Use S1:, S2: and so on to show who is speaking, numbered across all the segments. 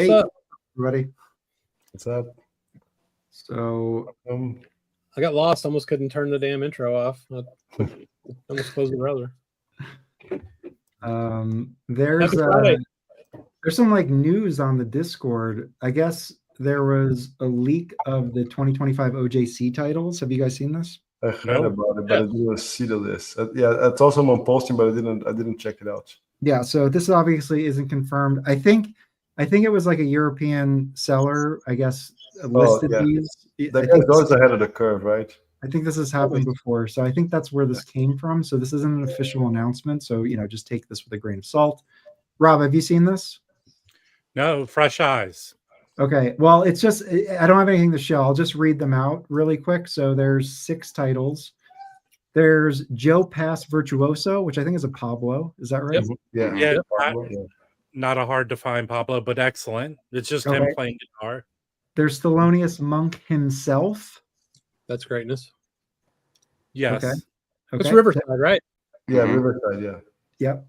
S1: What's up,
S2: everybody?
S3: What's up?
S2: So
S1: I got lost. Almost couldn't turn the damn intro off. I almost closed the browser.
S2: There's some like news on the Discord. I guess there was a leak of the 2025 OJC titles. Have you guys seen this?
S3: I heard about it, but I didn't see the list. Yeah, it's also on posting, but I didn't check it out.
S2: Yeah, so this obviously isn't confirmed. I think it was like a European seller, I guess, listed these.
S3: That goes ahead of the curve, right?
S2: I think this has happened before, so I think that's where this came from. So this isn't an official announcement, so just take this with a grain of salt. Rob, have you seen this?
S4: No, fresh eyes.
S2: Okay, well, it's just I don't have anything to show. I'll just read them out really quick. So there's 6 titles. There's Joe Pass Virtuoso, which I think is a Pablo. Is that right?
S3: Yep.
S4: Yeah. Not a hard to find Pablo, but excellent. It's just him playing guitar.
S2: There's Thelonious Monk himself.
S1: That's greatness.
S4: Yes.
S2: Okay.
S1: It's Riverside, right?
S3: Yeah, Riverside, yeah.
S2: Yep.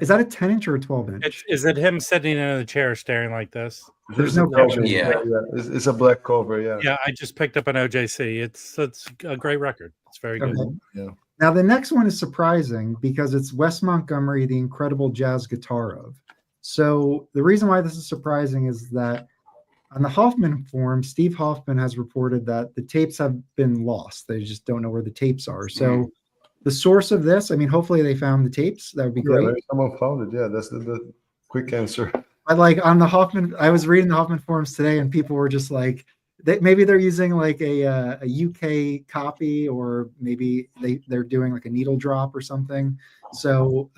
S2: Is that a 10-inch or a 12-inch?
S4: Is it him sitting in a chair staring like this?
S2: There's no cover.
S3: Yeah. It's a black cover, yeah.
S4: Yeah, I just picked up an OJC. It's a great record. It's very good.
S3: Yeah.
S2: Now, the next one is surprising because it's Wes Montgomery, the incredible jazz guitar of. So the reason why this is surprising is that on the Hoffman forum, Steve Hoffman has reported that the tapes have been lost. They just don't know where the tapes are. So the source of this, I mean, hopefully they found the tapes. That would be great.
S3: Someone found it. Yeah, that's the quick answer.
S2: But like on the Hoffman, I was reading the Hoffman forums today, and people were just like, maybe they're using like a UK copy, or maybe they're doing like a needle drop or something. So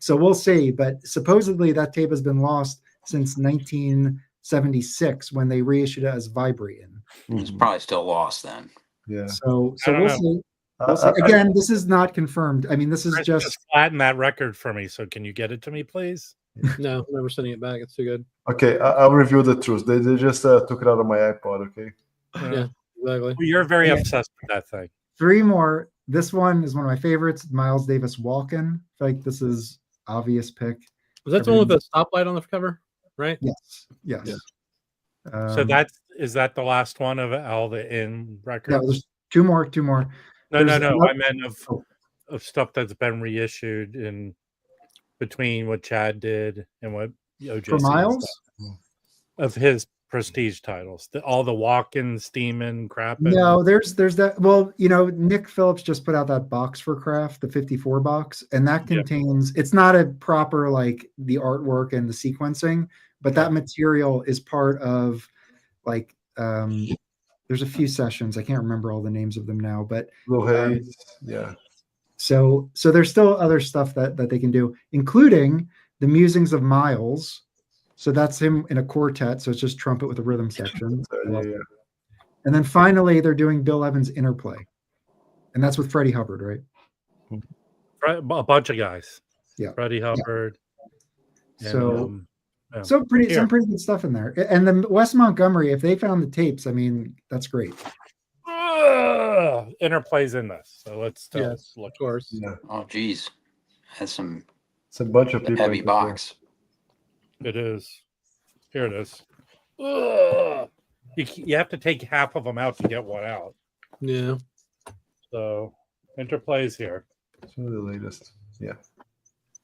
S2: we'll see. But supposedly that tape has been lost since 1976 when they reissued it as Vibrian.
S5: It's probably still lost then.
S3: Yeah.
S2: So we'll see. Again, this is not confirmed. I mean, this is just
S4: flatten that record for me. So can you get it to me, please?
S1: No, I'm never sending it back. It's too good.
S3: Okay, I'll review the truth. They just took it out of my iPod. Okay.
S1: Yeah, exactly.
S4: Well, you're very obsessed with that thing.
S2: 3 more. This one is one of my favorites. Miles Davis Walken. I feel like this is obvious pick.
S1: Was that the one with the stoplight on the cover? Right.
S2: Yes.
S1: Yeah.
S4: So is that the last one of all the in records?
S2: No, there's 2 more.
S4: No. I meant of stuff that's been reissued in between what Chad did and what OJC
S2: for Miles
S4: of his prestige titles, all the walk-in, steaming crap.
S2: No, there's that. Well, Nick Phillips just put out that box for Kraft, the 54 box, and that contains. It's not a proper like the artwork and the sequencing, but that material is part of like. There's a few sessions. I can't remember all the names of them now, but
S3: yeah.
S2: So there's still other stuff that they can do, including the musings of Miles. So that's him in a quartet. So it's just trumpet with a rhythm section. And then finally, they're doing Bill Evans' Interplay, and that's with Freddie Hubbard, right?
S4: A bunch of guys.
S2: Yeah,
S4: Freddie Hubbard.
S2: Yeah. And, some pretty good stuff in there. And then Wes Montgomery, if they found the tapes, I mean, that's great.
S4: Interplay's in this, so let's look.
S1: Of course.
S5: Yeah. Oh, geez, that's
S3: it's a bunch of people.
S5: Heavy box.
S4: It is. Here it is. You have to take half of them out to get one out.
S1: Yeah.
S4: So Interplay's here.
S3: Some of the latest. Yeah.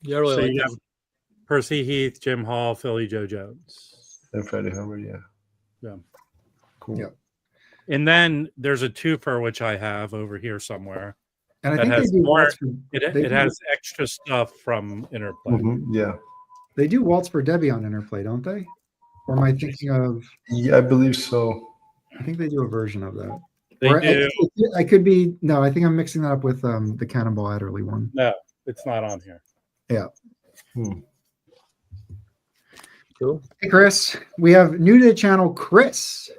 S1: Yeah, I really like
S4: that. Percy Heath, Jim Hall, Philly Joe Jones,
S3: and Freddie Hubbard.
S4: Yeah.
S3: Cool.
S2: Yeah.
S4: And then there's a twofer which I have over here somewhere.
S2: And I think they do
S4: more. It has extra stuff from Interplay.
S3: Yeah.
S2: They do Waltz for Debbie on Interplay, don't they? Or am I thinking of?
S3: Yeah, I believe so.
S2: I think they do a version of that.
S4: They do.
S2: I could be. No, I think I'm mixing that up with the Cannonball Adderley one.
S4: No, it's not on here.
S2: Yeah.
S1: Cool.
S2: Hey, Chris. We have new to the channel, Chris.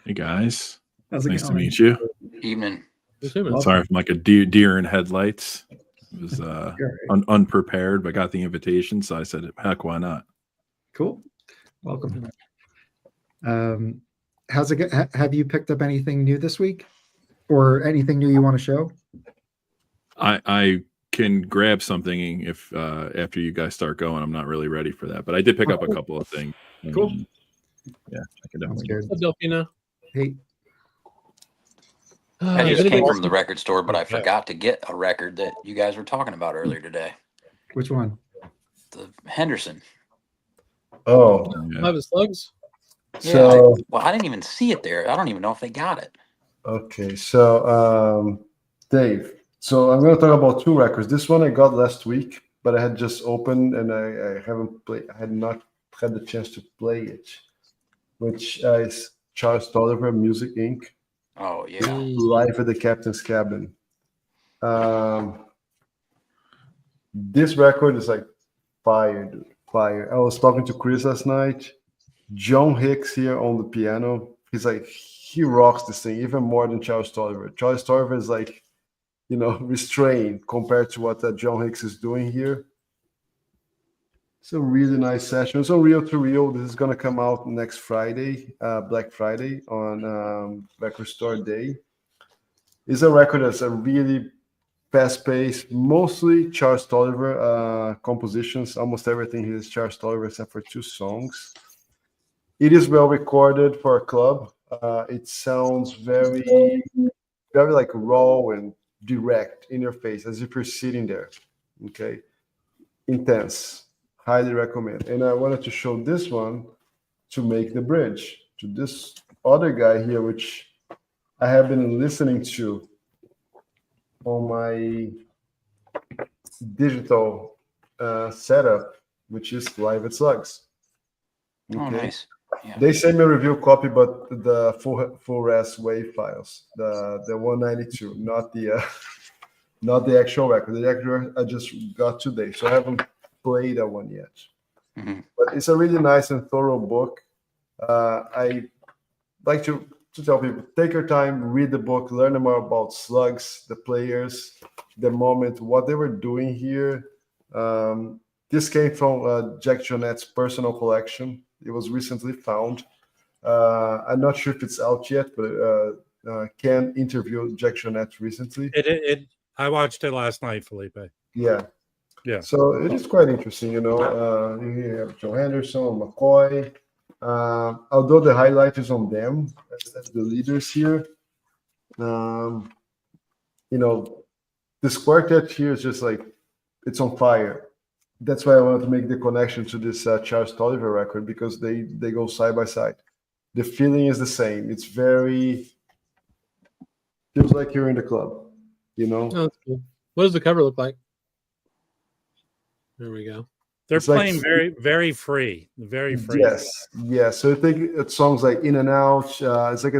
S6: Hey, guys.
S2: How's it
S6: nice
S2: going?
S6: to meet you.
S5: Evening.
S6: Sorry if I'm like a deer in headlights. It was unprepared, but got the invitation, so I said, heck, why not?
S2: Cool. Welcome. How's it? Have you picked up anything new this week, or anything new you want to show?
S6: I can grab something if after you guys start going. I'm not really ready for that, but I did pick up a couple of things.
S2: Cool.
S6: Yeah, I can
S2: Sounds
S6: definitely.
S2: good.
S1: Delphina.
S2: Hey,
S5: I
S1: Does
S5: just
S1: anybody
S5: came
S1: else-
S5: from the record store, but I
S4: Yeah.
S5: forgot to get a record that you guys were talking about earlier today.
S2: which one?
S5: The Henderson.
S3: Oh,
S6: Yeah.
S1: Love and Slugs.
S5: Yeah.
S3: so
S5: Well, I didn't even see it there. I don't even know if they got it.
S3: okay, so Dave. So I'm going to talk about two records. This one I got last week, but I had just opened and I haven't played. I had not had the chance to play it, which is Charles Tolliver, Music Inc.
S5: Oh yeah.
S3: Live at the Captain's Cabin. This record is like fire, dude. Fire. I was talking to Chris last night. John Hicks here on the piano. He's like, he rocks this thing even more than Charles Tolliver. Charles Tolliver is like, restrained compared to what John Hicks is doing here. It's a really nice session. It's on Reel to Reel. This is going to come out next Friday, Black Friday, on Record Store Day. It's a record that's a really fast-paced, mostly Charles Tolliver compositions. Almost everything here is Charles Tolliver except for 2 songs. It is well recorded for a club. It sounds very, very like raw and direct in your face, as if you're sitting there. Okay, intense. Highly recommend. And I wanted to show this one to make the bridge to this other guy here, which I have been listening to on my digital setup, which is Live at Slugs.
S5: Oh nice. Yeah.
S3: They sent me a review copy, but the full res wave files, the 192, not the not the actual record. The actual I just got today, so I haven't played that one yet.
S5: Mhm.
S3: But it's a really nice and thorough book. I like to tell people, take your time, read the book, learn more about Slugs, the players, the moment, what they were doing here. This came from Jack Jonette's personal collection. It was recently found. I'm not sure if it's out yet, but Ken interviewed Jack Jonette recently.
S4: I watched it last night, Felipe.
S3: Yeah.
S4: Yeah.
S3: So it is quite interesting, you have Joe Henderson, McCoy. Although the highlight is on them as the leaders here, this quartet here is just like, it's on fire. That's why I wanted to make the connection to this Charles Tolliver record, because they go side by side. The feeling is the same. It's feels like you're in the club,
S1: Oh, that's cool. What does the cover look like? There we go.
S4: They're
S3: It's like-
S4: playing very, very free. Very free.
S3: Yes. So I think it's songs like In and Out. It's like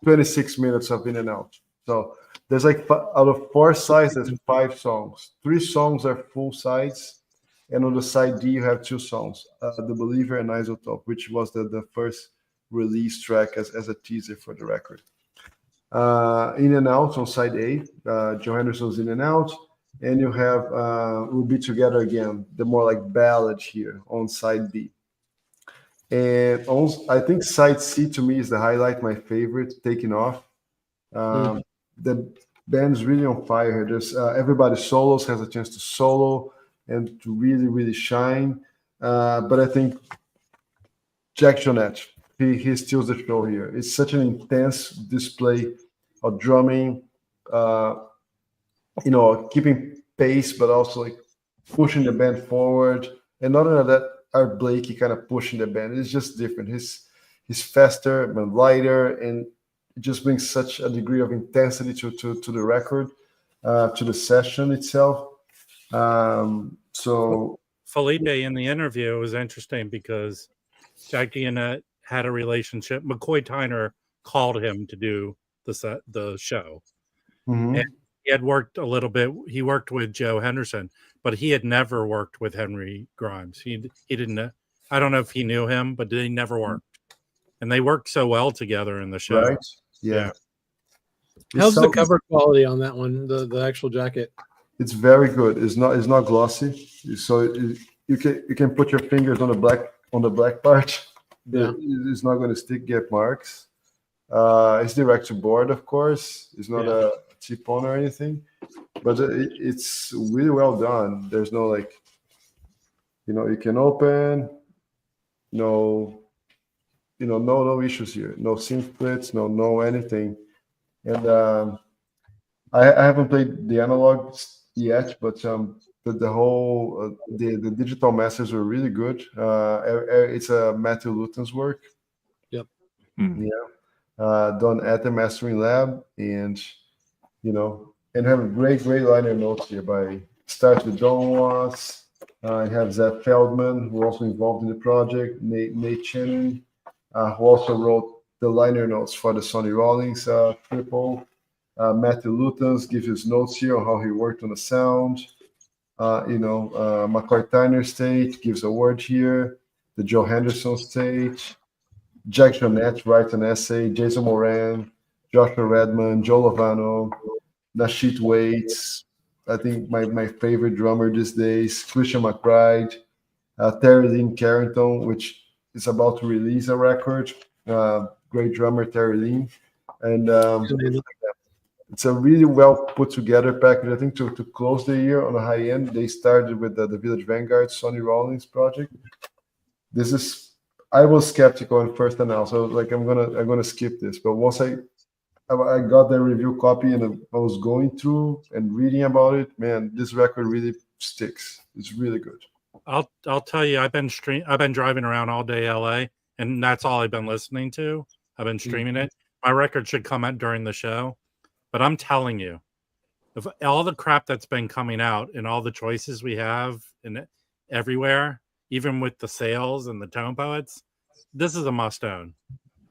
S3: 26 minutes of In and Out. So there's like out of 4 sides, there's 5 songs. 3 songs are full sides, and on the side D you have 2 songs, The Believer and Isotope, which was the first release track as a teaser for the record. In and Out on side A, Joe Henderson's In and Out. And you have We'll Be Together Again, the more like ballad here on side B. And also, I think side C to me is the highlight, my favorite, Taking Off. The band's really on fire here. There's everybody solos, has a chance to solo and to really, really shine. But I think Jack Jonette, he steals the show here. It's such an intense display of drumming, keeping pace, but also like pushing the band forward. And not only that, Art Blakey kind of pushing the band. It's just different. He's faster but lighter, and it just brings such a degree of intensity to the record, to the session itself. So
S4: Felipe, in the interview, it was interesting because Jackie and had a relationship. McCoy Tyner called him to do the show.
S3: mhm.
S4: And he had worked a little bit. He worked with Joe Henderson, but he had never worked with Henry Grimes. He didn't. I don't know if he knew him, but they never worked. And they worked so well together in the show.
S3: Right? Yeah.
S1: How's the cover quality on that one? The actual jacket.
S3: It's very good. It's not glossy, so you can put your fingers on the black part.
S1: Yeah.
S3: It's not going to get marks. It's direct to board, of course. It's not a chip-on or anything, but it's really well done. There's no you can open, no no issues here, no synth splits, no anything. And I haven't played the analog yet, but the whole the digital masters were really good. It's Matthew Luton's work.
S1: Yep.
S3: Yeah. Done at the mastering lab, and have great liner notes here by starts with Don Watts. I have Zach Feldman, who also involved in the project, Nate Cheney, who also wrote the liner notes for the Sonny Rollins triple. Matthew Luton's gives his notes here on how he worked on the sound. McCoy Tyner's stage gives a word here. The Joe Henderson stage. Jack Jonette writes an essay. Jason Moran, Joshua Redman, Joe Lovano, Nashit Waits. I think my favorite drummer these days, Christian McBride, Terry Lynn Carrington, which is about to release a record. Great drummer, Terry Lynn. And it's a really well put together package. I think to close the year on a high end, they started with the Village Vanguard Sonny Rollins project. I was skeptical at first, and now, so like I'm gonna skip this. But once I got the review copy and I was going through and reading about it, man, this record really sticks. It's really good.
S4: I'll tell you, I've been driving around all day LA, and that's all I've been listening to. I've been streaming it. My record should come out during the show, but I'm telling you, if all the crap that's been coming out and all the choices we have in everywhere, even with the sales and the tone poets, this is a must own.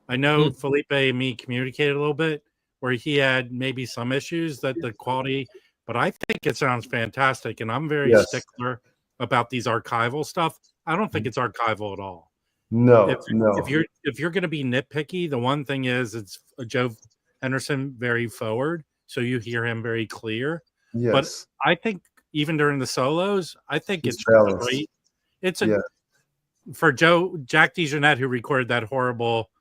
S4: I know Felipe and me communicated a little bit where he had maybe some issues that the quality, but I think it sounds fantastic. And I'm very stickler about these archival stuff. I don't think it's archival at all.
S3: No.
S4: If you're going to be nitpicky, the one thing is it's Joe Henderson very forward, so you hear him very clear.
S3: Yes.
S4: But I think even during the solos, I think it's great. It's for Jack DeJohnette, who recorded that horrible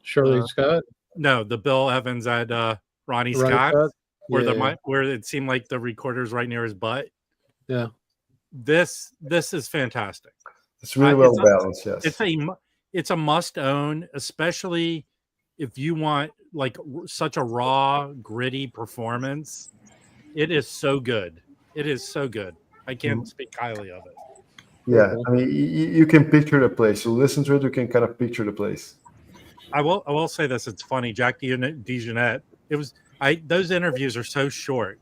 S1: Shirley Scott.
S4: No, the Bill Evans at Ronnie Scott, where it seemed like the recorder's right near his butt.
S1: Yeah,
S4: this is fantastic.
S3: It's really well balanced. Yes,
S4: it's a must own, especially if you want like such a raw, gritty performance. It is so good. It is so good. I can't speak highly of it.
S3: Yeah, I mean, you can picture the place. You listen to it, you can kind of picture the place.
S4: I will say this. It's funny. Jack DeJohnette. Those interviews are so short.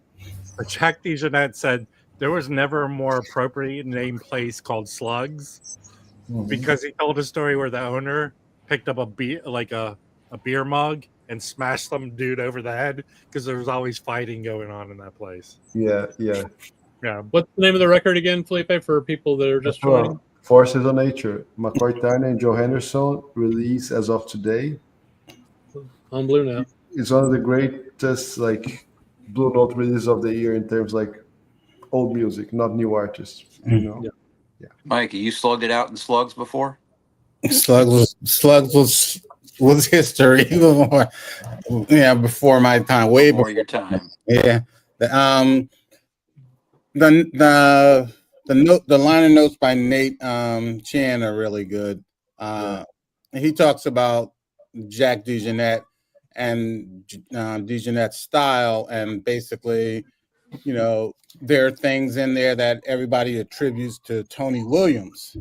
S4: But Jack DeJohnette said there was never a more appropriate named place called Slugs, because he told a story where the owner picked up a beer mug and smashed some dude over the head because there was always fighting going on in that place.
S3: Yeah.
S1: What's the name of the record again, Felipe, for people that are just joining?
S3: Forces of Nature. McCoy Tyner and Joe Henderson, release as of today.
S1: On Blue Note.
S3: It's one of the greatest Blue Note releases of the year in terms old music, not new artists. Yeah.
S5: Mikey, you slugged it out in Slugs before?
S7: Slugs was history. Before my time, way before
S5: your time.
S7: Yeah. The liner notes by Nate Chan are really good. He talks about Jack DeJohnette and DeJohnette's style, and basically, there are things in there that everybody attributes to Tony Williams.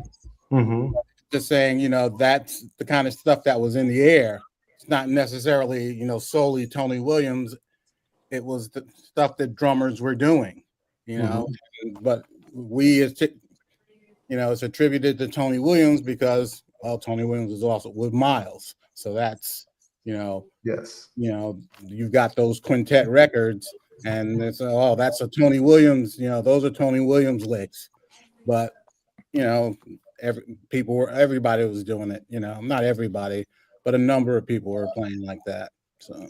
S7: Just saying, that's the kind of stuff that was in the air. It's not necessarily, solely Tony Williams. It was the stuff that drummers were doing, but it's attributed to Tony Williams because, Tony Williams is also with Miles. So that's, you've got those quintet records and it's, that's a Tony Williams, those are Tony Williams licks. But, everybody was doing it, not everybody, but a number of people were playing like that. So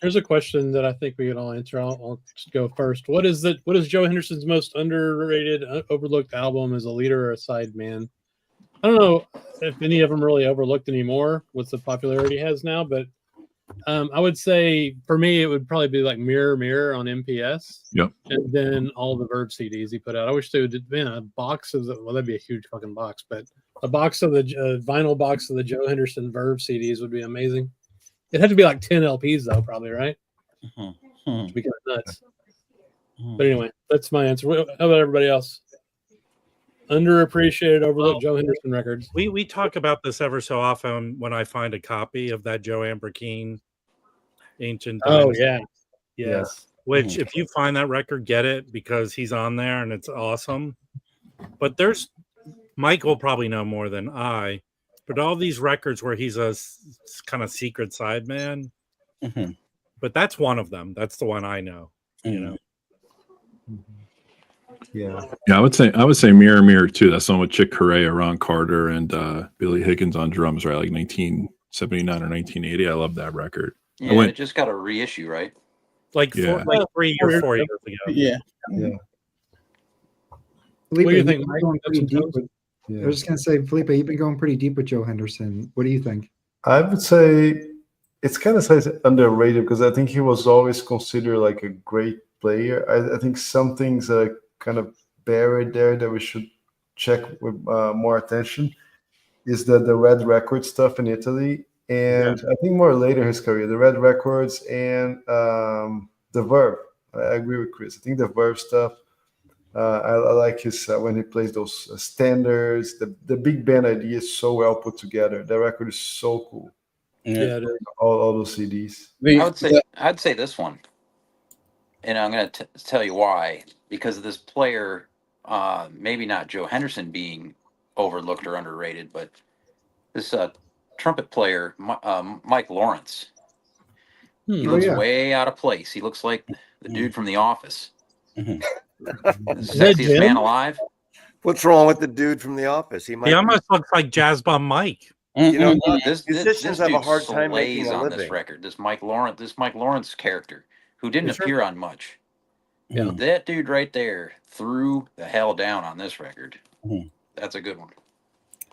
S1: here's a question that I think we can all answer. I'll just go first. What is Joe Henderson's most underrated, overlooked album as a leader or a sideman? I don't know if any of them really overlooked anymore with the popularity it has now, but I would say for me it would probably be like Mirror on MPS.
S6: Yep.
S1: And then all the Verve CDs he put out. I wish they would have been a box of that'd be a huge fucking box, but A box of the vinyl box of the Joe Henderson Verve CDs would be amazing. It had to be like 10 LPs though, probably, right? To be kind of nuts. But anyway, that's my answer. How about everybody else? Underappreciated, overlooked Joe Henderson records.
S4: We talk about this ever so often when I find a copy of that Joe Amberkeen Ancient Times.
S1: Yeah. Yes.
S4: Which, if you find that record, get it because he's on there and it's awesome. But there's Mike will probably know more than I. But all these records where he's a kind of secret sideman. But that's one of them. That's the one I know. You know.
S3: Yeah.
S6: Yeah, I would say Mirror Mirror too. That's the one with Chick Corea, Ron Carter, and Billy Higgins on drums, right? Like 1979 or 1980. I love that record.
S5: Yeah, it just got a reissue, right?
S4: Like 3 or 4 years ago.
S7: Yeah.
S2: Felipe,
S1: What do you think,
S2: you've been
S1: Mike?
S2: going pretty
S1: Some
S2: deep
S1: tones?
S2: with- I was just gonna say, Felipe, you've been going pretty deep with Joe Henderson. What do you think?
S3: I would say it's kind of underrated because I think he was always considered like a great player. I think some things are kind of buried there that we should check with more attention. Is that the Red Record stuff in Italy, and I think more later in his career, the Red Records and the Verve. I agree with Chris. I think the Verve stuff. I like his when he plays those standards. The big band idea is so well put together. The record is so cool.
S1: Yeah, it is.
S3: All those CDs.
S5: I'd say this one, and I'm going to tell you why. Because of this player, maybe not Joe Henderson being overlooked or underrated, but this trumpet player, Mike Lawrence. He looks way out of place. He looks like the dude from The Office. The sexiest man alive.
S8: What's wrong with the dude from The Office? He
S4: almost looks like Jazz Bomb Mike.
S8: You know,
S5: This
S8: musicians have a hard time making
S5: slays
S8: a
S5: on
S8: living.
S5: this record. This Mike Lawrence character, who didn't appear on much.
S1: Yeah.
S5: That dude right there threw the hell down on this record. That's a good one.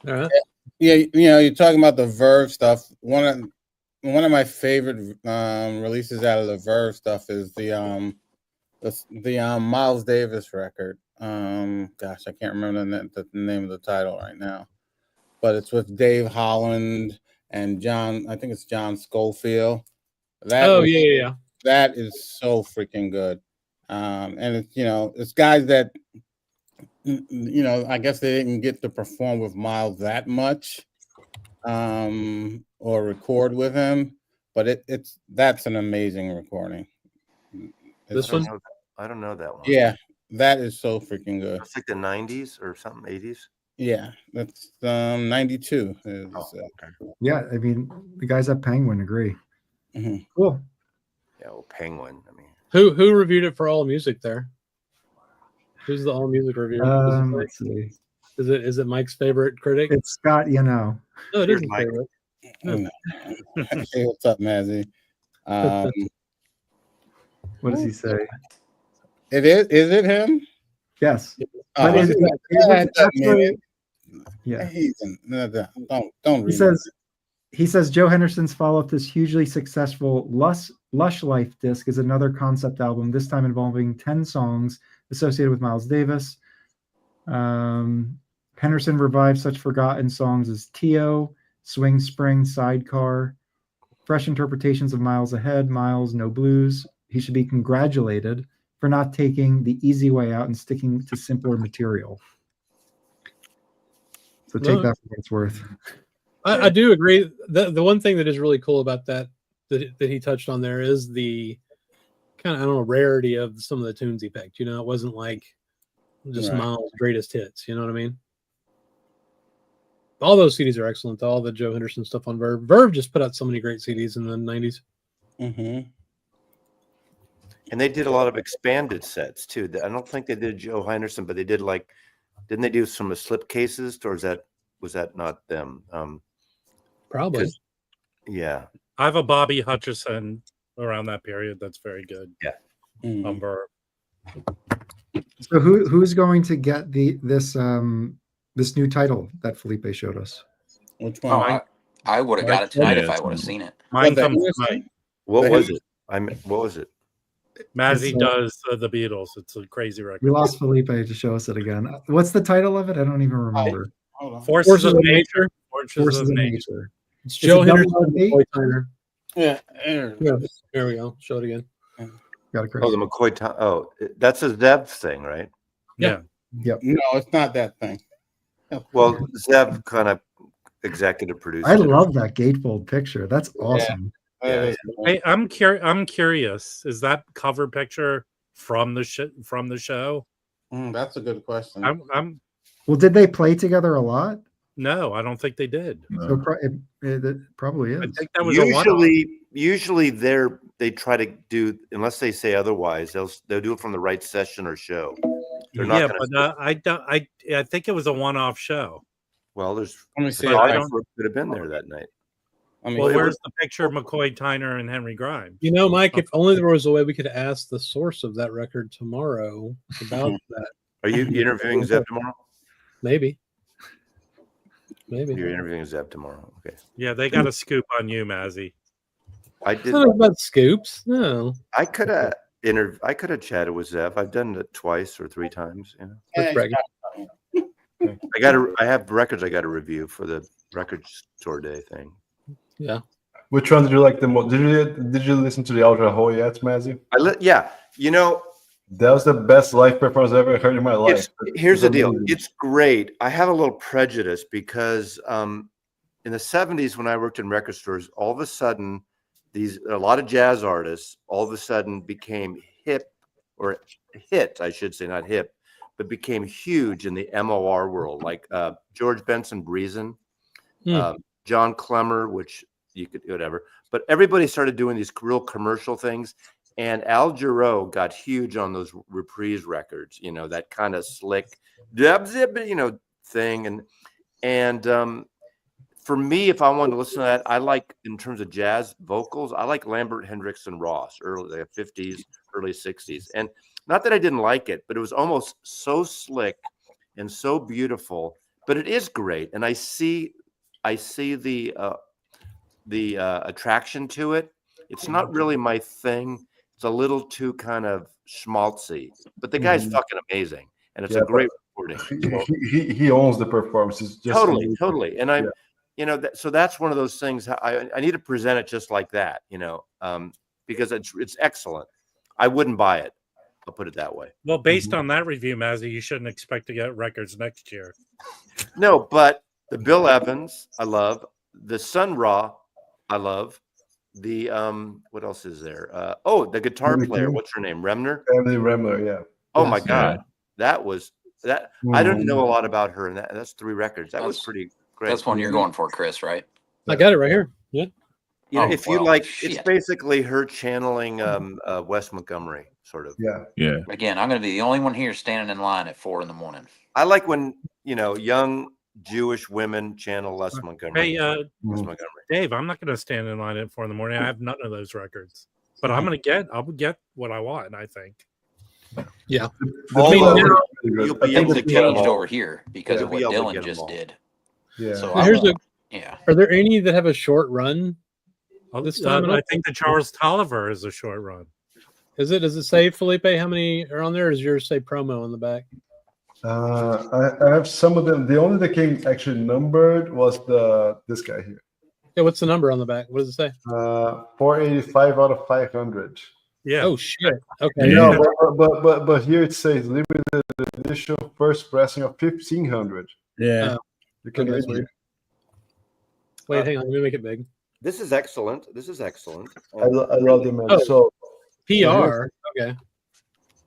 S1: All right.
S7: Yeah, you know, you're talking about the Verve stuff. One of my favorite releases out of the Verve stuff is the Miles Davis record. Gosh, I can't remember the name of the title right now, but it's with Dave Holland and John. I think it's John Schofield.
S1: Yeah.
S7: That is so freaking good. And it's, you know, it's guys that, you know, I guess they didn't get to perform with Miles that much, or record with him, but that's an amazing recording.
S1: This one?
S8: I don't know that one.
S7: Yeah, that is so freaking good.
S8: It's like the 90s or something, 80s.
S7: Yeah, that's 92.
S2: Yeah, I mean, the guys at Penguin agree. Cool.
S8: Yeah, well, Penguin. I mean,
S1: Who reviewed it for All Music there? Who's the All Music reviewer?
S2: Let's see.
S1: Is it Mike's favorite critic?
S2: It's Scott, you know.
S1: No, it
S8: Here's
S1: isn't
S8: Mike.
S1: favorite.
S7: Hey, what's up, Mazzy?
S2: What does he say?
S7: It is. Is it him?
S2: Yes.
S7: Oh,
S2: But it's actually, yeah.
S7: Don't read.
S2: He says Joe Henderson's follow-up to this hugely successful Lush Life disc is another concept album, this time involving 10 songs associated with Miles Davis. Henderson revived such forgotten songs as Tio, Swing Spring, Sidecar, fresh interpretations of Miles Ahead, Miles No Blues. He should be congratulated for not taking the easy way out and sticking to simpler material. So take that for what it's worth.
S1: I do agree. The one thing that is really cool about that he touched on there is the kind of, I don't know, rarity of some of the tunes he picked. You know, it wasn't like just Miles' greatest hits. You know what I mean? All those CDs are excellent. All the Joe Henderson stuff on Verve. Verve just put out so many great CDs in the 90s.
S8: and they did a lot of expanded sets too. I don't think they did Joe Henderson, but they did didn't they do some of slip cases, or was that not them?
S1: Probably.
S8: Yeah.
S4: I have a Bobby Hutchison around that period. That's very good.
S8: Yeah.
S4: On Verve.
S2: So who's going to get this new title that Felipe showed us?
S7: Which one?
S5: I would have got it tonight if I would have seen it.
S4: Mine comes tonight.
S8: What was it? What was it?
S4: Mazzy does the Beatles. It's a crazy record.
S2: We lost Felipe to show us it again. What's the title of it? I don't even remember.
S7: Hold on.
S4: Forces of Nature.
S2: Forces of Nature.
S1: It's
S2: Is
S1: Joe
S2: it
S1: Henderson.
S2: double
S1: and McCoy Tyner.
S7: Yeah.
S1: Yeah, there we go. Show it again.
S2: Got it, Chris.
S8: Oh, the McCoy. That's a Zev thing, right?
S4: Yeah.
S7: No, it's not that thing.
S8: Well, Zev kind of executive produced.
S2: I
S8: it.
S2: love that gatefold picture. That's awesome.
S8: Yeah.
S4: Hey, I'm curious. Is that cover picture from the show?
S7: That's a good question.
S4: I'm
S2: Well, did they play together a lot?
S4: no, I don't think they did.
S2: So it probably
S4: I
S2: is.
S4: think that was a one-off.
S8: Usually they try to do, unless they say otherwise, they'll do it from the right session or show. They're not
S4: Yeah,
S8: gonna,
S4: but I think it was a one-off show.
S8: well, there's
S7: Let me see.
S4: But I
S8: I
S4: don't-
S8: could have been there that night.
S4: Well,
S8: it
S4: where's
S8: was-
S4: the picture of McCoy Tyner and Henry Grimes?
S1: You know, Mike, if only there was a way we could ask the source of that record tomorrow about that.
S8: Are you interviewing Zev tomorrow?
S1: Maybe.
S8: You're interviewing Zev tomorrow. Okay.
S4: Yeah, they got a scoop on you, Mazzy.
S8: I
S1: It's
S8: did.
S1: not about scoops. No.
S8: I could have chatted with Zev. I've done it twice or 3 times. You know,
S1: Let's brag.
S8: I have records I got to review for the record store day thing.
S1: Yeah.
S3: Which one did you like the most? Did you listen to the Ultra Hole yet, Mazzy?
S8: Yeah, you know,
S3: That was the best live performance I've ever heard in my life.
S8: here's the deal.
S3: amazing.
S8: It's great. I have a little prejudice because in the 70s when I worked in record stores, all of a sudden a lot of jazz artists all of a sudden became hit, I should say, not hip, but became huge in the MOR world, like George Benson Breezen, John Clemmer, which you could whatever. But everybody started doing these real commercial things. And Al Jarreau got huge on those reprise records, you know, that kind of slick, thing. And for me, if I wanted to listen to that, I like, in terms of jazz vocals, I like Lambert Hendricks and Ross, early the 50s, early 60s. And not that I didn't like it, but it was almost so slick and so beautiful. But it is great, and I see the attraction to it. It's not really my thing. It's a little too kind of schmaltzy, but the guy's fucking amazing, and it's a great recording.
S3: He owns the performance. It's just
S8: Totally. And I'm, so that's one of those things. I need to present it just like that, because it's excellent. I wouldn't buy it. I'll put it that way.
S4: Well, based on that review, Mazzy, you shouldn't expect to get records next year.
S8: No, but the Bill Evans, I love. The Sun Ra, I love. The what else is there? The guitar player. What's her name? Remner.
S3: Emily Remler, yeah.
S8: Oh my God, that was that. I didn't know a lot about her, and that's 3 records. That was pretty great.
S5: That's one you're going for, Chris, right?
S1: I got it right here. Yeah.
S8: If you like, it's
S5: shit.
S8: basically her channeling Wes Montgomery, sort of.
S3: Yeah.
S5: Again, I'm going to be the only one here standing in line at 4 a.m.
S8: I like when young Jewish women channel Les Montgomery.
S4: Hey,
S8: Wes Montgomery.
S4: Dave, I'm not going to stand in line at 4 a.m. I have none of those records, but I'll get what I want. I think.
S1: Yeah.
S8: You'll be able
S5: Things
S8: to
S5: have
S8: get them
S5: changed
S8: all.
S5: over here because of what
S8: You'll be able to
S5: Dylan
S8: get them
S5: just
S8: all.
S5: did.
S3: Yeah.
S5: So
S1: Now, here's
S5: yeah.
S1: Are there any that have a short run? This time,
S4: I think the Charles Tolliver is a short run.
S1: Does it say, Felipe, how many are on there? Or does yours say promo on the back?
S3: I have some of them. The only that came actually numbered was this guy here.
S1: Yeah, what's the number on the back? What does it say?
S3: 485 out of 500.
S4: Yeah.
S1: Oh shit. Okay.
S6: Yeah.
S3: No, but here it says limited edition first pressing of 1500.
S7: Yeah.
S3: You can
S1: Okay, that's
S3: read
S1: weird. Wait, hang on. Let me make it big.
S8: This is excellent.
S3: I love the man.
S1: Oh.
S3: So
S1: PR. Okay.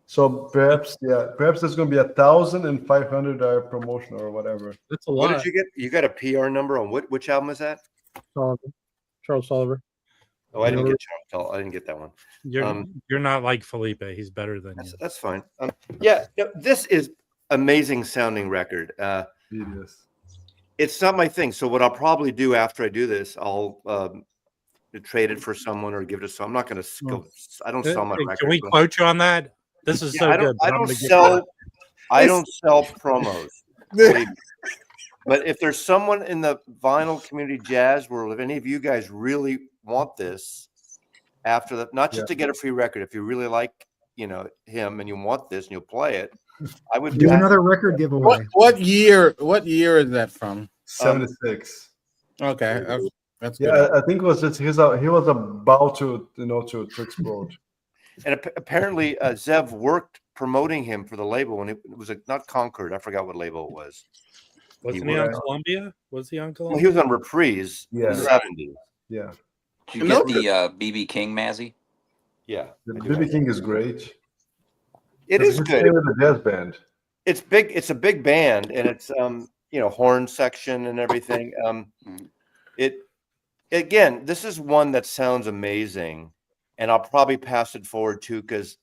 S3: So perhaps there's going to be 1,500 promotional or whatever.
S1: That's a
S8: What
S1: lot.
S8: did you get? You got a PR number on which album is that?
S1: Charles Tolliver.
S8: Oh, I didn't get Charles. I didn't get that one.
S4: You're not like Felipe. He's better than you.
S8: That's fine. This is amazing sounding record.
S3: It is.
S8: It's not my thing. So what I'll probably do after I do this, I'll trade it for someone or give it to someone. I'm not going to go. I don't sell my record.
S4: Can we quote you on that? This is so good.
S8: I don't sell promos. Believe me. But if there's someone in the vinyl community jazz world, if any of you guys really want this, after that, not just to get a free record, if you really like, him and you want this and you'll play it, I would
S2: Do another record giveaway.
S7: What year is that from?
S3: 76.
S7: Okay, that's
S3: Yeah,
S7: good.
S3: I think it was just he was about to to explode.
S8: And apparently Zev worked promoting him for the label when it was not Concord. I forgot what label it was.
S4: Wasn't he on Columbia? Was he on
S8: Well,
S4: Columbia?
S8: he was on Reprise in the
S3: Yeah.
S8: 70s.
S3: Yeah.
S5: Did you get the BB King Mazzy?
S8: Yeah.
S3: The BB King is great.
S8: It is good.
S3: With a jazz band.
S8: It's big. It's a big band, and it's horn section and everything. Again, this is one that sounds amazing, and I'll probably pass it forward too because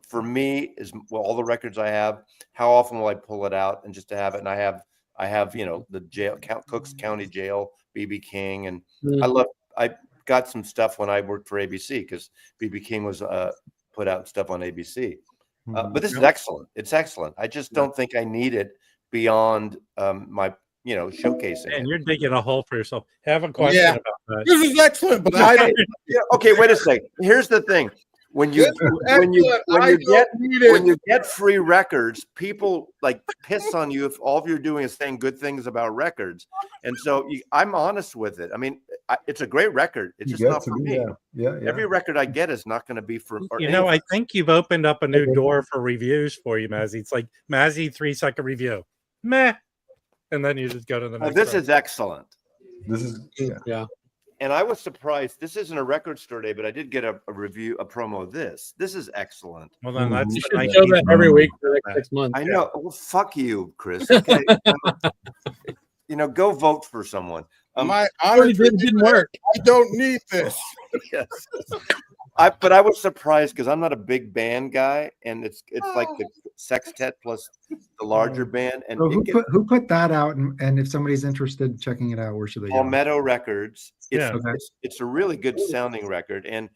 S8: for me is all the records I have. How often will I pull it out and just to have it? And I have the jail Cooks County Jail, BB King, and I got some stuff when I worked for ABC because BB King was put out stuff on ABC. But this is excellent. It's excellent. I just don't think I need it beyond my showcasing.
S4: And you're digging a hole for yourself. Have a question about that.
S7: This is excellent, but I don't.
S8: Okay, wait a second. Here's the thing. When you get free records, people like piss on you if all you're doing is saying good things about records. And so I'm honest with it. I mean, it's a great record. It's just not for me.
S3: Yeah.
S8: Every record I get is not going to be for.
S4: I think you've opened up a new door for reviews for you, Mazzy. It's like Mazzy 3-second review, meh, and then you just go to the next.
S8: This is excellent.
S3: This is
S8: And I was surprised. This isn't a record store day, but I did get a review, a promo of this. This is excellent.
S4: Well, then that's
S1: You should show that every week for the next 6 months.
S8: I know. Well, fuck you, Chris. Okay. Go vote for someone.
S7: My
S1: Already didn't work.
S7: I don't need this.
S8: Yes. But I was surprised because I'm not a big band guy, and it's like the sextet plus the larger band. And
S2: So who put that out? And if somebody's interested in checking it out, where should they go?
S8: Palmetto Records.
S4: It's
S8: a really good sounding record, and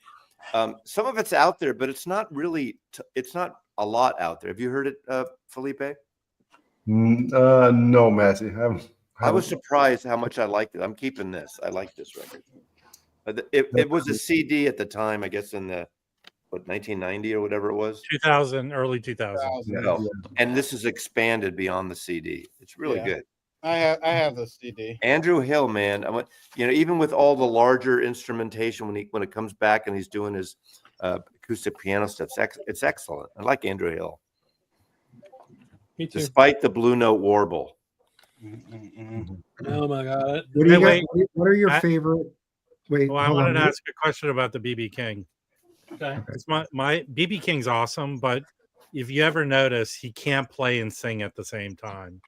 S8: some of it's out there, but it's not really. It's not a lot out there. Have you heard it, Felipe?
S3: No, Massey.
S8: I was surprised how much I liked it. I'm keeping this. I like this record. It was a CD at the time, I guess, in the 1990 or whatever it was.
S4: 2000, early 2000.
S8: No. And this is expanded beyond the CD. It's really good.
S7: I have the CD.
S8: Andrew Hill, man. Even with all the larger instrumentation, when it comes back and he's doing his acoustic piano stuff, it's excellent. I like Andrew Hill.
S1: Me too.
S8: Despite the blue note warble.
S1: Oh my god!
S2: What are your favorite? Wait,
S4: well, I wanted to ask a question about the BB King. Okay, it's my BB King's awesome, but if you ever notice, he can't play and sing at the same time.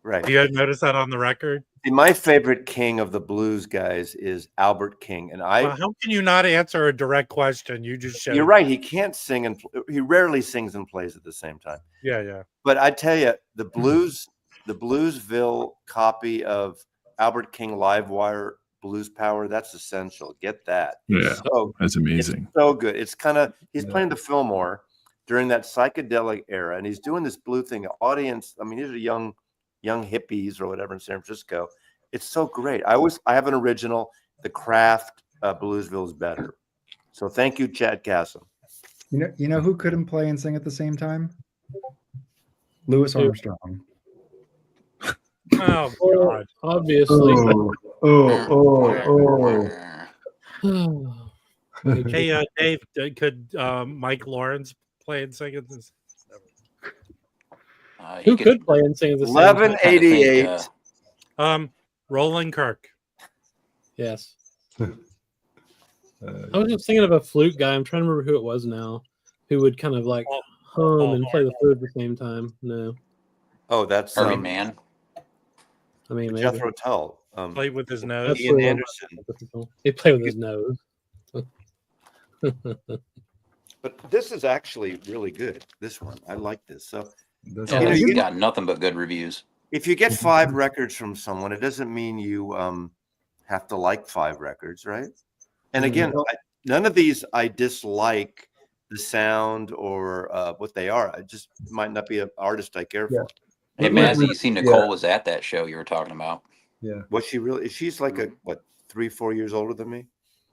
S8: Right?
S4: Do you notice that on the record?
S8: My favorite King of the blues guys is Albert King, and
S4: how can you not answer a direct question? You just showed.
S8: You're right. He can't sing and he rarely sings and plays at the same time.
S4: Yeah.
S8: But I tell you, the Bluesville copy of Albert King Livewire Blues Power, that's essential. Get that.
S6: Yeah, that's amazing.
S8: It's so good. It's kind of he's playing the Fillmore during that psychedelic era, and he's doing this blue thing. Audience, I mean, these are young hippies or whatever in San Francisco. It's so great. I have an original. The Craft Bluesville is better. So thank you, Chad Casson.
S2: You know who couldn't play and sing at the same time? Louis Armstrong.
S4: Oh God!
S1: Obviously.
S4: Hey, Dave, could Mike Lawrence play and sing at this?
S1: Who could play and sing at the same time?
S8: 1188.
S4: Roland Kirk.
S1: Yes. I was just thinking of a flute guy. I'm trying to remember who it was now, who would kind of like hum and play the flute at the same time. No.
S8: Oh, that's
S5: Harvey Mann.
S1: I mean, maybe.
S8: Jethro Tull.
S4: Played with his nose.
S8: Ian Anderson.
S1: He played with his nose.
S8: But this is actually really good. This one, I like this. So
S5: You got nothing but good reviews.
S8: if you get 5 records from someone, it doesn't mean you have to like 5 records, right? And again, none of these I dislike the sound or what they are. I just might not be an artist I care for.
S5: Hey, Mazzy, you see Nicole was at that show you were talking about.
S3: Yeah.
S8: Was she really? She's like 3-4 years older than me.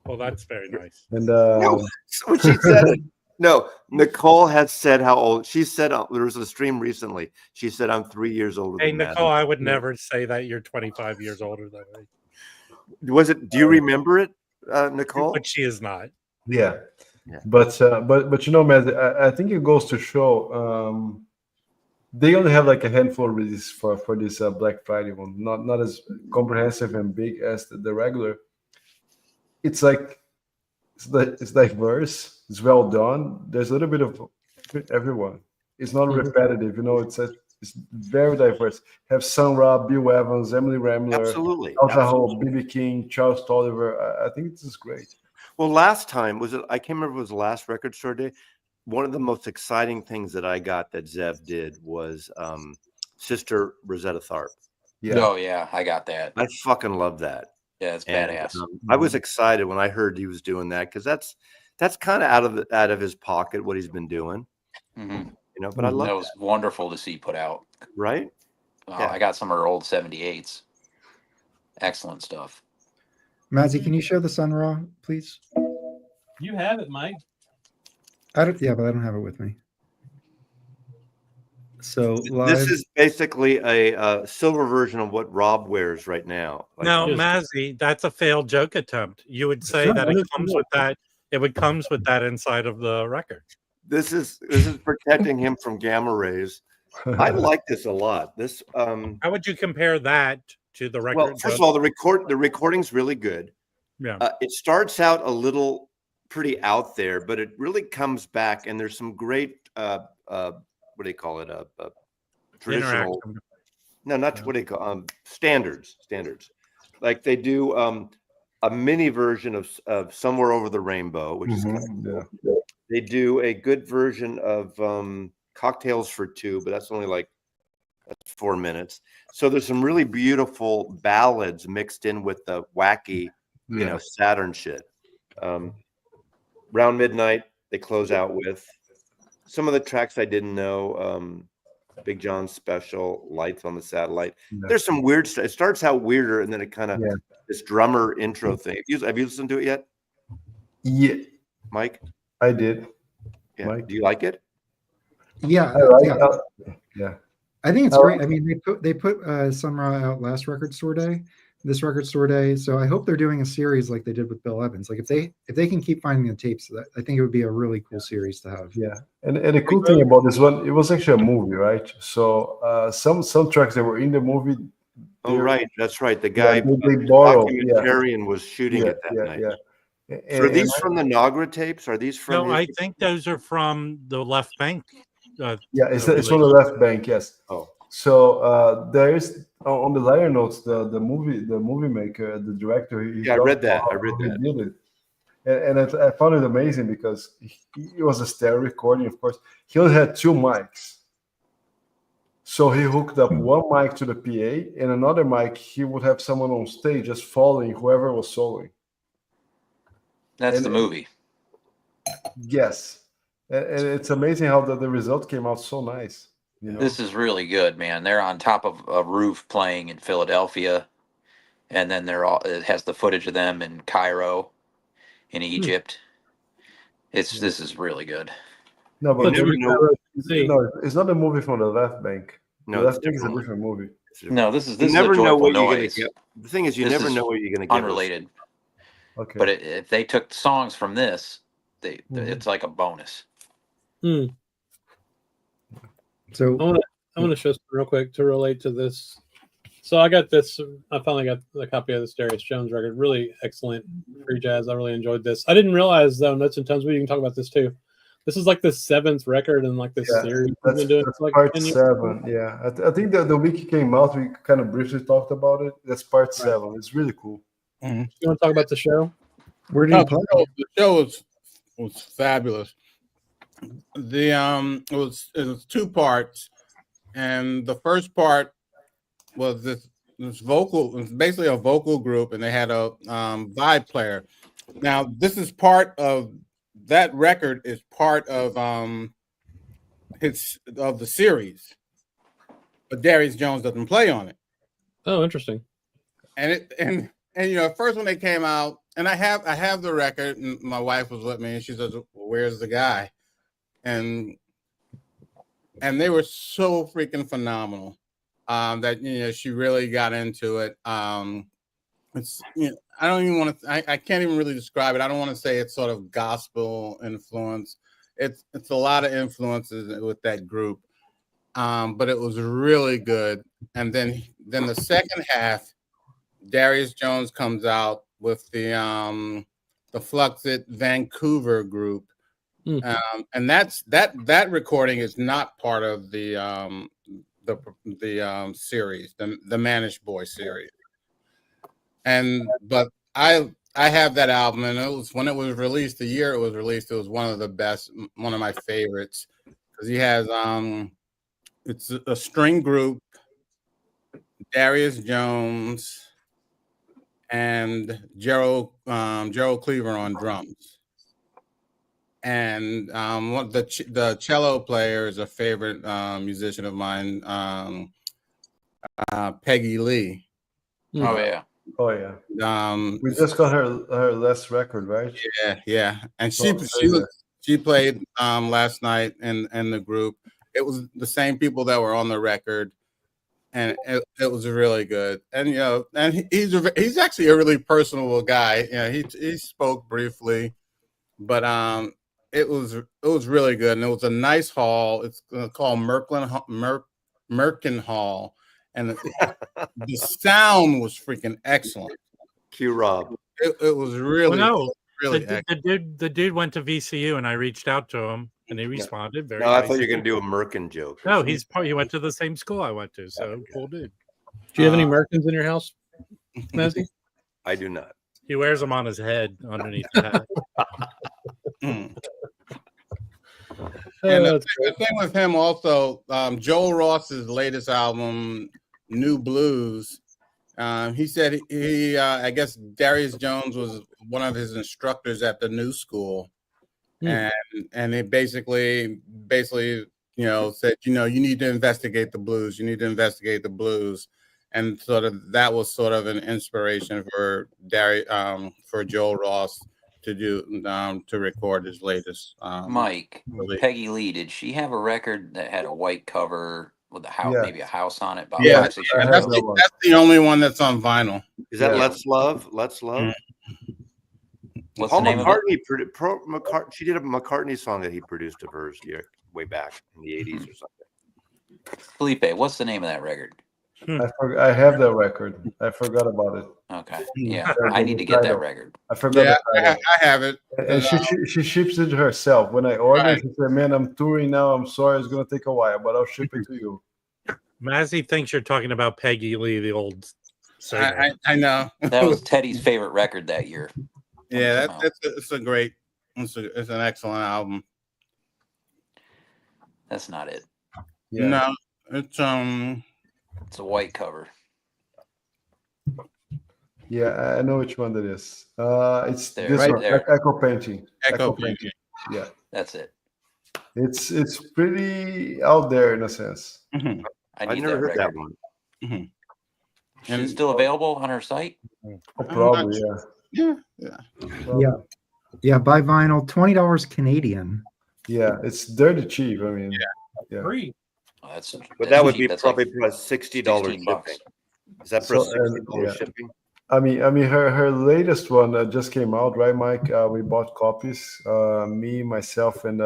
S4: Well, that's very nice.
S3: And
S8: No, that's what she said. No, Nicole has said how old. She said there was a stream recently. She said I'm 3 years older
S4: Hey,
S8: than Matt.
S4: Nicole, I would never say that you're 25 years older than me.
S8: Was it? Do you remember it, Nicole?
S4: But she is not.
S3: Yeah.
S8: Yeah.
S3: But you know, man, I think it goes to show they only have like a handful of releases for this Black Friday one, not as comprehensive and big as the regular. It's like it's diverse, it's well done. There's a little bit of everyone. It's not repetitive, you know. It's very diverse. Have Sun Ra, Bill Evans, Emily Ramler,
S8: Absolutely.
S3: Altaho, B.B. King, Charles Tolliver. I think this is great.
S8: Well, last time I can't remember if it was the last record store day. One of the most exciting things that I got that Zev did was Sister Rosetta Tharpe.
S3: Yeah.
S5: Oh yeah, I got that.
S8: I fucking love that.
S5: Yeah, it's
S8: And,
S5: badass.
S8: I was excited when I heard he was doing that because that's kind of out of his pocket what he's been doing.
S5: Mhm.
S8: You know, but I love
S5: That was wonderful to see put out.
S8: right? Yeah.
S5: I got some of her old 78s. Excellent stuff.
S2: Mazzy, can you show the Sun Ra, please?
S1: You have it, Mike.
S2: Yeah, but I don't have it with me. So live.
S8: This is basically a silver version of what Rob wears right now. Like,
S4: Now,
S1: Yes.
S4: Mazzy, that's a failed joke attempt. You would say
S1: No,
S4: that
S1: that
S4: it
S1: is
S4: comes
S1: cool.
S4: with that. It would comes with that inside of the record.
S8: this is protecting him from gamma rays. I like this a lot. This
S4: How would you compare that to the record?
S8: well, first of all, the recording's really good.
S4: yeah.
S8: It starts out a little pretty out there, but it really comes back, and there's some great what do you call it? Traditional.
S4: Interaction.
S8: No, not what do you call standards. Like they do a mini version of Somewhere Over the Rainbow, which is kind of cool. They do a good version of Cocktails for Two, but that's only like 4 minutes. So there's some really beautiful ballads mixed in with the wacky, you know, Saturn shit. Round Midnight, they close out with some of the tracks I didn't know. Big John Special, Lights on the Satellite. There's some weird stuff. It starts out weirder, and then it kind of this drummer intro thing. Have you listened to it yet?
S3: Yeah,
S8: Mike?
S3: I did.
S8: Yeah.
S3: Mike?
S8: Do you like it?
S2: Yeah,
S3: I like
S2: yeah.
S3: yeah.
S2: I think it's
S3: I
S2: great.
S3: like
S2: I mean, they put Sun Ra out last record store day, this record store day. So I hope they're doing a series like they did with Bill Evans. Like if they can keep finding the tapes, I think it would be a really cool series to have.
S3: Yeah, and the cool thing about this one, it was actually a movie, right? So some tracks that were in the movie.
S8: Oh, right. That's right. The guy,
S3: they borrowed.
S8: documentarian, was shooting it that night.
S3: Yeah.
S8: So are these from the Nagra tapes? Are these from?
S4: No, I think those are from the Left Bank.
S3: Yeah, it's from the Left Bank. Yes.
S8: Oh.
S3: So there is on the liner notes the movie maker, the director.
S8: I read that.
S3: He did it. And I found it amazing because it was a stereo recording, of course. He only had 2 mics. So he hooked up one mic to the PA and another mic, he would have someone on stage just following whoever was soloing.
S5: That's the movie.
S3: Yes. And it's amazing how the result came out so nice. You know?
S5: This is really good, man. They're on top of a roof playing in Philadelphia, and then it has the footage of them in Cairo, in Egypt. This is really good.
S3: No, but
S1: No,
S3: it's not a movie from the Left Bank.
S8: No,
S3: the
S8: it's
S3: Left Bank is a
S8: different.
S3: different movie.
S5: No, this is
S8: You
S5: a
S8: never know
S5: Joyful
S8: what you're going
S5: Noise.
S8: to get. The thing is, you
S5: This
S8: never
S5: is
S8: know what you're going to get.
S5: Unrelated.
S3: Okay.
S5: But if they took songs from this, it's like a bonus.
S2: So
S1: I want to show something real quick to relate to this. So I got this. I finally got a copy of this Darius Jones record. Really excellent free jazz. I really enjoyed this. I didn't realize though, Notes and Tones. We can talk about this too. This is like the 7th record in like this series.
S3: That's,
S1: we've been doing
S3: that's
S1: for like
S3: part
S1: 10 years.
S3: 7. Yeah, I think that the week it came out, we kind of briefly talked about it. That's part 7. It's really cool.
S1: You want to talk about the show?
S2: where did you play?
S7: The show was fabulous. It was 2 parts, and the first part was this vocal. It was basically a vocal group, and they had a vibe player. Now this is part of that record. Is part of the series, but Darius Jones doesn't play on it.
S1: Oh, interesting.
S7: And you know, first when they came out, and I have the record, and my wife was with me, and she says, "Where's the guy?" and they were so freaking phenomenal that she really got into it. It's I don't even want to. I can't even really describe it. I don't want to say it's sort of gospel influence. It's a lot of influences with that group, but it was really good. And then the second half, Darius Jones comes out with the Fluxit Vancouver group, and that recording is not part of the series, the Manish Boy series. But I have that album, and it was when it was released, the year it was released, it was one of the best, one of my favorites, because he has it's a string group, Darius Jones and Gerald Cleaver on drums, and the cello player is a favorite musician of mine, Peggy Lee.
S5: Oh yeah.
S3: Oh yeah. We just got her last record, right?
S7: Yeah. And she played last night in the group. It was the same people that were on the record, and it was really good. And and he's actually a really personable guy. He spoke briefly, but it was really good, and it was a nice hall. It's called Merkin Hall. And the sound was freaking excellent.
S8: Q Rob.
S7: It was really, really
S4: excellent. The dude went to VCU, and I reached out to him, and he responded very.
S8: No, I thought you were going to do a Merkin joke.
S4: No, he went to the same school I went to, so cool dude.
S1: Do you have any Merkins in your house, Mazzy?
S8: I do not.
S4: He wears them on his head underneath the hat.
S7: And the thing with him also, Joel Ross's latest album, New Blues, he said he I guess Darius Jones was one of his instructors at the New School, and it basically said you need to investigate the blues, and sort of that was sort of an inspiration for Joel Ross to do to record his latest.
S5: Mike,
S7: release.
S5: Peggy Lee, did she have a record that had a white cover with a house, maybe a house on it?
S7: Yeah, that's the only one that's on vinyl.
S8: Is that Let's Love? Let's Love.
S5: What's
S8: Paul
S5: the name
S8: McCartney she did a McCartney song that he produced of hers way back in the 80s or something.
S5: Felipe, what's the name of that record?
S3: I have that record. I forgot about it.
S5: Okay. Yeah, I need to get that record.
S3: I forgot.
S7: I have it.
S3: And she ships it herself. When I ordered, she said, "Man, I'm touring now. I'm sorry, it's gonna take a while, but I'll ship it to you."
S4: Mazzy thinks you're talking about Peggy Lee, the old singer.
S7: I know.
S5: That was Teddy's favorite record that year.
S7: Yeah, it's an excellent album.
S5: That's not it.
S3: Yeah.
S7: No,
S5: it's a white cover.
S3: Yeah, I know which one that is. It's
S5: there,
S3: this
S5: right
S3: one,
S5: there.
S3: Echo Painting.
S7: Echo Painting.
S3: Yeah,
S5: that's it.
S3: It's pretty out there in a sense.
S5: Mm-hmm.
S8: I never heard that one.
S5: Mm-hmm. Is it still available on our site?
S3: Oh, probably,
S7: yeah.
S2: Yeah. Buy vinyl, $20 Canadian.
S3: Yeah, it's dirty cheap. I mean, yeah.
S1: Free.
S5: Oh,
S8: but that would be
S5: that's
S8: probably
S5: like
S8: $60 shipping.
S5: $16.
S8: Is that for $60 shipping?
S3: I mean, her latest one just came out, right, Mike? We bought copies. Me, myself, and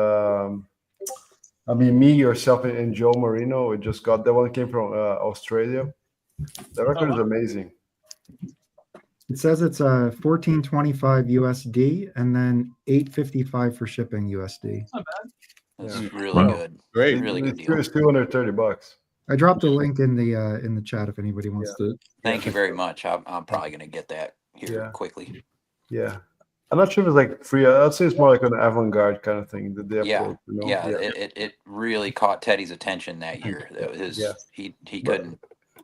S3: me, yourself, and Joe Marino. We just got that one. Came from Australia. The record is amazing.
S2: It says it's $14.25 USD and then $8.55 for shipping USD.
S1: Not bad.
S5: That's really good.
S7: Great.
S5: Really good deal.
S3: It's $230.
S2: I dropped a link in the chat if anybody wants to.
S5: Thank you very much. I'm probably going to get that here quickly.
S3: Yeah. I'm not sure if it's like free. I'd say it's more like an avant-garde kind of thing. That they upload,
S5: It really caught Teddy's attention that year. He couldn't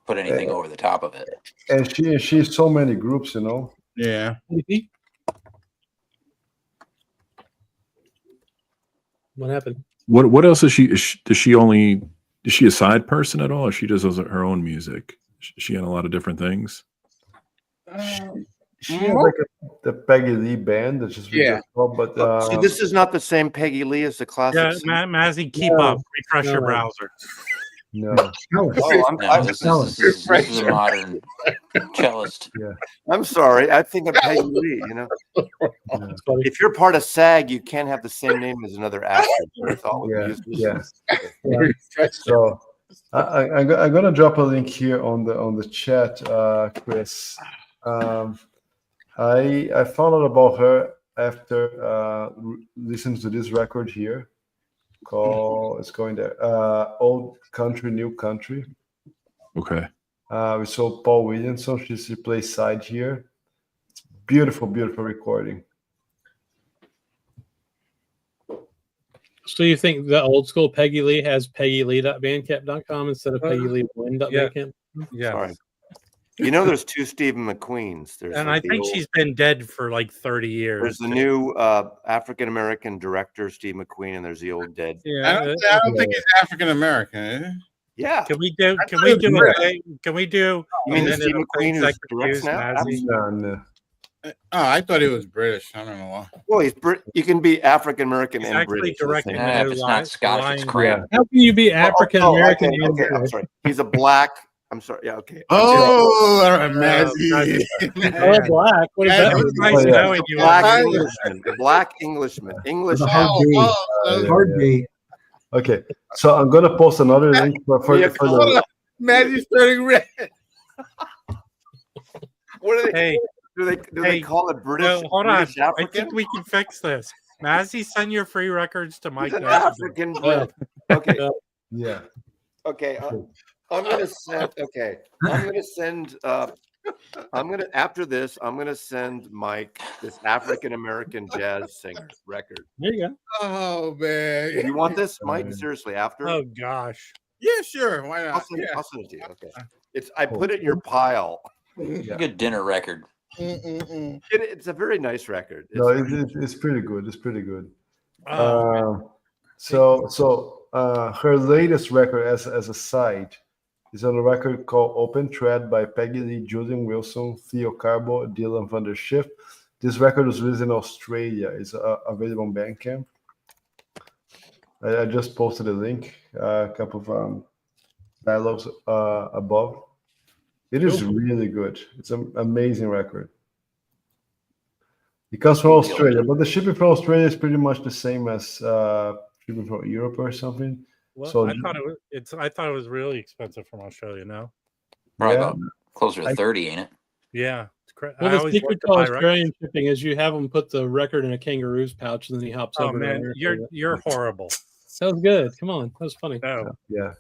S5: put anything over the top of it.
S3: And she's so many groups,
S7: Yeah.
S1: What happened?
S6: What else is she? Is she a side person at all, or she just does her own music? She in a lot of different things.
S3: She has like the Peggy Lee band that just
S7: Yeah.
S3: but
S8: So this is not the same Peggy Lee as the classic.
S4: Yeah, Mazzy, keep
S1: No.
S4: up. Refresh your
S1: No.
S4: browser.
S3: no.
S8: Oh,
S5: No, this is a modern cellist.
S8: I'm sorry. I think of Peggy Lee. You know,
S1: It's funny.
S8: if you're part of SAG, you can't have the same name as another actor. I thought with
S3: Yeah,
S8: musicians.
S3: yeah. So I'm gonna drop a link here on the chat, Chris. I found out about her after listening to this record here. It's going there. Old Country, New Country.
S6: Okay.
S3: We saw Paul Williamson. She plays side here. It's beautiful, beautiful recording.
S1: So you think the old school Peggy Lee has peggylee.bandcamp.com instead of peggylee1.bandcamp?
S4: Yeah.
S8: Sorry. You know, there's two Stephen McQueens. There's
S4: And
S8: like
S4: I
S8: the
S4: think
S8: old-
S4: she's been dead for like 30 years.
S8: There's the new African American director Steve McQueen, and there's the old dead.
S7: I
S4: Yeah.
S7: don't think he's African American.
S8: Yeah.
S4: Can we do? Can
S7: thought
S4: we
S7: it
S4: do?
S7: was
S4: Can we do?
S8: You mean
S4: a
S8: the
S4: minute
S8: Steve
S4: of
S8: McQueen
S4: things
S8: who
S4: I could
S8: directs
S4: use,
S8: now?
S4: Mazzy?
S3: No.
S7: Oh, I thought he was British. I don't know why.
S8: Well, you can be African American
S4: He's
S8: and
S4: actually
S8: British. at the
S4: directing
S8: same
S4: the
S8: time.
S5: If it's not Scotch, it's
S4: Lion-
S5: cramp.
S1: How can you be African American and
S8: Okay, I'm
S1: British?
S8: sorry. He's a black. I'm sorry. Yeah. Okay.
S7: Oh, all right, Mazzy.
S1: Oh, black. What is
S7: Yeah,
S1: that?
S4: It was
S1: mean?
S4: nice
S3: yeah.
S4: knowing you.
S8: Black
S7: Mazzy.
S8: Englishman. Black Englishman. English.
S2: The hard B.
S7: Oh,
S2: Hard B.
S3: Okay, so I'm gonna post another link for
S8: Yeah,
S3: the
S7: Mazzy's turning red.
S8: What are they?
S4: Hey,
S8: Do they
S4: Hey,
S8: call it British?
S4: no, hold on.
S8: British
S4: I
S8: African?
S4: think we can fix this. Mazzy, send your free records to Mike.
S8: He's an
S4: Messenger.
S8: African Brit. Okay.
S3: yeah.
S8: Okay. I'm gonna send. Okay. I'm gonna send. After this. I'm gonna send Mike this African American jazz singer record.
S1: There you go.
S7: Oh man.
S8: You want this, Mike? Seriously, after?
S4: Oh gosh.
S7: Yeah, sure. Why
S8: I'll
S7: not?
S8: send,
S7: Yeah.
S8: I'll send it to you. Okay. I put it in your pile.
S5: Good dinner record.
S8: It's a very nice record.
S3: No, it's pretty good. It's pretty good.
S4: Oh,
S3: So her latest record as a side is on a record called Open Thread by Peggy Lee, Julian Wilson, Theo Carbo, Dylan van der Schiff. This record was released in Australia. It's available on Bandcamp. I just posted a link, a couple of dialogues above. It is really good. It's an amazing record. It comes from Australia, but the shipping from Australia is pretty much the same as shipping from Europe or something.
S4: well,
S3: so-
S4: I thought it was really expensive from Australia. No.
S5: Probably
S3: Yeah.
S5: about closer to 30, ain't it?
S4: Yeah.
S1: Well, the secret to Australian shipping is you have them put the record in a kangaroo's pouch and then he hops
S4: Oh
S1: over to
S4: man,
S1: America.
S4: you're horrible.
S1: That was good. Come on. That was funny.
S4: No.
S3: Yeah.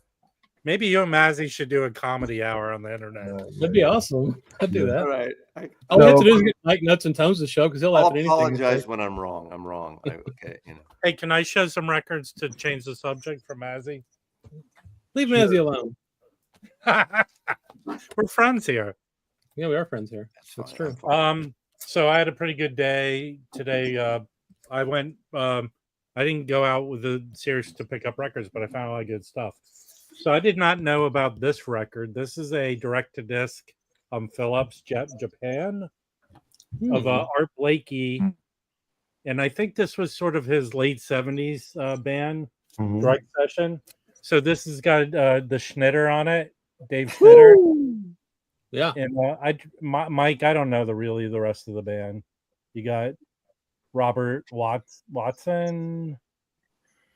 S4: Maybe you and Mazzy should do a comedy hour on the internet.
S1: That'd be awesome. I'd do
S8: All
S1: that.
S8: right.
S1: All we have to do
S3: No.
S1: is get Mike Nuts and Tones to show because he'll
S8: I'll
S1: laugh at anything.
S8: apologize when I'm wrong. I'm wrong. Okay.
S4: Hey, can I show some records to change the subject for Mazzy?
S1: Leave Mazzy alone.
S4: We're friends here.
S1: Yeah, we are friends here. That's
S8: fine,
S1: true.
S8: I'm fine.
S4: So I had a pretty good day today. I went. I didn't go out with the series to pick up records, but I found a lot of good stuff. So I did not know about this record. This is a direct-to-disc Philips Japan of Art Blakey, and I think this was sort of his late 70s band
S3: Mhm.
S4: drug session. So this has got the Schnitter on it, Dave Schnitter.
S1: Yeah.
S4: And Mike, I don't know the rest of the band. You got Robert Watson.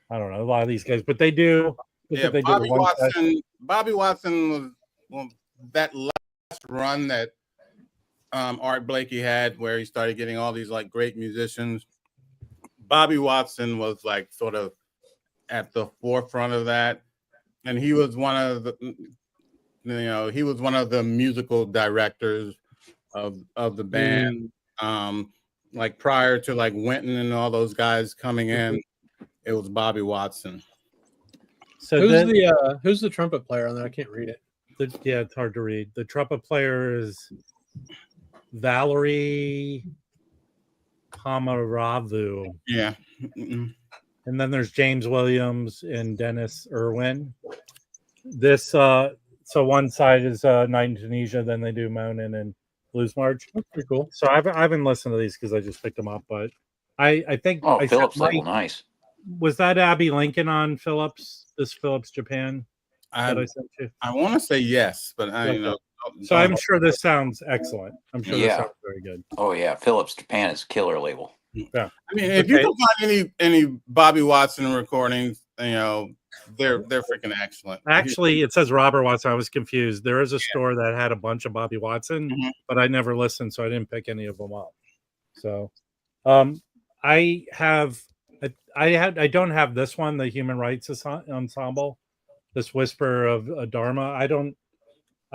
S4: I don't know a lot of these guys, but they do.
S7: Yeah,
S4: They
S7: Bobby
S4: one
S7: Watson.
S4: session.
S7: Bobby Watson was that last run that Art Blakey had, where he started getting all these like great musicians. Bobby Watson was like sort of at the forefront of that, and he was one of the, he was one of the musical directors of the band. Like prior to like Winton and all those guys coming in, it was Bobby Watson.
S4: So
S1: who's the trumpet player on there? I can't read it.
S4: Yeah, it's hard to read. The trumpet player is Valerie Pomaravu.
S7: Yeah.
S4: And then there's James Williams and Dennis Irwin. This so one side is Night in Tunisia, then they do Moanin' and Blues March.
S1: That's pretty cool.
S4: So I haven't listened to these because I just picked them up, but I think
S5: Oh,
S4: I said
S5: Phillips label,
S4: Mike,
S5: nice.
S4: was that Abby Lincoln on Phillips? This Phillips Japan that I
S7: I
S4: sent you.
S7: I want to say yes, but I
S4: Okay.
S7: know.
S4: So I'm sure this sounds excellent. I'm sure this
S5: Yeah.
S4: sounds very good.
S5: Oh yeah, Phillips Japan is killer label.
S7: I mean, if you
S4: Okay.
S7: can find any Bobby Watson recordings, they're freaking excellent.
S4: Actually, it says Robert Watson. I was confused. There is a store that had a bunch of Bobby Watson,
S7: Mhm.
S4: but I never listened, so I didn't pick any of them up. So, I don't have this one, the Human Rights Ensemble, this Whisper of Dharma. I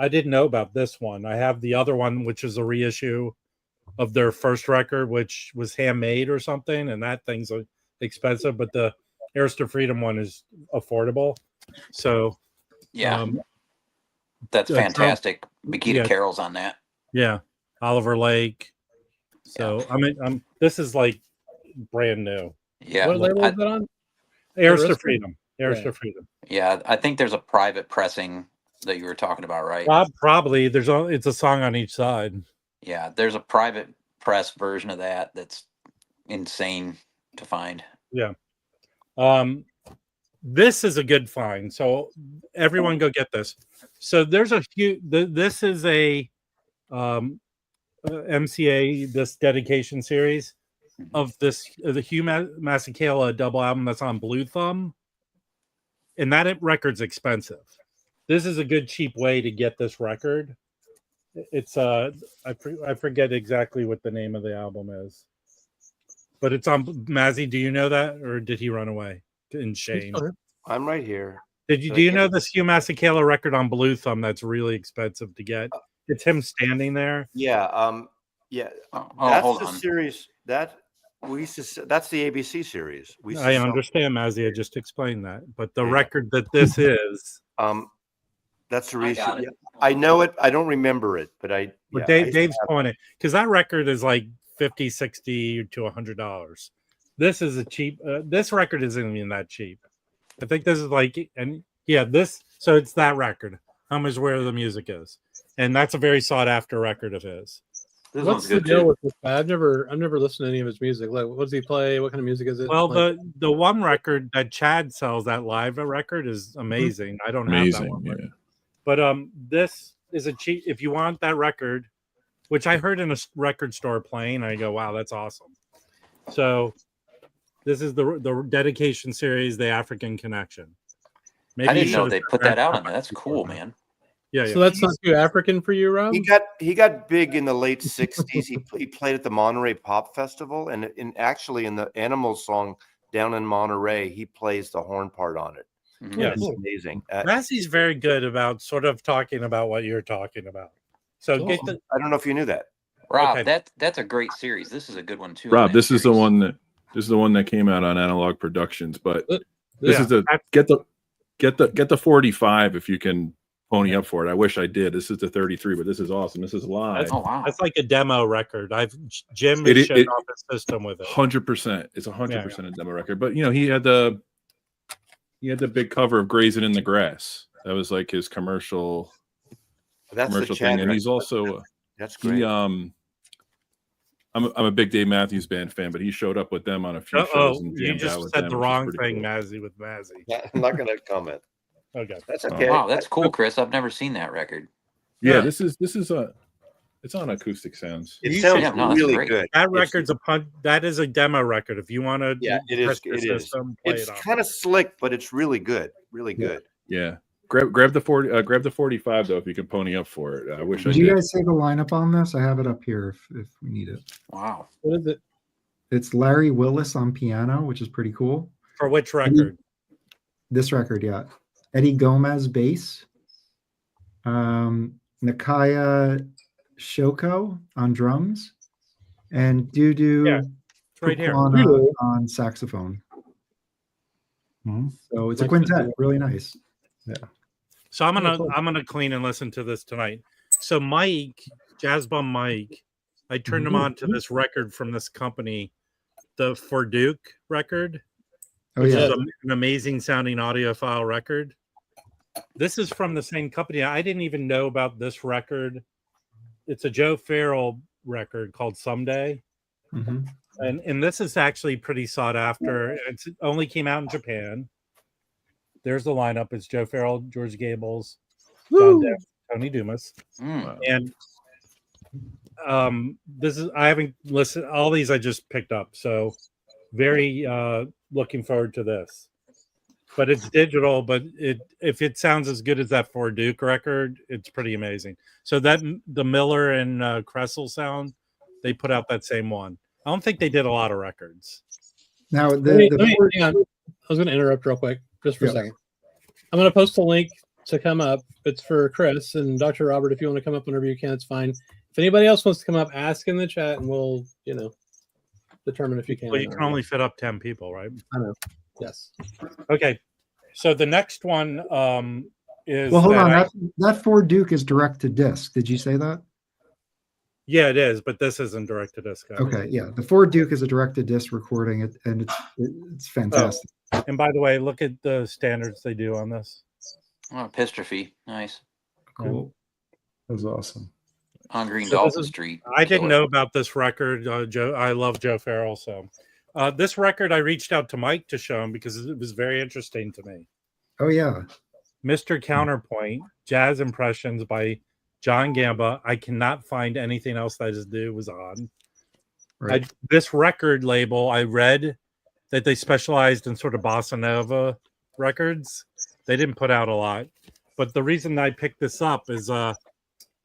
S4: didn't know about this one. I have the other one, which is a reissue of their first record, which was handmade or something, and that thing's expensive, but the Heirs to Freedom one is affordable. So
S5: Yeah, that's
S4: so-
S5: fantastic. Makita
S4: yeah.
S5: Carroll's on that.
S4: yeah, Oliver Lake. So I mean, this is like brand new.
S5: Yeah,
S1: What label
S5: I,
S1: is that on?
S4: Heirs to
S1: Arista?
S4: Freedom. Heirs
S1: Yeah.
S4: to Freedom.
S5: yeah. I think there's a private pressing that you were talking about, right?
S4: Probably it's a song on each side.
S5: Yeah, there's a private press version of that that's insane to find.
S4: Yeah. This is a good find. So everyone go get this. So there's a few. This is a MCA, this dedication series of the Hugh Masekela double album that's on Blue Thumb, and that record's expensive. This is a good cheap way to get this record. It's I forget exactly what the name of the album is, but it's on Mazzy. Do you know that, or did he run away in shame?
S8: I'm right here.
S4: Do you know this Hugh Masekela record on Blue Thumb that's really expensive to get? It's him standing there.
S8: Yeah. Yeah.
S5: Oh,
S8: That's
S5: hold
S8: the
S5: on.
S8: series that we used to. That's the ABC series. We used to
S4: I
S8: sell-
S4: understand, Mazzy. I just explained that, but the
S8: Yeah.
S4: record that this is,
S8: That's the
S5: I
S8: reason.
S5: got it.
S8: I know it. I don't remember it, but
S4: but
S8: yeah,
S4: Dave's pulling it because that record is like $50, $60 to $100. This is a cheap. This record isn't even that cheap. I think this is like, and yeah, this. So it's that record. Hum is Where the Music Is, and that's a very sought after record of his.
S5: This
S1: What's
S5: one's
S1: the
S5: good
S1: deal
S5: too.
S1: with this guy? I've never listened to any of his music. Like, what does he play? What kind of music is it?
S4: Well,
S1: Like,
S4: the one record that Chad sells, that live record, is amazing. I don't have that
S6: Amazing.
S4: one.
S6: Yeah.
S4: But this is a cheap. If you want that record, which I heard in a record store playing, I go, "Wow, that's awesome." So, this is the dedication series, The African Connection. Maybe
S5: I
S4: you
S5: didn't know
S4: should've
S5: they
S4: said
S5: put that out on there. That's cool, man.
S4: Yeah,
S1: so that's not too African for you, Rob?
S8: he got big in the late '60s. He played at the Monterey Pop Festival, and actually in the Animals song "Down in Monterey," he plays the horn part on it.
S5: Mhm.
S4: Yeah.
S8: It's amazing.
S4: Mazzy's very good about sort of talking about what you're talking about. So
S1: Cool.
S4: get the
S8: I don't know if you knew that.
S5: Rob,
S4: Okay.
S5: that's a great series. This is a good one too.
S6: Rob,
S5: on that
S6: this is the
S5: series.
S6: one that came out on Analog Productions, but this
S4: Yeah,
S6: is the get the 45 if you can pony up for it. I wish I did. This is the 33, but this is awesome. This is live.
S5: Oh wow.
S4: that's like a demo record. Jim
S6: It-
S4: is shutting
S6: it-
S4: off his system with it.
S6: 100%. It's 100% a demo record. But he had the big cover of Grazing in the Grass. That was like his commercial
S8: That's the
S6: thing.
S8: Chad
S6: And he's
S8: record.
S6: also
S8: That's great.
S6: I'm a big Dave Matthews Band fan, but he showed up with them on a few shows and
S4: You
S6: jammed out
S4: just
S6: with
S4: said
S6: them,
S4: the
S6: which is
S4: wrong
S6: pretty
S4: thing,
S6: cool.
S4: Mazzy, with Mazzy.
S8: Yeah, I'm not going to comment.
S4: Okay.
S8: That's okay.
S5: Wow, that's cool, Chris. I've never seen that record.
S6: Yeah,
S4: Yeah.
S6: this is it's on Acoustic Sounds.
S8: It
S4: You
S8: sounds
S5: should- no, that's
S8: really
S5: great.
S8: good.
S4: That
S8: It's-
S4: record's that is a demo record. If you want to
S8: Yeah, it is.
S4: test your
S8: It is.
S4: system, play
S8: It's
S4: it off.
S8: kind of slick, but it's really good. Really good.
S6: Yeah. Grab the 45 though if you can pony up for it. I wish I
S2: Did you
S6: did.
S2: guys say the lineup on this? I have it up here if we need it.
S5: Wow.
S1: What is it?
S2: It's Larry Willis on piano, which is pretty cool.
S4: For which record?
S2: This record, yeah. Eddie Gomez bass. Nakaya Shoko on drums. And Dudu
S4: Yeah, It's right here.
S2: Kukwana on saxophone.
S1: Mhm.
S2: So it's a
S1: Nice
S2: quintet,
S1: to
S2: really nice.
S4: So I'm
S1: Oh, cool.
S4: gonna clean and listen to this tonight. So Mike, Jazz Bum Mike, I turned him
S1: Mhm.
S4: on to this record from this company, the For Duke record,
S2: Oh
S4: which
S2: yeah.
S4: is an amazing sounding audiophile record. This is from the same company. I didn't even know about this record it's a Joe Farrell record called Someday.
S2: Mhm.
S4: And this is actually pretty sought after. It only came out in Japan. There's the lineup. It's Joe Farrell, George Gables, John Depp, Tony Dumas. And this is, I haven't listened, all these I just picked up. So very looking forward to this. But it's digital, but if it sounds as good as that Ford Duke record, it's pretty amazing. So that the Miller and Kressel sound, they put out that same one. I don't think they did a lot of records.
S2: Now,
S1: Hang on. I was going to interrupt real quick, just for a second. I'm going to post a link to come up. It's for Chris and Dr. Robert. If you want to come up whenever you can, it's fine. If anybody else wants to come up, ask in the chat, and we'll, determine if you can.
S4: Well, you can only fit up 10 people, right?
S1: I know. Yes.
S4: Okay. So the next one is.
S2: Well, hold on. That Ford Duke is direct to disc. Did you say that?
S4: Yeah, it is, but this isn't direct to disc.
S2: Okay, yeah. The Ford Duke is a direct to disc recording, and it's fantastic.
S4: Oh, and by the way, look at the standards they do on this.
S5: Oh, epistrophe. Nice.
S2: Cool.
S3: That's awesome.
S5: On Green Dolphin Street.
S4: I didn't know about this record, Joe. I love Joe Farrell, so this record I reached out to Mike to show him because it was very interesting to me.
S2: Oh yeah,
S4: Mr. Counterpoint, Jazz Impressions by John Gamba. I cannot find anything else that his dude was on.
S2: right.
S4: This record label, I read that they specialized in sort of bossa nova records. They didn't put out a lot, but the reason I picked this up is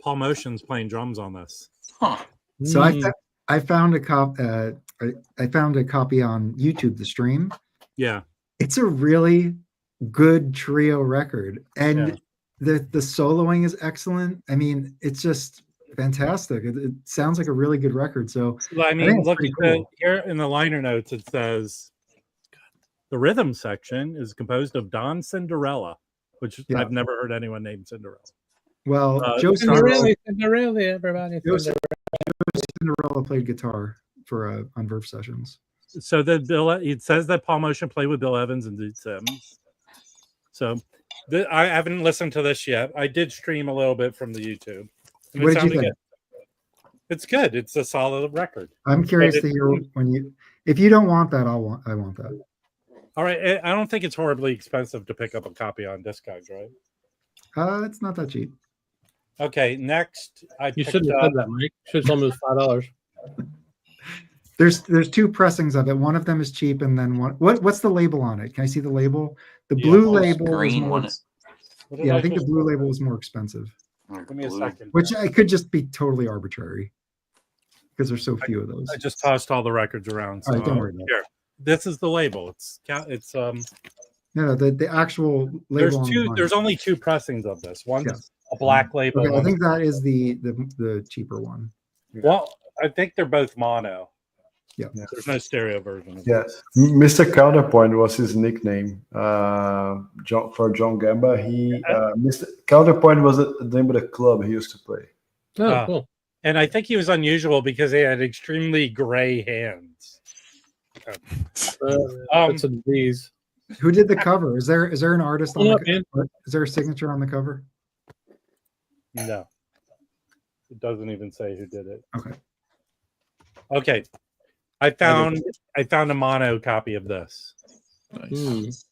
S4: Paul Motion's playing drums on this.
S5: Huh.
S2: So I found a copy. I found a copy on YouTube. The stream.
S4: Yeah,
S2: It's a really good trio record, and the soloing is excellent. I mean, it's just fantastic. It sounds like a really good record. So
S4: I mean,
S2: it's
S4: look
S2: pretty
S4: at
S2: cool.
S4: here in the liner notes. It says the rhythm section is composed of Don Cinderella, which
S2: Yeah.
S4: I've never heard anyone named Cinderella.
S2: Well, Joe
S1: Cinderella, everybody.
S2: Cinderella played guitar for on Verve sessions.
S4: So it says that Paul Motion played with Bill Evans and Dude Sims. So I haven't listened to this yet. I did stream a little bit from the YouTube. And
S2: What did you think?
S4: good. It's good. It's a solid record.
S2: I'm curious to hear if you don't want that, I want that.
S4: All right. I don't think it's horribly expensive to pick up a copy on Discogs, right?
S2: It's not that cheap.
S4: Okay. Next,
S1: You shouldn't have said that, Mike. Should have told me it was $5.
S2: There's two pressings of it. One of them is cheap, and then what's the label on it? Can I see the label? The blue label is
S5: green
S2: more.
S5: one.
S2: Yeah, I think the blue label is more expensive,
S4: Give me a second.
S2: which I could just be totally arbitrary because there's so few of those.
S4: I just tossed all the records around. So
S2: All right, don't worry about it.
S4: here. This is the label. It's
S2: No, the actual label.
S4: there's only two pressings of this. One's
S2: Yeah.
S4: a black label.
S2: Okay, I think that is the cheaper one.
S4: Well, I think they're both mono.
S2: Yeah.
S4: There's no stereo version of
S3: Yes, Mr. Counterpoint was his nickname. For John Gamba, Mr. Counterpoint was the name of the club he used to play.
S1: Oh, cool.
S4: And I think he was unusual because he had extremely gray hands.
S1: It's a disease.
S2: Who did the cover? Is there an artist on
S1: Hold up,
S2: the
S1: man.
S2: Is there a signature on the cover?
S4: No. It doesn't even say who did it.
S2: Okay.
S4: Okay. I found a mono copy of this.
S6: Nice.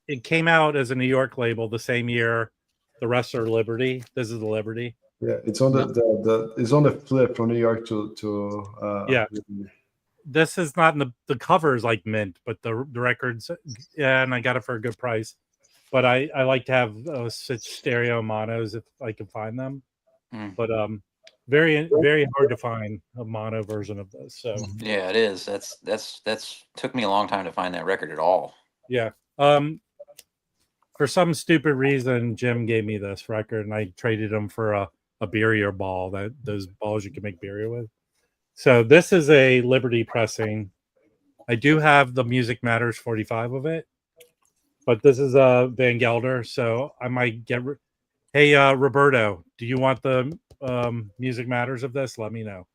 S4: It came out as a New York label the same year. The rest are Liberty. This is the Liberty.
S3: Yeah, it's on it's on the flip from New York to
S4: Yeah. This is not in the cover is like mint, but the records, and I got it for a good price. But I like to have such stereo monos if I can find them. But very very hard to find a mono version of this. So
S5: Yeah, it is. That's took me a long time to find that record at all.
S4: yeah. For some stupid reason, Jim gave me this record, and I traded him for a birria ball. Those balls you can make birria with. So this is a Liberty pressing. I do have the Music Matters 45 of it, but this is a Van Gelder, so I might get. Hey, Roberto, do you want the Music Matters of this? Let me know.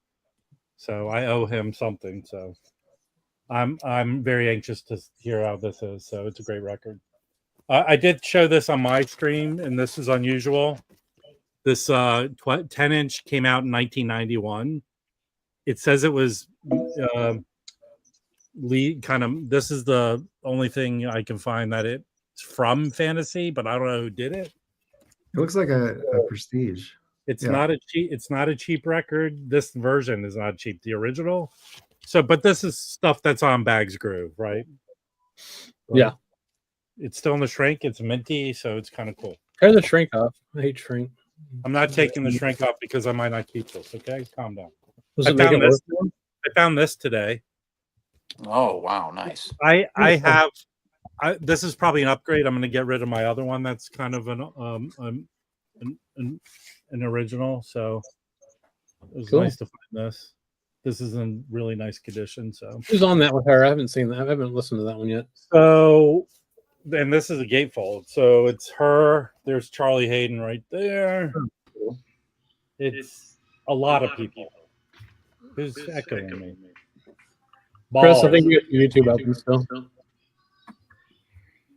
S4: So I owe him something. So I'm very anxious to hear how this is. So it's a great record. I did show this on my stream, and this is unusual. This 10-inch came out in 1991. It says it was kind of. This is the only thing I can find that it's from Fantasy, but I don't know who did it.
S2: It looks like a Prestige.
S4: It's
S2: Yeah.
S4: not a cheap. It's not a cheap record. This version is not cheap. The original. So, but this is stuff that's on Bags Groove, right?
S1: Yeah.
S4: It's still in the shrink. It's minty, so it's kind of cool.
S1: Tear the shrink off. I hate shrink.
S4: I'm not taking the shrink off because I might not keep this. Okay, calm down.
S1: Does
S4: I
S1: it make
S4: found
S1: it
S4: this.
S1: worth
S4: I found this today.
S5: Oh wow, nice.
S4: I have. This is probably an upgrade. I'm going to get rid of my other one. That's kind of an original. So it was
S1: Cool.
S4: nice to find this. This is in really nice condition. So
S1: Who's on that with her? I haven't seen that. I haven't listened to that one yet.
S4: So, and this is a gatefold. So it's her. There's Charlie Hayden right there. It's a lot of people. Who's echoing me?
S1: Chris, I
S4: Balls.
S1: think you have YouTube open still.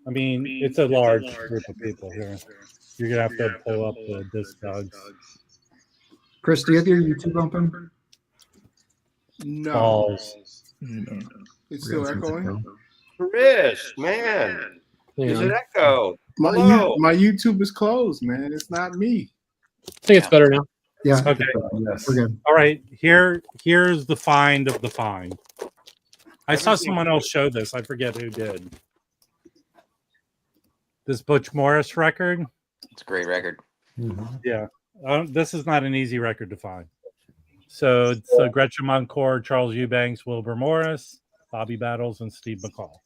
S4: I mean, it's a large group of people here. You're gonna have to pull up the Discogs.
S2: Chris, do you have your YouTube open?
S9: No,
S4: Balls.
S9: it's still echoing.
S8: Chris, man,
S1: Hang
S8: is
S1: on.
S8: it echo?
S9: My
S8: Hello.
S9: my YouTube is closed, man. It's not me.
S1: I think it's better now.
S2: Yeah.
S4: Okay.
S3: Yes.
S2: We're good.
S4: All right. Here's the find of the find. I saw someone else show this. I forget who did. This Butch Morris record.
S5: It's a great record.
S4: Yeah. This is not an easy record to find. So it's Gretchen Moncourt, Charles Eubanks, Wilbur Morris, Bobby Battles, and Steve McCall.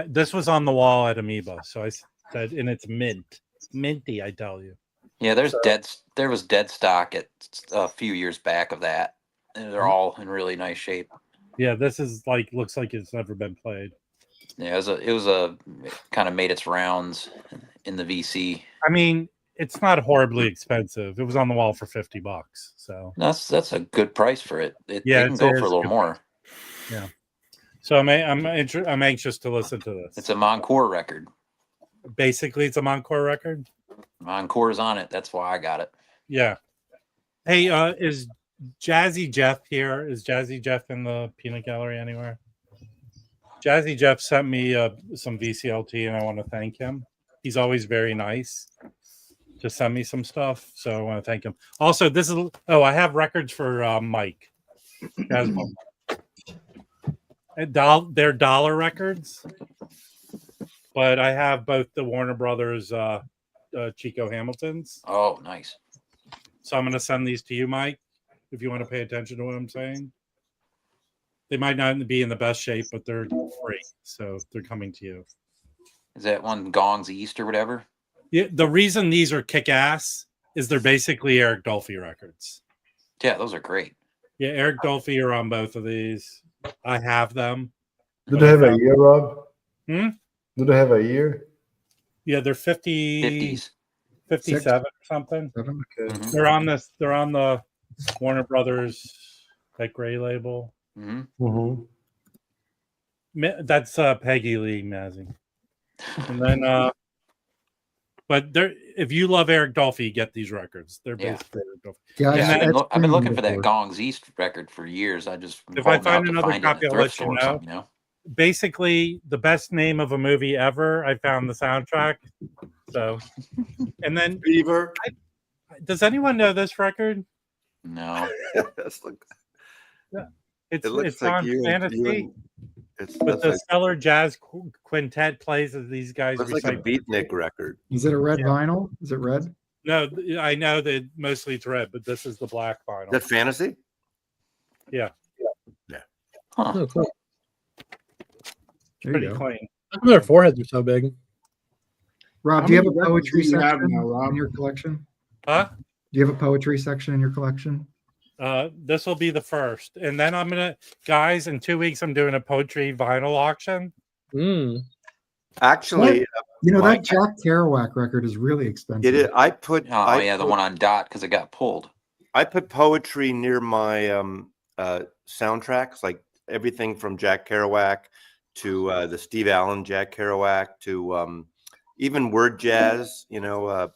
S4: This was on the wall at Amoeba, so I said, and it's minty, I tell you.
S5: Yeah, there was dead stock at a few years back of that. And they're all in really nice shape.
S4: Yeah, this is looks like it's never been played.
S5: Yeah, it was a kind of made its rounds in the VC.
S4: I mean, it's not horribly expensive. It was on the wall for $50, so
S5: That's a good price for it. It
S4: Yeah,
S5: can
S4: it
S5: go
S4: is
S5: for a little
S4: good.
S5: more.
S4: yeah. So I'm anxious to listen to this.
S5: It's a Moncourt record.
S4: Basically, it's a Moncourt record.
S5: Moncourt's on it. That's why I got it.
S4: Yeah. Hey, is Jazzy Jeff here? Is Jazzy Jeff in the peanut gallery anywhere? Jazzy Jeff sent me some VCLT, and I want to thank him. He's always very nice to send me some stuff, so I want to thank him. Also, this is I have records for Mike. They're dollar records, but I have both the Warner Brothers Chico Hamiltons.
S5: Oh, nice.
S4: So I'm going to send these to you, Mike, if you want to pay attention to what I'm saying. They might not be in the best shape, but they're great, so they're coming to you.
S5: Is that one Gongs East or whatever?
S4: Yeah, the reason these are kick-ass is they're basically Eric Dolphy records.
S5: Yeah, those are great.
S4: Yeah, Eric Dolphy are on both of these. I have them.
S3: Do they have a year, Rob?
S4: Hmm?
S3: Do they have a year?
S4: Yeah, they're
S5: 50s.
S4: 57 or something.
S3: Okay.
S5: Mhm.
S4: They're on the Warner Brothers, that gray label.
S5: Mm-hmm.
S4: That's Peggy Lee Mazzy. And then but if you love Eric Dolphy, get these records. They're
S5: Yeah.
S4: basically Eric Dolphy.
S2: Yeah,
S5: Yeah, I've been looking for that
S2: before.
S5: Gongs East record for years. I just
S4: If I
S5: holding
S4: find
S5: out to
S4: another
S5: find it in a
S4: copy, I'll
S5: thrift
S4: let
S5: store
S4: you
S5: or
S4: know.
S5: something, you know?
S4: Basically, the best name of a movie ever. I found the soundtrack. So, and then
S8: Beaver.
S4: does anyone know this record?
S5: No.
S8: That's like,
S4: It's
S8: it looks
S4: it's
S8: like
S4: on
S8: you.
S4: Fantasy,
S8: It's
S4: but
S8: that's
S4: the
S8: like,
S4: Stellar Jazz Quintet plays as these guys.
S8: looks like a
S4: recite-
S8: beatnik record.
S2: Is it a red
S4: Yeah.
S2: vinyl? Is it red?
S4: No, I know that mostly it's red, but this is the black
S8: Is
S4: vinyl.
S8: that fantasy?
S5: Huh.
S1: Oh, cool.
S2: There
S4: Pretty
S2: you go.
S4: clean.
S1: How come their foreheads are so big?
S2: Rob,
S9: How
S2: do you have a
S9: many records
S2: poetry
S9: do you have
S2: section
S9: now, Rob?
S2: in your collection?
S4: Huh?
S2: Do you have a poetry section in your collection?
S4: This will be the first, and then I'm gonna, guys. In 2 weeks, I'm doing a poetry vinyl auction.
S1: Mm.
S8: Actually,
S2: You know,
S8: Mike,
S2: that Jack Kerouac record is really expensive.
S8: it is. I put.
S5: Oh,
S8: I
S5: yeah, the
S8: put-
S5: one on Dot because it got pulled.
S8: I put poetry near my soundtracks, like everything from Jack Kerouac to the Steve Allen Jack Kerouac to even word jazz. You know,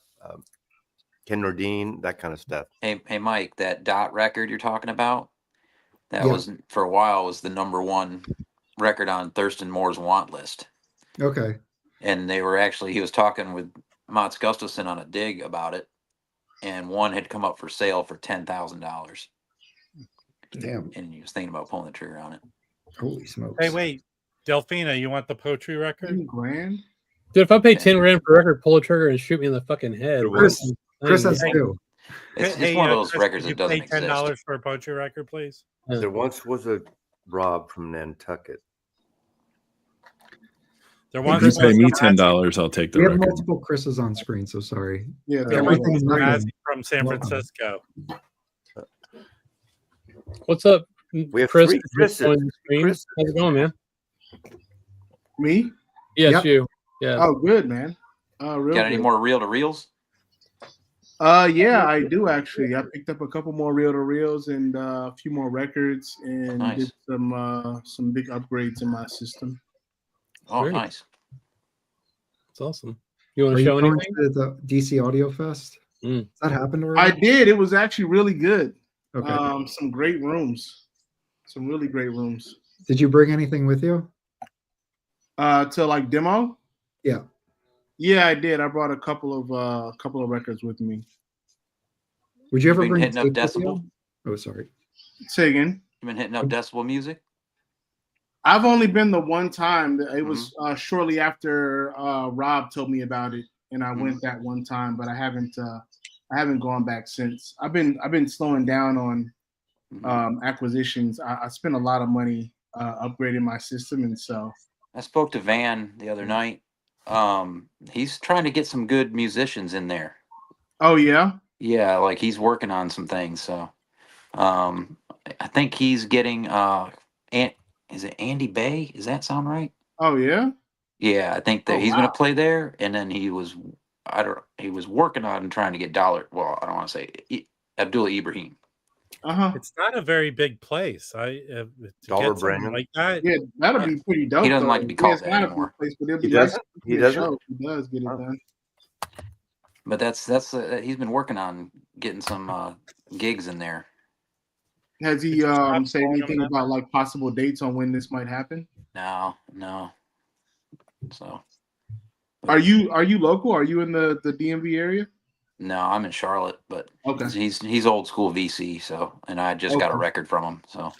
S8: Ken Nordine, that kind of stuff.
S5: Hey, Mike, that Dot record you're talking about, that
S2: Yeah.
S5: was for a while was the #1 record on Thurston Moore's want list.
S2: Okay.
S5: And he was talking with Mats Gustafsson on a dig about it, and one had come up for sale for $10,000.
S2: Damn.
S5: And he was thinking about pulling the trigger on it.
S2: Holy smokes.
S4: Hey, wait, Delphina, you want the poetry record?
S9: 10 grand?
S1: Dude, if I pay 10 grand for a record, pull a trigger and shoot me in the fucking head.
S2: Chris has
S1: Hey,
S2: two.
S5: It's one of those
S4: Chris,
S5: records
S4: could
S5: that doesn't
S4: you pay $10
S5: exist.
S4: for a poetry record, please?
S8: There once was a Rob from Nantucket.
S4: There
S2: Hey,
S4: once
S2: Chris,
S6: If you pay me
S4: was some
S6: $10, I'll take the
S2: We have
S6: record.
S2: multiple Chris's on screen, so sorry.
S9: Yeah,
S4: There
S2: Everything
S4: once was
S2: is
S4: some
S2: nothing.
S4: from San
S2: Welcome.
S4: Francisco.
S1: What's up,
S8: We have
S1: Chris?
S8: three Chris's.
S1: On the screen.
S8: Chris.
S1: How's it going, man?
S9: Me?
S1: Yes,
S2: Yep.
S1: you. Yeah.
S9: Oh, good, man. Real
S5: Got any
S9: good.
S5: more reel-to-reels?
S9: Yeah, I do actually. I picked up a couple more reel-to-reels and a few more records, and
S5: Nice.
S9: did some big upgrades in my system.
S5: Oh,
S1: Great.
S5: nice.
S1: That's awesome. You want
S2: Are
S1: to
S2: you
S1: show
S2: going
S1: anything?
S2: to the DC Audio Fest?
S1: Mm.
S2: Has that happened
S9: I
S2: already?
S9: did. It was actually really good.
S2: Okay.
S9: Some great rooms, some really great rooms.
S2: Did you bring anything with you?
S9: To like demo.
S2: Yeah.
S9: Yeah, I did. I brought a couple of records with me.
S2: Would you ever
S5: been
S2: bring
S5: hitting up
S2: tape with
S5: Decibel?
S2: you? Oh, sorry.
S9: Say again.
S5: You been hitting up Decibel music?
S9: I've only been the one time. It was
S5: Mm-hmm.
S9: shortly after Rob told me about it, and I
S5: Mm-hmm.
S9: went that one time. But I haven't gone back since. I've been slowing down on
S5: Mm-hmm.
S9: acquisitions. I spent a lot of money upgrading my system, and so
S5: I spoke to Van the other night. He's trying to get some good musicians in there.
S9: oh yeah,
S5: Yeah, like he's working on some things. So, I think he's getting is it Andy Bay? Does that sound right?
S9: oh yeah.
S5: Yeah, I think that
S9: Oh,
S5: he's going
S9: wow.
S5: to play there, and then he was working on trying to get Well, I don't want to say Abdullah Ibrahim.
S4: It's not a very big place. To
S8: Dollar
S4: get something
S8: Brandon.
S4: like that.
S9: Yeah, that'll be pretty dope.
S5: He doesn't
S9: though.
S5: like to be called
S9: it's
S5: that
S9: not a
S5: anymore.
S9: big place, but it'll
S8: He
S9: be nice
S8: doesn't?
S9: to
S8: He
S9: see a
S8: doesn't?
S9: show if he does get it
S8: Oh.
S9: done.
S5: But that's he's been working on getting some gigs in there.
S9: Has he said anything about like possible dates on when this might happen?
S5: No. So,
S9: Are you local? Are you in the DMV area?
S5: no, I'm in Charlotte, but
S9: Okay.
S5: he's old school VC. So, and I just got a
S9: Okay.
S5: record from him. So,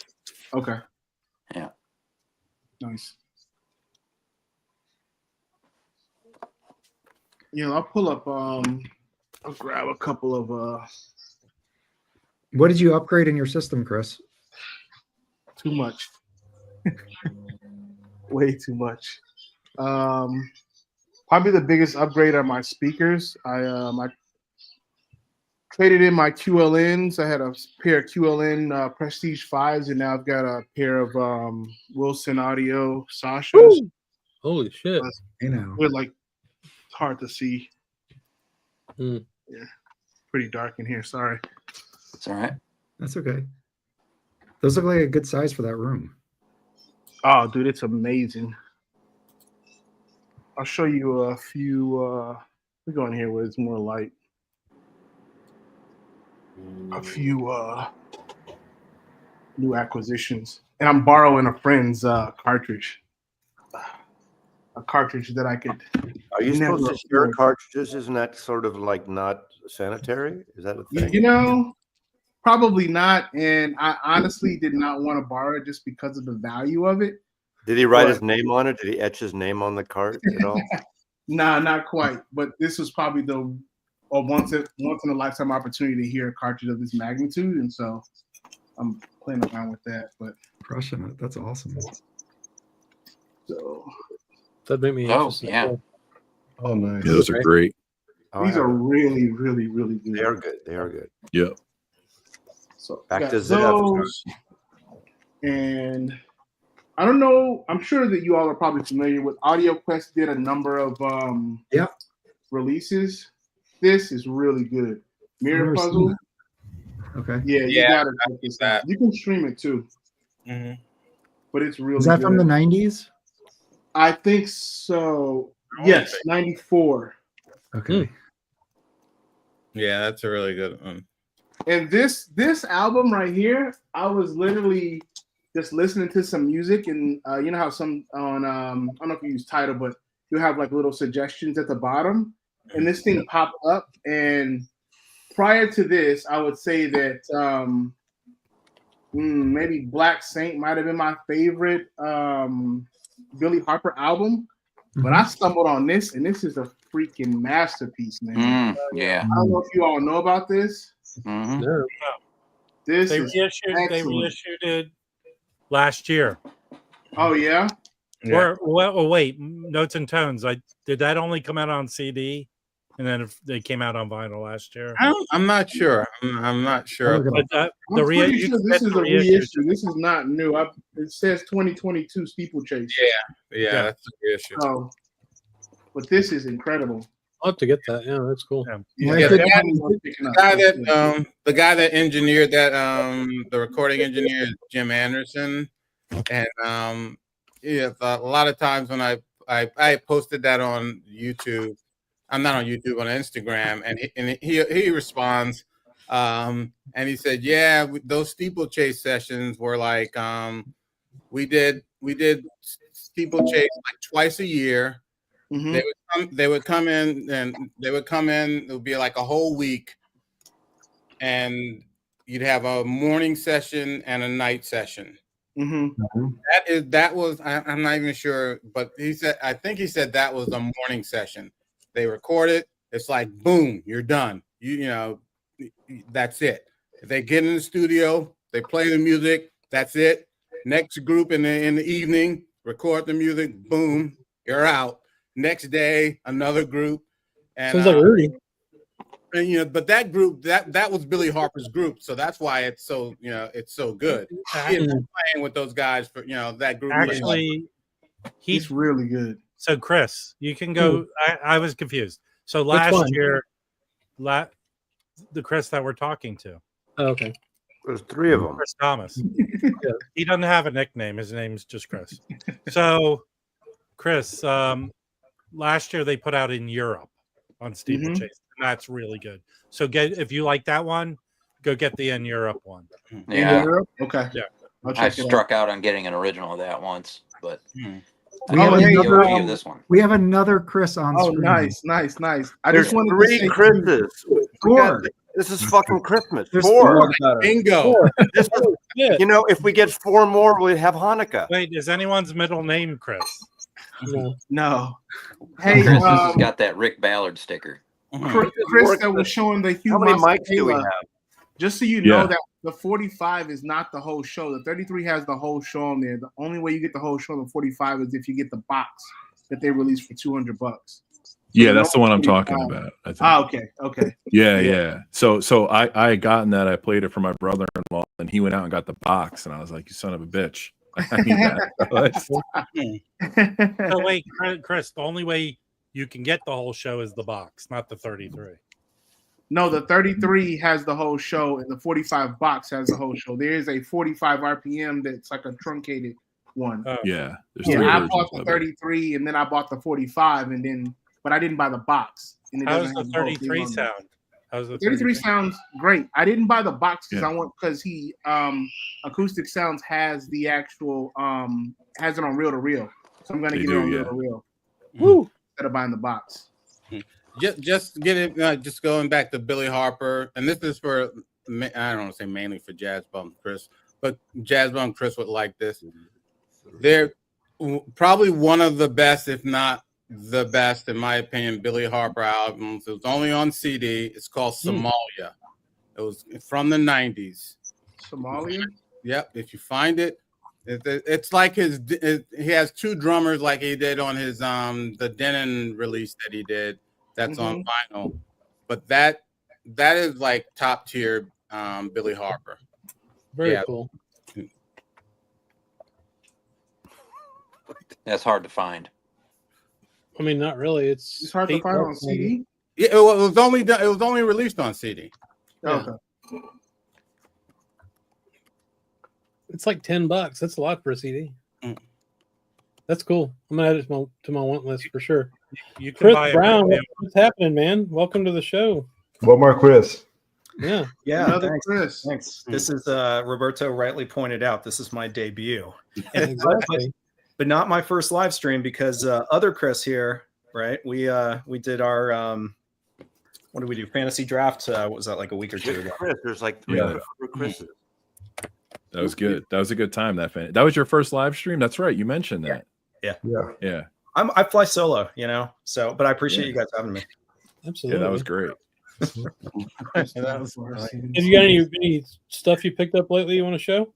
S9: Okay.
S5: yeah.
S9: Nice. I'll pull up. I'll grab a couple of.
S2: What did you upgrade in your system, Chris?
S9: Too much. Way too much. Probably the biggest upgrade are my speakers. I traded in my QLNs. I had a pair of QLN Prestige 5s, and now I've got a pair of Wilson Audio Sashas.
S1: Woo! Holy shit.
S2: You know.
S9: They're like hard to see.
S1: Mm.
S9: Yeah, pretty dark in here. Sorry.
S5: It's all right.
S2: That's okay. Those look like a good size for that room.
S9: Oh, dude, it's amazing. I'll show you a few. We go in here where it's more light. A few new acquisitions, and I'm borrowing a friend's cartridge. A cartridge that I could.
S8: Are you
S9: never
S8: supposed to share
S9: afford.
S8: cartridges? Isn't that sort of like not sanitary? Is that a thing?
S9: You know, probably not. And I honestly did not want to borrow it just because of the value of it.
S8: Did he write
S9: But-
S8: his name on it? Did he etch his name on the cart at all?
S9: Nah, not quite. But this was probably the once in a lifetime opportunity to hear a cartridge of this magnitude, and so I'm playing around with that. But
S2: Crushing it. That's awesome.
S9: so
S1: That made me
S5: Oh,
S1: interested.
S5: yeah.
S3: Oh, nice.
S6: Yeah, those are great.
S8: Oh,
S9: these
S8: I
S9: are
S8: have-
S9: really, really, really good.
S8: They are good. They are good.
S6: Yeah.
S9: So
S8: Back
S9: got
S8: to Zev.
S9: those, and I don't know. I'm sure that you all are probably familiar with AudioQuest. Did a number of
S2: Yeah.
S9: releases. This is really good. Mirror
S2: I've never seen
S9: Puzzle.
S2: that. Okay.
S9: Yeah, you
S7: Yeah,
S9: gotta check this out. You can stream it too, but it's really
S2: Is that
S9: good.
S2: from the 90s?
S9: I think so. Yes, 94.
S2: Okay.
S7: Yeah, that's a really good one.
S9: And this album right here, I was literally just listening to some music, and you know how some on I don't know if you use Tidal, but you have like little suggestions at the bottom, and this thing popped up. And prior to this, I would say that maybe Black Saint might have been my favorite Billy Harper album, but I stumbled on this, and this is a freaking masterpiece, man.
S5: Yeah.
S9: I don't know if you all know about this.
S1: No.
S9: This
S4: They
S9: is
S4: reissued it last year.
S9: Oh yeah.
S4: Or wait, Notes and Tones. Did that only come out on CD, and then they came out on vinyl last year?
S7: I'm not sure. I'm not sure.
S4: But
S9: I'm
S4: the
S9: pretty sure this is a
S4: reissue.
S9: reissue. This is not new. It says 2022 Steeplechase.
S7: Yeah, that's the reissue.
S9: So, but this is incredible.
S1: I'll have to get that. Yeah, that's cool.
S7: Yeah, the guy that engineered that, the recording engineer is Jim Anderson, and yeah, a lot of times when I posted that on YouTube, I'm not on YouTube, on Instagram, and he responds, and he said, yeah, those steeplechase sessions were like, we did steeplechase like twice a year. They would come in. It would be like a whole week, and you'd have a morning session and a night session. That was I'm not even sure, but I think he said that was a morning session. They record it. It's like boom, you're done. You know, that's it. If they get in the studio, they play the music. That's it. Next group in the evening, record the music. Boom, you're out. Next day, another group. And,
S1: Sounds like Rudy.
S7: And you know, but that group that was Billy Harper's group, so that's why it's so it's so good. He's playing with those guys for that group.
S4: Actually,
S9: he's really good.
S4: So Chris, you can go. I was confused. So last year, the Chris that we're talking to.
S1: Oh, okay.
S8: There's three of them.
S4: Chris Thomas. He doesn't have a nickname. His name's just Chris. So, Chris, last year they put out in Europe on Steeplechase, and that's really good. So if you like that one, go get the in Europe one.
S5: Yeah.
S9: Okay.
S4: Yeah.
S5: I struck out on getting an original of that once, but
S2: We have another,
S5: this one.
S2: We have another Chris on screen.
S9: Nice. I
S8: There's
S9: just wanted
S8: three
S9: to say
S8: Chris's.
S2: Four.
S8: This is fucking Christmas.
S2: There's
S8: Four.
S7: Bingo.
S8: This is, if we get four more, we'd have Hanukkah.
S4: Wait, is anyone's middle name Chris?
S9: No. Hey,
S5: Chris has got that Rick Ballard sticker.
S9: Chris that was showing the Hugh
S8: How many mics do we have?
S9: Just so you know that the 45 is not the whole show. The 33 has the whole show on there. The only way you get the whole show on the 45 is if you get the box that they released for $200.
S6: Yeah, that's the one I'm talking about. I think.
S9: Okay.
S6: Yeah. So I had gotten that. I played it for my brother-in-law, and he went out and got the box, and I was like, "You son of a bitch!" I need that.
S4: So wait, Chris, the only way you can get the whole show is the box, not the 33.
S9: No, the 33 has the whole show, and the 45 box has the whole show. There is a 45 RPM that's like a truncated one.
S6: Yeah.
S9: I bought the 33, and then I bought the 45, but I didn't buy the box. And
S4: How does the 33 sound? How's the
S9: 33 sounds great. I didn't buy the box because he Acoustic Sounds has the actual has it on reel to reel. So I'm gonna get it on reel to reel. Woo! Instead of buying the box.
S7: Just get it. Just going back to Billy Harper, and this is for I don't want to say mainly for Jazz Bum Chris, but Jazz Bum Chris would like this. They're probably one of the best, if not the best, in my opinion, Billy Harper albums. It was only on CD. It's called Somalia. It was from the 90s.
S9: Somalia?
S7: Yep. If you find it, it's like he has two drummers like he did on his the Denon release that he did. That's on vinyl. But that is like top tier Billy Harper.
S1: Very cool.
S5: That's hard to find.
S1: I mean, not really. It's
S9: hard to find on CD.
S7: Yeah, it was only released on CD.
S9: Okay.
S1: It's like $10. That's a lot for a CD. That's cool. I'm gonna add it to my want list for sure.
S4: You can
S1: Chris
S4: buy
S1: Brown, what's happening, man? Welcome to the show.
S3: One more, Chris.
S1: Yeah.
S10: Yeah,
S9: Another
S10: thanks.
S9: Chris.
S10: Thanks. This is Roberto rightly pointed out. This is my debut, and
S1: Exactly.
S10: but not my first live stream because other Chris here, right? We did our what did we do? Fantasy draft. What was that, like a week or two ago?
S8: Chris, there's like 300 Chris's.
S6: That was good. That was a good time. That was your first live stream. That's right. You mentioned that.
S3: Yeah.
S10: I fly solo, So, but I appreciate you guys having me.
S1: Absolutely.
S6: Yeah, that was great.
S10: That was
S1: Have you got any stuff you picked up lately you want to show?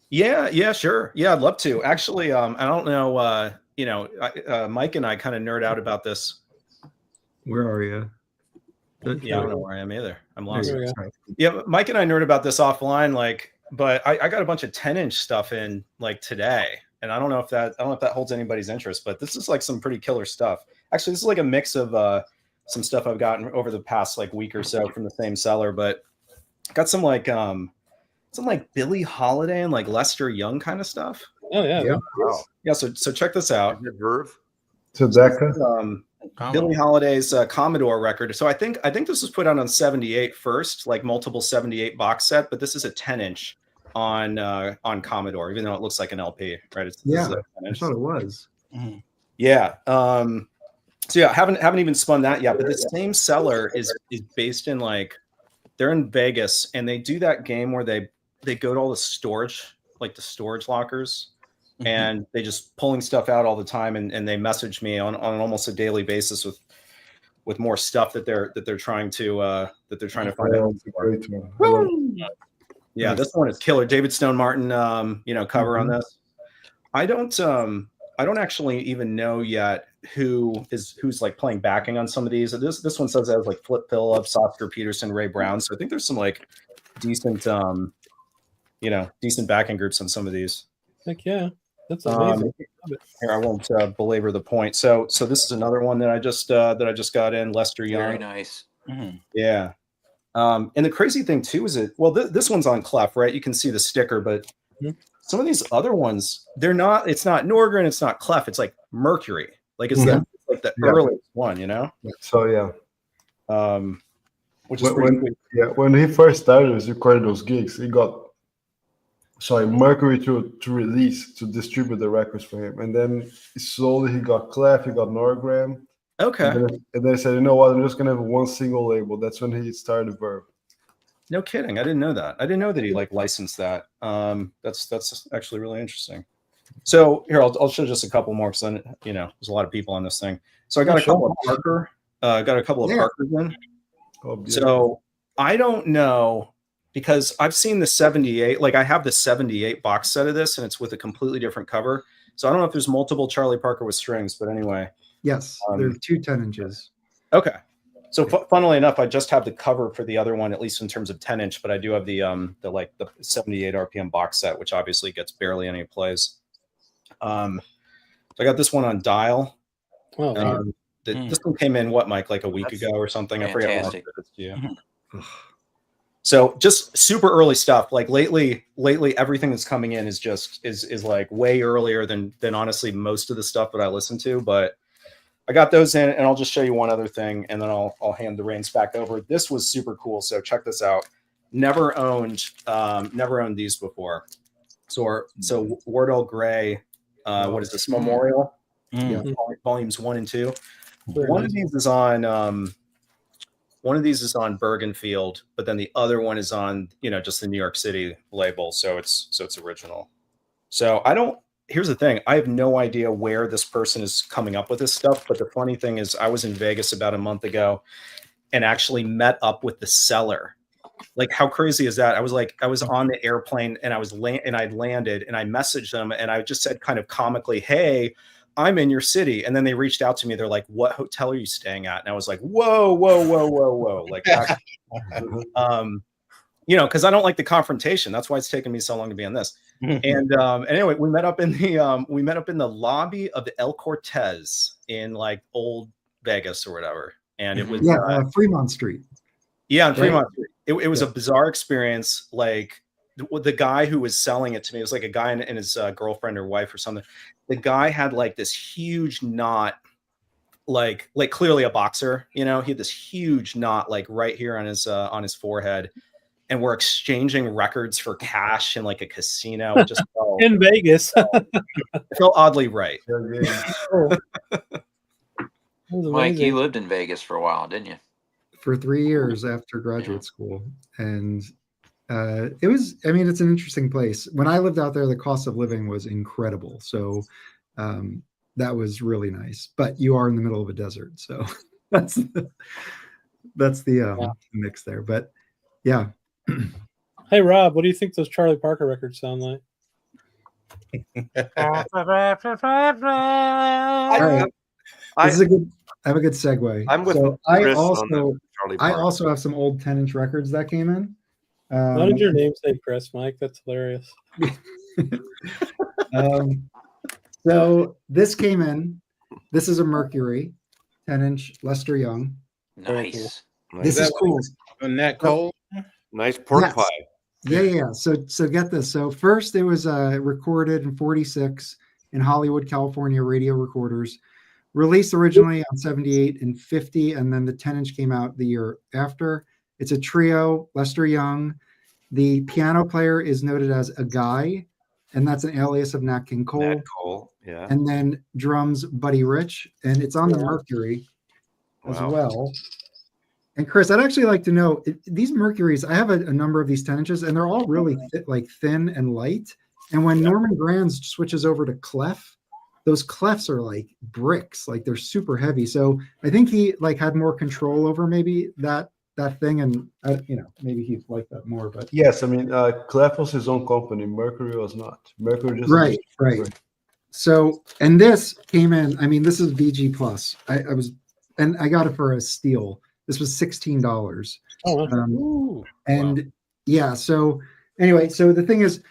S10: Yeah, sure. Yeah, I'd love to. Actually, I don't know. Mike and I kind of nerd out about this.
S2: Where are you?
S10: Yeah, I don't know where I am either. I'm lost.
S1: There we go.
S10: Yeah, Mike and I nerd about this offline, but I got a bunch of 10-inch stuff in today, and I don't know if that holds anybody's interest, but this is like some pretty killer stuff. Actually, this is like a mix of some stuff I've gotten over the past week or so from the same seller, but got some Billie Holiday and Lester Young kind of stuff.
S1: Oh yeah.
S8: Wow.
S10: Yeah, so check this out.
S8: Is it Verve?
S3: So Decca.
S10: Billie Holiday's Commodore record. So I think this was put out on 78 first, multiple 78 box set, but this is a 10-inch on Commodore, even though it looks like an LP, right?
S2: I thought it was.
S10: Yeah. So yeah, haven't even spun that yet, but the same seller is based in they're in Vegas, and they do that game where they go to all the storage, the storage lockers, and they just pulling stuff out all the time, and they message me on almost a daily basis with more stuff that they're trying to find out.
S3: Great one.
S10: Yeah, this one is killer. David Stone Martin, cover on this. I don't actually even know yet who's playing backing on some of these. This one says it has Flip Phillips, Oscar Peterson, Ray Brown. So I think there's some decent decent backing groups on some of these.
S1: Heck yeah. That's amazing.
S10: Here, I won't belabor the point. So this is another one that I just got in, Lester Young.
S5: Very nice.
S10: Yeah. And the crazy thing too is this one's on Clef, right? You can see the sticker, but some of these other ones, it's not Norgren, it's not Clef, it's Mercury. It's the earliest one,
S3: So yeah.
S10: Which is pretty cool.
S3: When he first started, was recording those gigs, he got Mercury to release, to distribute the records for him, and then slowly he got Clef, he got Norgram.
S10: Okay.
S3: And then he said, you know what, I'm just gonna have one single label. That's when he started Verve.
S10: No kidding. I didn't know that. I didn't know that he licensed that. That's actually really interesting. So here, I'll show just a couple more because then there's a lot of people on this thing. So I got a couple of Harper. Got a couple of Harpers in.
S3: Oh,
S10: so I don't know, because I've seen the 78. I have the 78 box set of this, and it's with a completely different cover. So I don't know if there's multiple Charlie Parker with strings, but anyway.
S2: Yes, there's two 10-inches.
S10: Okay. So funnily enough, I just have the cover for the other one, at least in terms of 10-inch, but I do have the 78 RPM box set, which obviously gets barely any plays. So I got this one on dial.
S1: Oh,
S10: this one came in Mike, a week ago or something.
S5: Fantastic.
S10: I forget what I to you. So just super early stuff. Lately, everything that's coming in is way earlier than honestly most of the stuff that I listen to, but I got those in, and I'll just show you one other thing, and then I'll hand the reins back over. This was super cool, so check this out. Never owned these before. So Wardell Gray, what is this, Memorial? Volumes 1 and 2. One of these is on Bergenfield, but then the other one is on just the New York City label, so it's original. So here's the thing. I have no idea where this person is coming up with this stuff. But the funny thing is I was in Vegas about a month ago and actually met up with the seller. How crazy is that? I was on the airplane and I'd landed and I messaged them and I just said kind of comically, hey, I'm in your city. And then they reached out to me. They're like, what hotel are you staying at? And I was like, whoa. Because I don't like the confrontation. That's why it's taken me so long to be on this. And anyway, we met up in the lobby of the El Cortez in old Vegas or whatever. And it was
S2: Fremont Street.
S10: Yeah, on Fremont Street. It was a bizarre experience. The guy who was selling it to me, it was a guy and his girlfriend or wife or something. The guy had this huge knot like clearly a boxer. You know, he had this huge knot like right here on his forehead, and we're exchanging records for cash in like a casino. It just felt,
S1: In Vegas.
S10: it felt oddly right.
S1: That was
S5: Mike,
S1: amazing.
S5: you lived in Vegas for a while, didn't you?
S2: For 3 years after graduate school. And it was, I mean, it's an interesting place. When I lived out there, the cost of living was incredible. So that was really nice. But you are in the middle of a desert. So that's the mix there. But yeah.
S1: Hey, Rob, what do you think those Charlie Parker records sound like?
S2: All right. This is a good. I have a good segue.
S8: I'm with
S2: so
S8: Chris
S2: I
S8: on the Charlie
S2: I
S8: Parker.
S2: also have some old 10-inch records that came in.
S1: Why did your name say Chris, Mike? That's hilarious.
S2: So this came in. This is a Mercury 10-inch Lester Young.
S5: Nice.
S2: This is cool.
S7: Nat Cole.
S8: Nice pork
S2: Yes.
S8: pie.
S2: Yeah. So get this. So first it was recorded in 46 in Hollywood, California radio recorders. Released originally on 78 and 50, and then the 10-inch came out the year after. It's a trio, Lester Young. The piano player is noted as a guy, and that's an alias of Nat King Cole.
S8: Nat Cole, yeah.
S2: And then drums, Buddy Rich, and it's on the Mercury as well. And Chris, I'd actually like to know, these Mercuries, I have a number of these 10-inches, and they're all really thin and light. And when Norman Granz switches over to clef, those clefs are like bricks, like they're super heavy. So I think he like had more control over maybe that thing, and maybe he liked that more. But
S3: yes, I mean, Clef was his own company. Mercury was not. Mercury just
S2: right. So, and this came in. I mean, this is VG Plus. I got it for a steal. This was $16. And yeah. So anyway, so the thing is,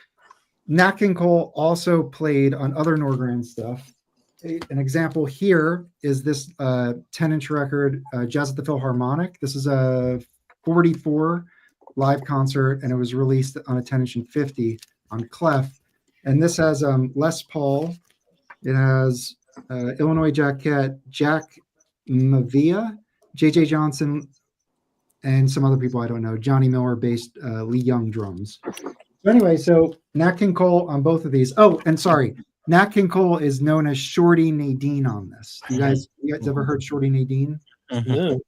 S2: Nat King Cole also played on other Norgran stuff. An example here is this 10-inch record, Jazz at the Philharmonic. This is a 44 live concert, and it was released on a 10-inch and 50 on clef. And this has Les Paul. It has Illinois Jacquette, Jack Mavia, J.J. Johnson, and some other people I don't know. Johnny Miller-based Lee Young drums. So anyway, so Nat King Cole on both of these. Oh, and sorry, Nat King Cole is known as Shorty Nadine on this. You guys ever heard Shorty Nadine?
S1: No.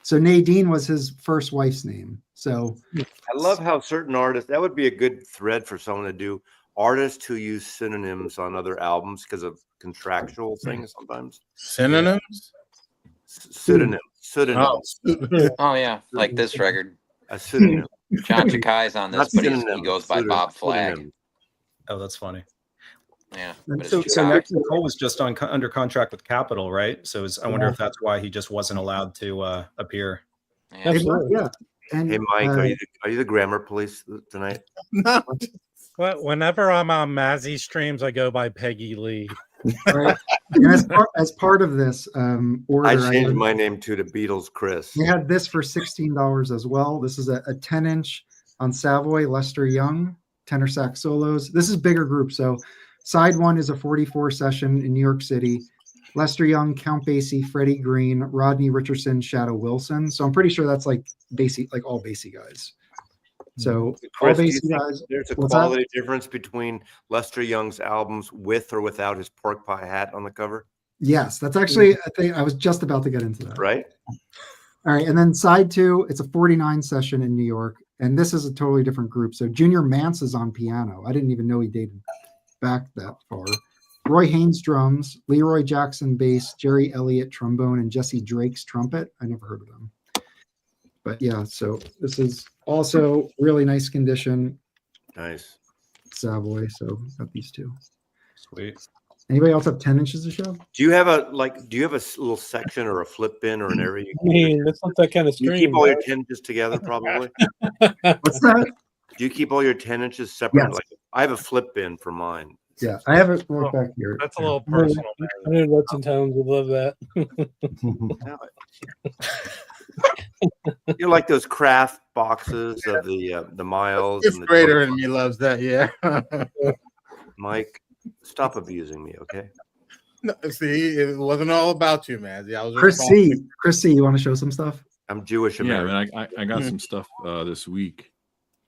S2: So Nadine was his first wife's name. So
S8: I love how certain artists, that would be a good thread for someone to do, artists who use synonyms on other albums because of contractual things sometimes.
S7: Synonyms?
S8: Pseudonyms.
S5: Oh yeah, like this record.
S8: A pseudonym.
S5: John Chakai's on this, but he goes by Bob Flagg.
S8: Pseudonym.
S10: Oh, that's funny.
S5: Yeah. But
S10: So
S5: it's
S10: Nat
S5: Chakai.
S10: King Cole was just under contract with Capitol, right? So I wonder if that's why he just wasn't allowed to appear.
S5: Yeah.
S2: yeah. And
S8: Hey, Mike, are you the grammar police tonight?
S4: Well, whenever I'm on Mazzy streams, I go by Peggy Lee.
S2: right. And as part of this order,
S8: I changed my name to Beatles Chris.
S2: We had this for $16 as well. This is a 10-inch on Savoy, Lester Young, tenor sax solos. This is bigger group. So side one is a 44 session in New York City. Lester Young, Count Basie, Freddie Green, Rodney Richardson, Shadow Wilson. So I'm pretty sure that's like Basie, like all Basie guys. So
S8: Chris,
S2: all
S8: do you
S2: Basie
S8: think
S2: guys.
S8: there's a
S2: What's
S8: quality difference between Lester Young's albums with or without his pork pie hat on the cover,
S2: Yes, that's actually a thing. I was just about to get into that.
S8: right?
S2: All right, and then side two, it's a 49 session in New York, and this is a totally different group. So Junior Mance is on piano. I didn't even know he dated back that far. Roy Haynes drums, Leroy Jackson bass, Jerry Elliott trombone, and Jesse Drake's trumpet. I never heard of them. But yeah, so this is also really nice condition.
S8: Nice.
S2: Savoy, so got these two.
S10: Sweet.
S2: Anybody else have 10 inches to show?
S8: Do you have a little section or a flip bin or an area?
S1: I mean, that's not that kind of
S8: You
S1: stream.
S8: keep all your
S1: right?
S8: 10 inches together, probably.
S2: What's that?
S8: Do you keep all your 10 inches separate?
S2: Yes.
S8: Like I have a flip bin for mine.
S2: Yeah, I have it right back here.
S4: That's a little personal.
S1: I knew Nuts and Tones would love that.
S8: You're like those craft boxes of the Miles.
S7: Fifth
S8: and the
S7: grader in me loves that. Yeah.
S8: Mike, stop abusing me, okay?
S7: No, see, it wasn't all about you, man. I was
S2: Chris C, you want to show some stuff?
S8: I'm Jewish
S6: Yeah,
S8: American.
S6: man, I got some stuff this week.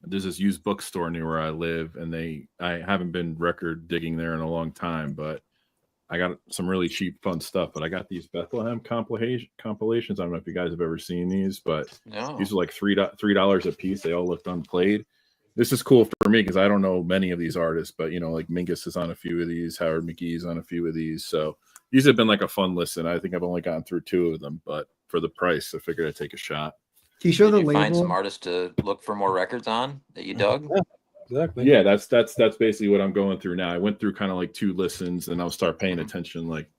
S6: There's this used bookstore near where I live, and I haven't been record digging there in a long time, but I got some really cheap, fun stuff. But I got these Bethlehem compilations. I don't know if you guys have ever seen these, but these are like $3 a piece. They all looked unplayed. This is cool for me because I don't know many of these artists, but like Mingus is on a few of these, Howard McGee's on a few of these. So these have been like a fun listen. I think I've only gotten through 2 of them, but for the price, I figured I'd take a shot.
S2: Can you show the
S5: Did you
S2: label?
S5: find some artists to look for more records on that you dug?
S1: Yeah, exactly.
S6: Yeah, that's basically what I'm going through now. I went through kind of like 2 listens, and I'll start paying attention, like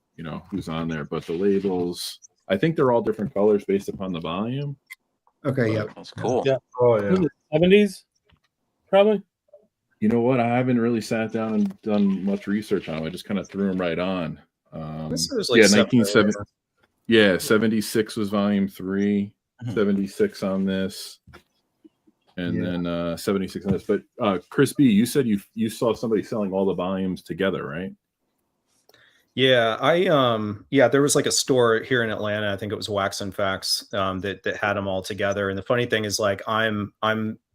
S6: who's on there. But the labels, I think they're all different colors based upon the volume.
S2: Okay, yeah,
S5: That's cool.
S1: Yeah.
S3: Oh yeah.
S1: 70s, probably.
S6: You know what? I haven't really sat down and done much research on them. I just kind of threw them right on.
S10: This was like
S6: 1970. Yeah, 76 was volume 3, 76 on this, and then 76 on this. But Chris B, you said you saw somebody selling all the volumes together, right?
S10: Yeah, there was like a store here in Atlanta. I think it was Wax and Facts that had them all together. And the funny thing is, like, I'm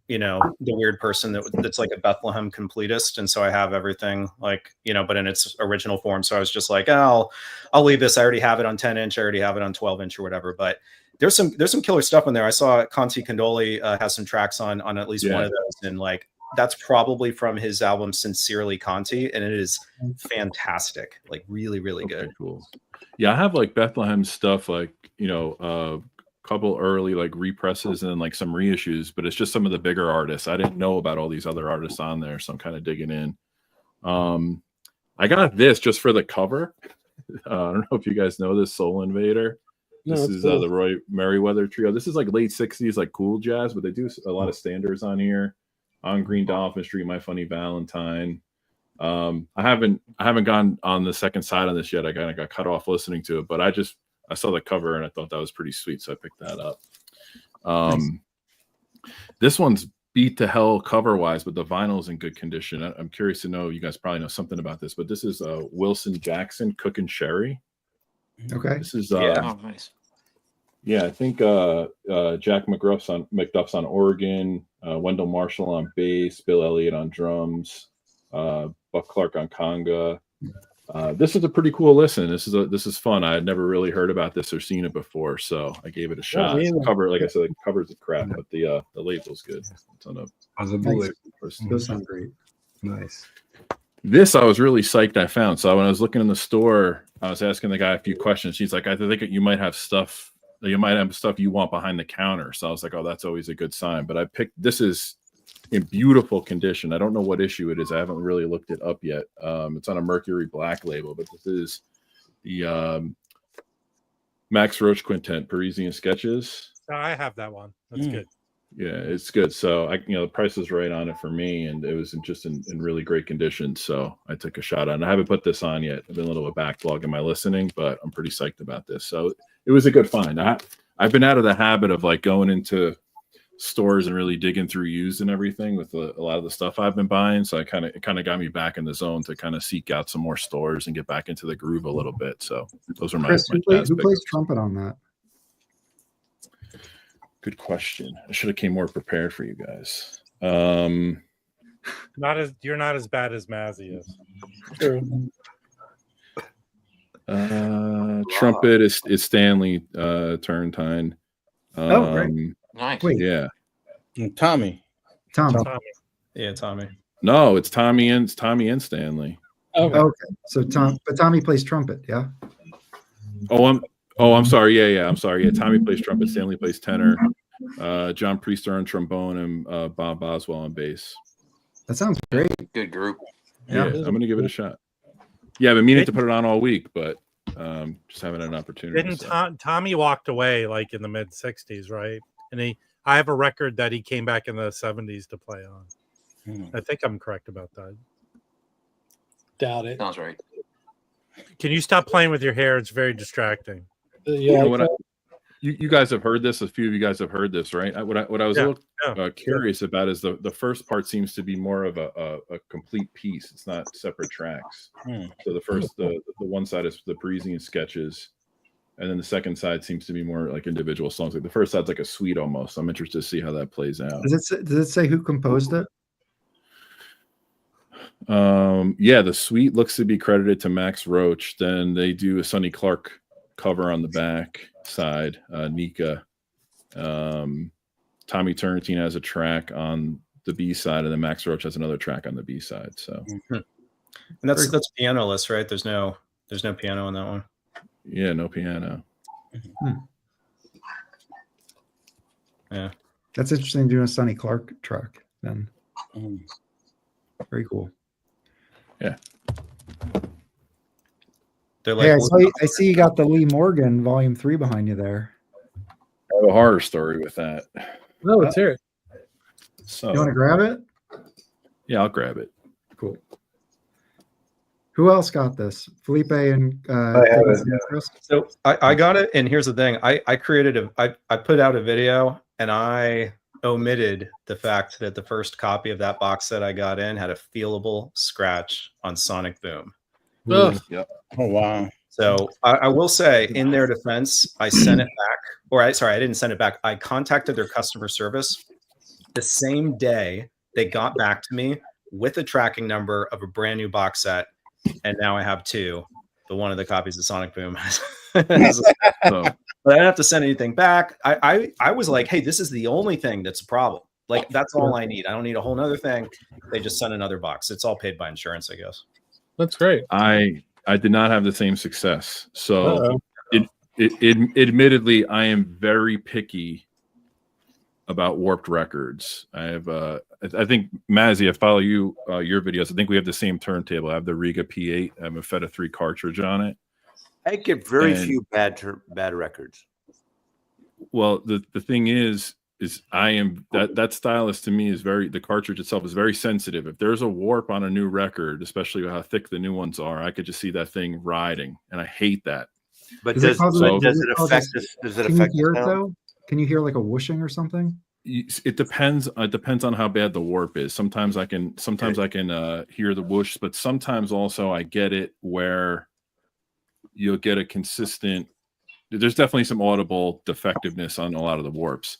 S10: the weird person that's like a Bethlehem completist, and so I have everything but in its original form. So I was just like, I'll leave this. I already have it on 10-inch. I already have it on 12-inch or whatever. But there's some killer stuff in there. I saw Conti Condoli has some tracks on at least one of those, and like that's probably from his album Sincerely Conti, and it is fantastic, like really, really good.
S6: Cool. Yeah, I have like Bethlehem stuff, like couple early like represses and then like some reissues, but it's just some of the bigger artists. I didn't know about all these other artists on there, so I'm kind of digging in. I got this just for the cover. I don't know if you guys know this, Soul Invader. This is
S1: cool.
S6: the Roy Merriweather trio. This is like late 60s, like cool jazz, but they do a lot of standards on here. On Green Dolphin Street, My Funny Valentine. I haven't gone on the second side on this yet. I kind of got cut off listening to it, but I saw the cover and I thought that was pretty sweet, so I picked that up. Nice. This one's beat to hell cover wise, but the vinyl's in good condition. I'm curious to know, you guys probably know something about this, but this is Wilson Jackson, Cookin' Sherry.
S2: Okay.
S6: This is
S5: Nice.
S6: Yeah, I think Jack McDuff's on organ, Wendell Marshall on bass, Bill Elliott on drums, Buck Clark on conga. This is a pretty cool listen. This is fun. I had never really heard about this or seen it before, so I gave it a shot. Cover, like I said, the cover's a crap, but the label's good. It's on
S2: Those sound great.
S3: Nice.
S6: This I was really psyched I found. So when I was looking in the store, I was asking the guy a few questions. He's like, I think you might have stuff. You might have stuff you want behind the counter. So I was like, oh, that's always a good sign. But I picked, this is in beautiful condition. I don't know what issue it is. I haven't really looked it up yet. It's on a Mercury Black label, but this is the Max Roach Quintet, Parisian Sketches.
S4: I have that one. That's good.
S6: Yeah, it's good. So the price was right on it for me, and it was just in really great condition. So I took a shot on it. I haven't put this on yet. I've been a little bit backlog in my listening, but I'm pretty psyched about this. So it was a good find. I've been out of the habit of like going into stores and really digging through used and everything with a lot of the stuff I've been buying. So it kind of got me back in the zone to kind of seek out some more stores and get back into the groove a little bit. So those are my
S2: Chris,
S6: my
S2: who plays trumpet on that?
S6: Good question. I should have came more prepared for you guys.
S4: You're not as bad as Mazzy is.
S1: True.
S6: Trumpet is Stanley Turrentine.
S2: Right.
S5: Nice.
S2: Wait.
S6: Yeah.
S7: Tommy.
S10: Yeah, Tommy.
S6: No, it's Tommy and Stanley.
S2: Okay. So Tommy plays trumpet, yeah?
S6: I'm sorry. Yeah, I'm sorry. Yeah, Tommy plays trumpet, Stanley plays tenor, John Priester on trombone, and Bob Boswell on bass.
S2: That sounds great.
S5: Good group.
S6: Yeah, I'm gonna give it a shot. Yeah, I've been meaning to put it on all week, but just haven't had an opportunity.
S4: Didn't Tommy walked away like in the mid 60s, right? And I have a record that he came back in the 70s to play on. I think I'm correct about that.
S1: Doubt it.
S5: Sounds right.
S4: Can you stop playing with your hair? It's very distracting.
S1: Yeah.
S6: you guys have heard this. A few of you guys have heard this, right? What I was a little curious about is the first part seems to be more of a complete piece. It's not separate tracks. So the first the one side is the Parisian sketches, and then the second side seems to be more like individual songs. Like the first side's like a suite almost. I'm interested to see how that plays out.
S2: Does it say who composed it?
S6: Yeah, the suite looks to be credited to Max Roach. Then they do a Sonny Clark cover on the back side. Nika, Tommy Turrentine has a track on the B side, and then Max Roach has another track on the B side. So,
S10: and that's pianoless, right? There's no piano on that one.
S6: Yeah, no piano.
S10: Yeah,
S2: that's interesting. Doing a Sonny Clark track then. Very cool.
S6: Yeah.
S10: They're like,
S2: hey, I see you got the Lee Morgan Volume 3 behind you there.
S6: I have a horror story with that.
S1: No, let's hear it.
S6: So
S2: you want to grab it?
S6: Yeah, I'll grab it.
S2: Cool. Who else got this? Felipe and
S3: I have it.
S2: Chris?
S10: So I got it, and here's the thing: I created I put out a video, and I omitted the fact that the first copy of that box set I got in had a feelable scratch on Sonic Boom.
S6: Yep.
S7: Oh wow!
S10: So I will say, in their defense, I sent it back, or I didn't send it back. I contacted their customer service the same day. They got back to me with a tracking number of a brand new box set, and now I have two. But one of the copies of Sonic Boom has but I don't have to send anything back. I was like, hey, this is the only thing that's a problem. Like, that's all I need. I don't need a whole nother thing. They just sent another box. It's all paid by insurance, I guess.
S1: That's great.
S6: I did not have the same success. So admittedly, I am very picky about warped records. I have I think Mazzy, I follow you your videos. I think we have the same turntable. I have the Riga P8. I have a Feta 3 cartridge on it.
S8: I get very few bad records.
S6: Well, the thing is I am that stylus to me is the cartridge itself is very sensitive. If there's a warp on a new record, especially how thick the new ones are, I could just see that thing riding, and I hate that.
S8: But does it affect
S2: the sound? Can you hear like a whooshing or something?
S6: It depends. It depends on how bad the warp is. Sometimes I can hear the whoosh, but sometimes also I get it where you'll get a consistent. There's definitely some audible defectiveness on a lot of the warps.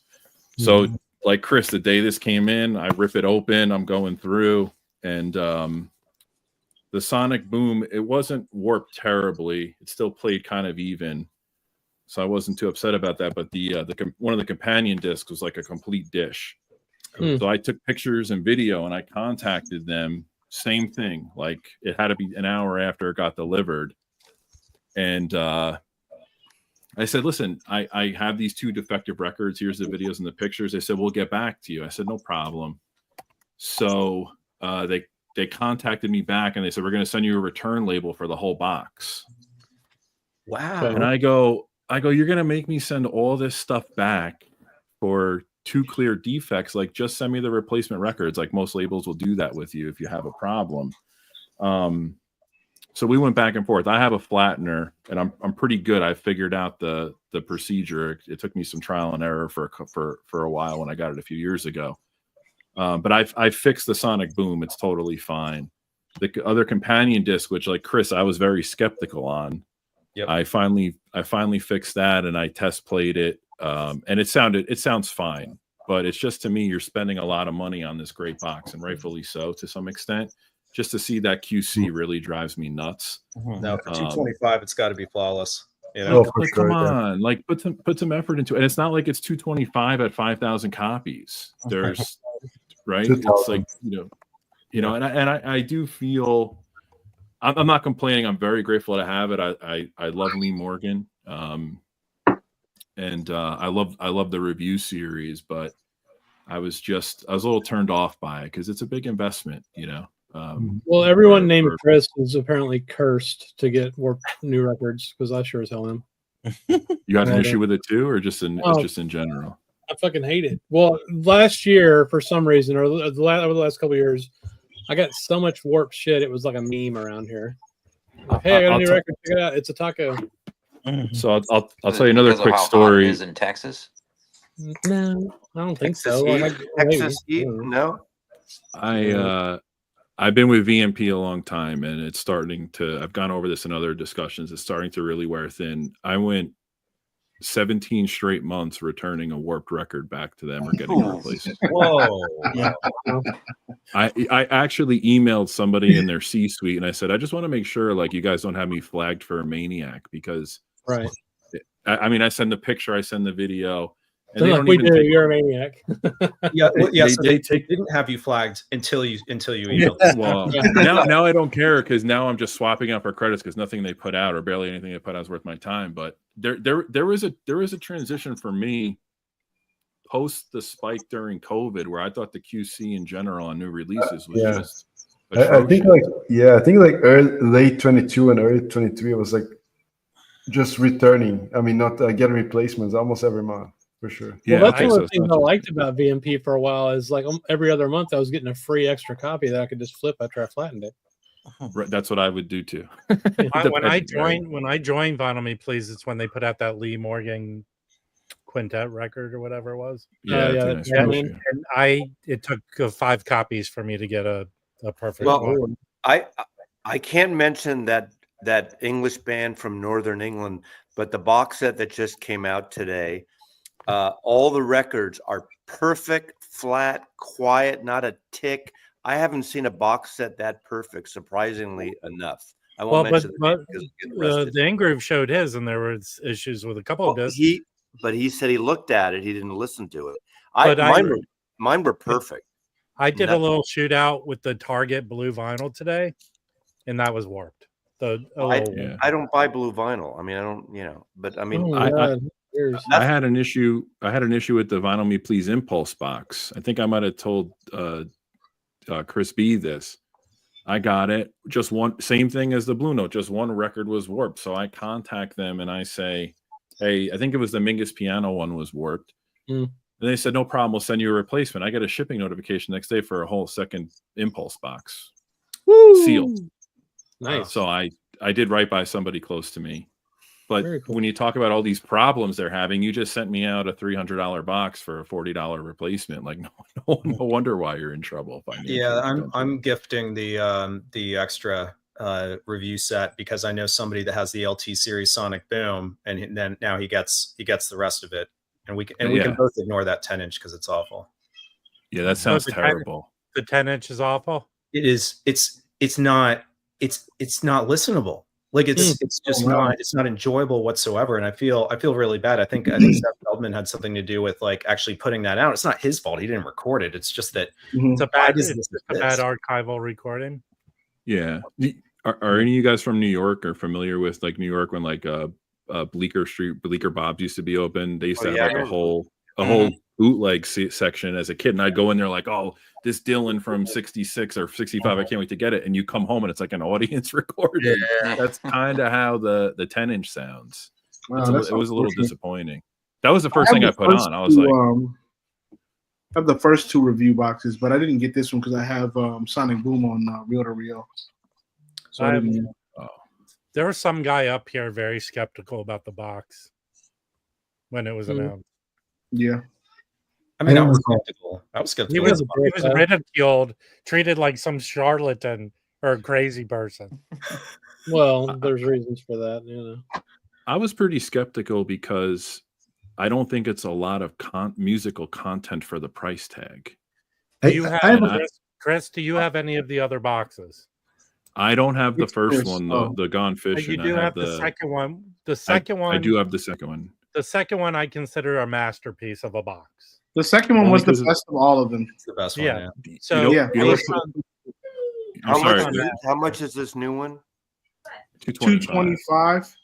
S6: So, like Chris, the day this came in, I rip it open. I'm going through, and the Sonic Boom, it wasn't warped terribly. It still played kind of even. So I wasn't too upset about that, but one of the companion discs was like a complete dish. So I took pictures and video, and I contacted them. Same thing, like it had to be an hour after it got delivered, and I said, "Listen, I have these two defective records. Here's the videos and the pictures." They said, "We'll get back to you." I said, "No problem." So they contacted me back, and they said, "We're going to send you a return label for the whole box."
S10: Wow!
S6: And I go, you're going to make me send all this stuff back for two clear defects? Like, just send me the replacement records. Like, most labels will do that with you if you have a problem. So we went back and forth. I have a flattener, and I'm pretty good. I figured out the procedure. It took me some trial and error for a while when I got it a few years ago. But I fixed the Sonic Boom. It's totally fine. The other companion disc, which, like Chris, I was very skeptical on.
S10: Yep.
S6: I finally fixed that, and I test played it, and it sounds fine. But it's just, to me, you're spending a lot of money on this great box, and rightfully so to some extent. Just to see that QC really drives me nuts.
S10: No, for 225, it's got to be flawless. You
S6: know?
S10: know?
S6: Come on, like put some effort into it. And it's not like it's 225 at 5,000 copies. There's right. It's like and I do feel. I'm not complaining. I'm very grateful to have it. I love Lee Morgan, and I love the review series, but I was a little turned off by it because it's a big investment,
S1: Well, everyone named Chris is apparently cursed to get more new records, because I sure as hell am.
S6: You had an issue with it too, or just in general?
S1: I fucking hate it. Well, last year, for some reason, or over the last couple of years, I got so much warped shit. It was like a meme around here. Like, hey, I got a new record. Check it out. It's a taco.
S6: So I'll tell you another
S5: Because of
S6: quick
S5: how hot it
S6: story.
S5: is in Texas.
S1: No, I don't think
S8: Texas
S1: so.
S8: heat? Texas heat? No.
S6: I've been with VMP a long time, and it's starting to. I've gone over this in other discussions. It's starting to really wear thin. I went 17 straight months returning a warped record back to them or getting a replacement.
S10: Whoa.
S6: I actually emailed somebody in their C-suite and I said, I just want to make sure like you guys don't have me flagged for a maniac, because
S1: Right.
S6: I mean, I send the picture, I send the video, and
S1: So
S6: they
S1: like
S6: don't
S1: we
S6: even
S1: do,
S6: think,
S1: you're a maniac.
S10: Yeah, well, yeah. So they
S6: take.
S10: didn't have you flagged until you emailed them.
S6: Well, now I don't care, because now I'm just swapping out for credits, because nothing they put out or barely anything they put out is worth my time. But there is a transition for me post the spike during COVID, where I thought the QC in general on new releases was just
S3: I think like late 22 and early 23 it was like just returning. I mean, not getting replacements almost every month. For sure.
S1: Well, that's one of the things I liked about VMP for a while is like every other month I was getting a free extra copy that I could just flip after I flattened it.
S6: Right, that's what I would do too.
S4: When I joined Vinyl Me Please, it's when they put out that Lee Morgan quintet record or whatever it was.
S6: Yeah,
S4: and it took 5 copies for me to get a perfect one.
S8: I can't mention that English band from Northern England, but the box set that just came out today. All the records are perfect, flat, quiet, not a tick. I haven't seen a box set that perfect, surprisingly enough. I won't mention
S4: the Ingroove showed his, and there was issues with a couple of discs.
S8: But he said he looked at it. He didn't listen to it. Mine were perfect.
S4: I did a little shootout with the Target blue vinyl today, and that was warped.
S8: I don't buy blue vinyl. I mean, I don't, but I mean,
S6: I had an issue. I had an issue with the Vinyl Me Please Impulse box. I think I might have told Chris B this. I got it. Just one, same thing as the Blue Note. Just one record was warped. So I contact them and I say, hey, I think it was the Mingus piano one was warped. And they said, no problem. We'll send you a replacement. I get a shipping notification next day for a whole second Impulse box.
S1: Woo!
S6: Sealed.
S1: Nice.
S6: So I did right by somebody close to me. But
S1: cool.
S6: when you talk about all these problems they're having, you just sent me out a $300 box for a $40 replacement. Like, no wonder why you're in trouble.
S10: Yeah, I'm gifting the extra review set because I know somebody that has the LT series Sonic Boom, and then now he gets the rest of it, and we can both ignore that 10-inch because it's awful.
S6: Yeah, that sounds terrible.
S4: The 10-inch is awful.
S10: It is. It's not listenable. Like it's just not enjoyable whatsoever, and I feel really bad. I think Seth Feldman had something to do with like actually putting that out. It's not his fault; he didn't record it. It's just that
S4: it's a bad archival recording.
S6: Yeah, are any of you guys from New York or familiar with like New York when like Bleecker Bob's used to be open? They used to have like a whole bootleg section as a kid, and I'd go in there like, oh, this Dylan from 66 or 65, I can't wait to get it. And you come home and it's like an audience recording. Yeah. That's kind of how the 10-inch sounds. Wow, it was a little disappointing. That was the first thing I put on. I was like,
S9: I have the first 2 review boxes, but I didn't get this one because I have Sonic Boom on reel to reel. So
S4: there was some guy up here very skeptical about the box when it was announced.
S9: Yeah.
S10: I mean, I was skeptical.
S4: He was ridiculed, treated like some charlatan or a crazy person.
S1: Well, there's reasons for that, you know.
S6: I was pretty skeptical because I don't think it's a lot of musical content for the price tag.
S4: Chris, do you have any of the other boxes?
S6: I don't have the first one, the Gone Fishing.
S4: You do have the second one. The second one.
S6: I do have the second one.
S4: The second one I consider a masterpiece of a box.
S9: The second one was the best of all of them.
S10: It's the best one. Yeah.
S4: So
S8: how much is this new one?
S9: $225.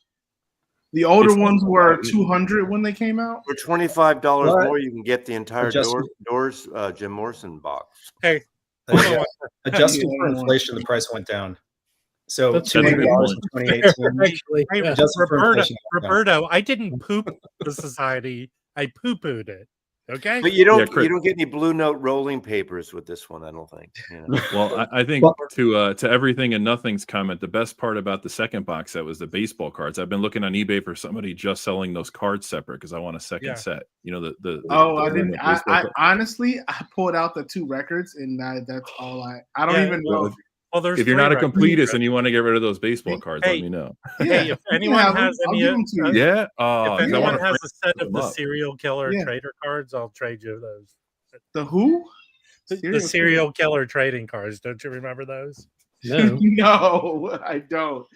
S9: The older ones were $200 when they came out.
S8: For $25 more, you can get the entire Doors Jim Morrison box.
S4: Hey,
S10: adjusting for inflation, the price went down. So $200 in 2018.
S4: Roberto, I didn't poop the society. I poo-pooed it. Okay.
S8: But you don't
S6: Yeah, Chris.
S8: you don't get any Blue Note rolling papers with this one, I don't think. You know?
S6: Well, I think
S2: Well-
S6: to everything and nothing's comment, the best part about the second box set was the baseball cards. I've been looking on eBay for somebody just selling those cards separate because I want a second
S4: Yeah.
S6: set. You know, the
S9: Oh,
S6: the
S9: I didn't.
S6: baseball
S9: I
S6: card.
S9: honestly, I pulled out the 2 records, and that's all I don't
S4: Yeah,
S9: even know.
S4: Well, there's
S6: If you're
S4: 3
S6: not a
S4: records.
S6: completist and you want to get rid of those baseball cards,
S4: Hey.
S6: let me know.
S4: Hey, if
S9: you can
S4: anyone
S9: have them.
S4: has
S9: I'll
S4: any,
S9: give them to you.
S6: Yeah.
S4: if
S6: I
S4: anyone
S6: wanna
S4: has
S6: print
S4: a set of
S6: them
S4: the
S6: up.
S4: serial killer
S9: Yeah.
S4: trader cards, I'll trade you those.
S9: The who?
S4: The serial killer trading cards. Don't you remember those?
S1: No.
S9: No, I don't.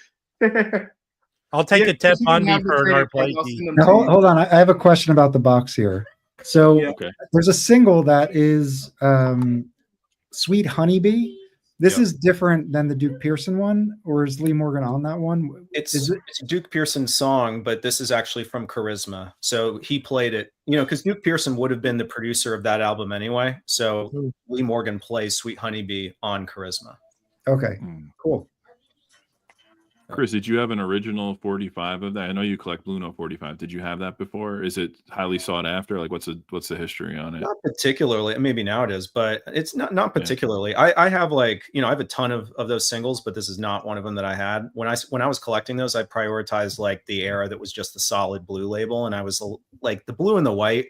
S4: I'll take
S9: Yeah,
S4: a Ted
S9: if you can
S4: Bundy
S9: have the
S4: for
S9: trading
S4: our
S9: cards, I'll
S4: Blakey.
S9: send them
S2: Now,
S9: to you.
S2: hold on. I have a question about the box here. So
S9: Yeah.
S6: Okay.
S2: there's a single that is Sweet Honeybee. This
S10: Yep.
S2: is different than the Duke Pearson one, or is Lee Morgan on that one?
S10: It's
S2: Is it?
S10: it's a Duke Pearson song, but this is actually from Charisma. So he played it, because Duke Pearson would have been the producer of that album anyway. So
S2: Hmm.
S10: Lee Morgan plays Sweet Honeybee on Charisma.
S2: Okay,
S6: Mm.
S2: cool.
S6: Chris, did you have an original 45 of that? I know you collect Blue Note 45. Did you have that before? Is it highly sought after? Like, what's the history on it?
S10: Not particularly. Maybe now it is, but it's not particularly. I have I have a ton of those singles, but this is not one of them that I had. When I was collecting those, I prioritized like the era that was just the solid blue label, and I was like the blue and the white.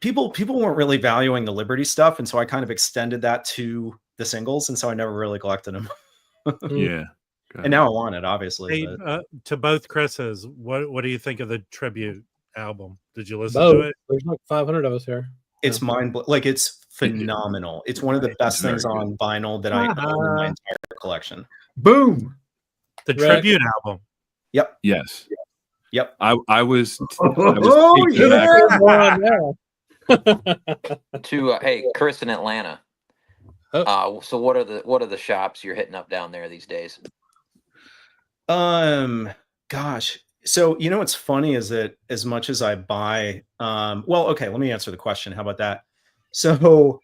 S10: People weren't really valuing the Liberty stuff, and so I kind of extended that to the singles, and so I never really collected them.
S6: Yeah.
S10: And now I want it, obviously.
S4: Hey,
S10: but-
S4: to both Chris's, what do you think of the tribute album? Did you listen
S1: Both.
S4: to it?
S1: There's like 500 of us here.
S10: It's it's phenomenal. It's one of the best
S6: Very
S10: things
S6: good.
S10: on vinyl that I own in my entire collection.
S2: Boom.
S4: The
S1: Right.
S4: tribute album.
S6: Yes.
S10: Yep.
S6: I was
S2: Oh,
S6: taken aback.
S5: To hey, Chris in Atlanta.
S1: Oh.
S5: So what are the shops you're hitting up down there these days?
S10: Gosh. So, what's funny is that as much as I buy, okay, let me answer the question. How about that? So,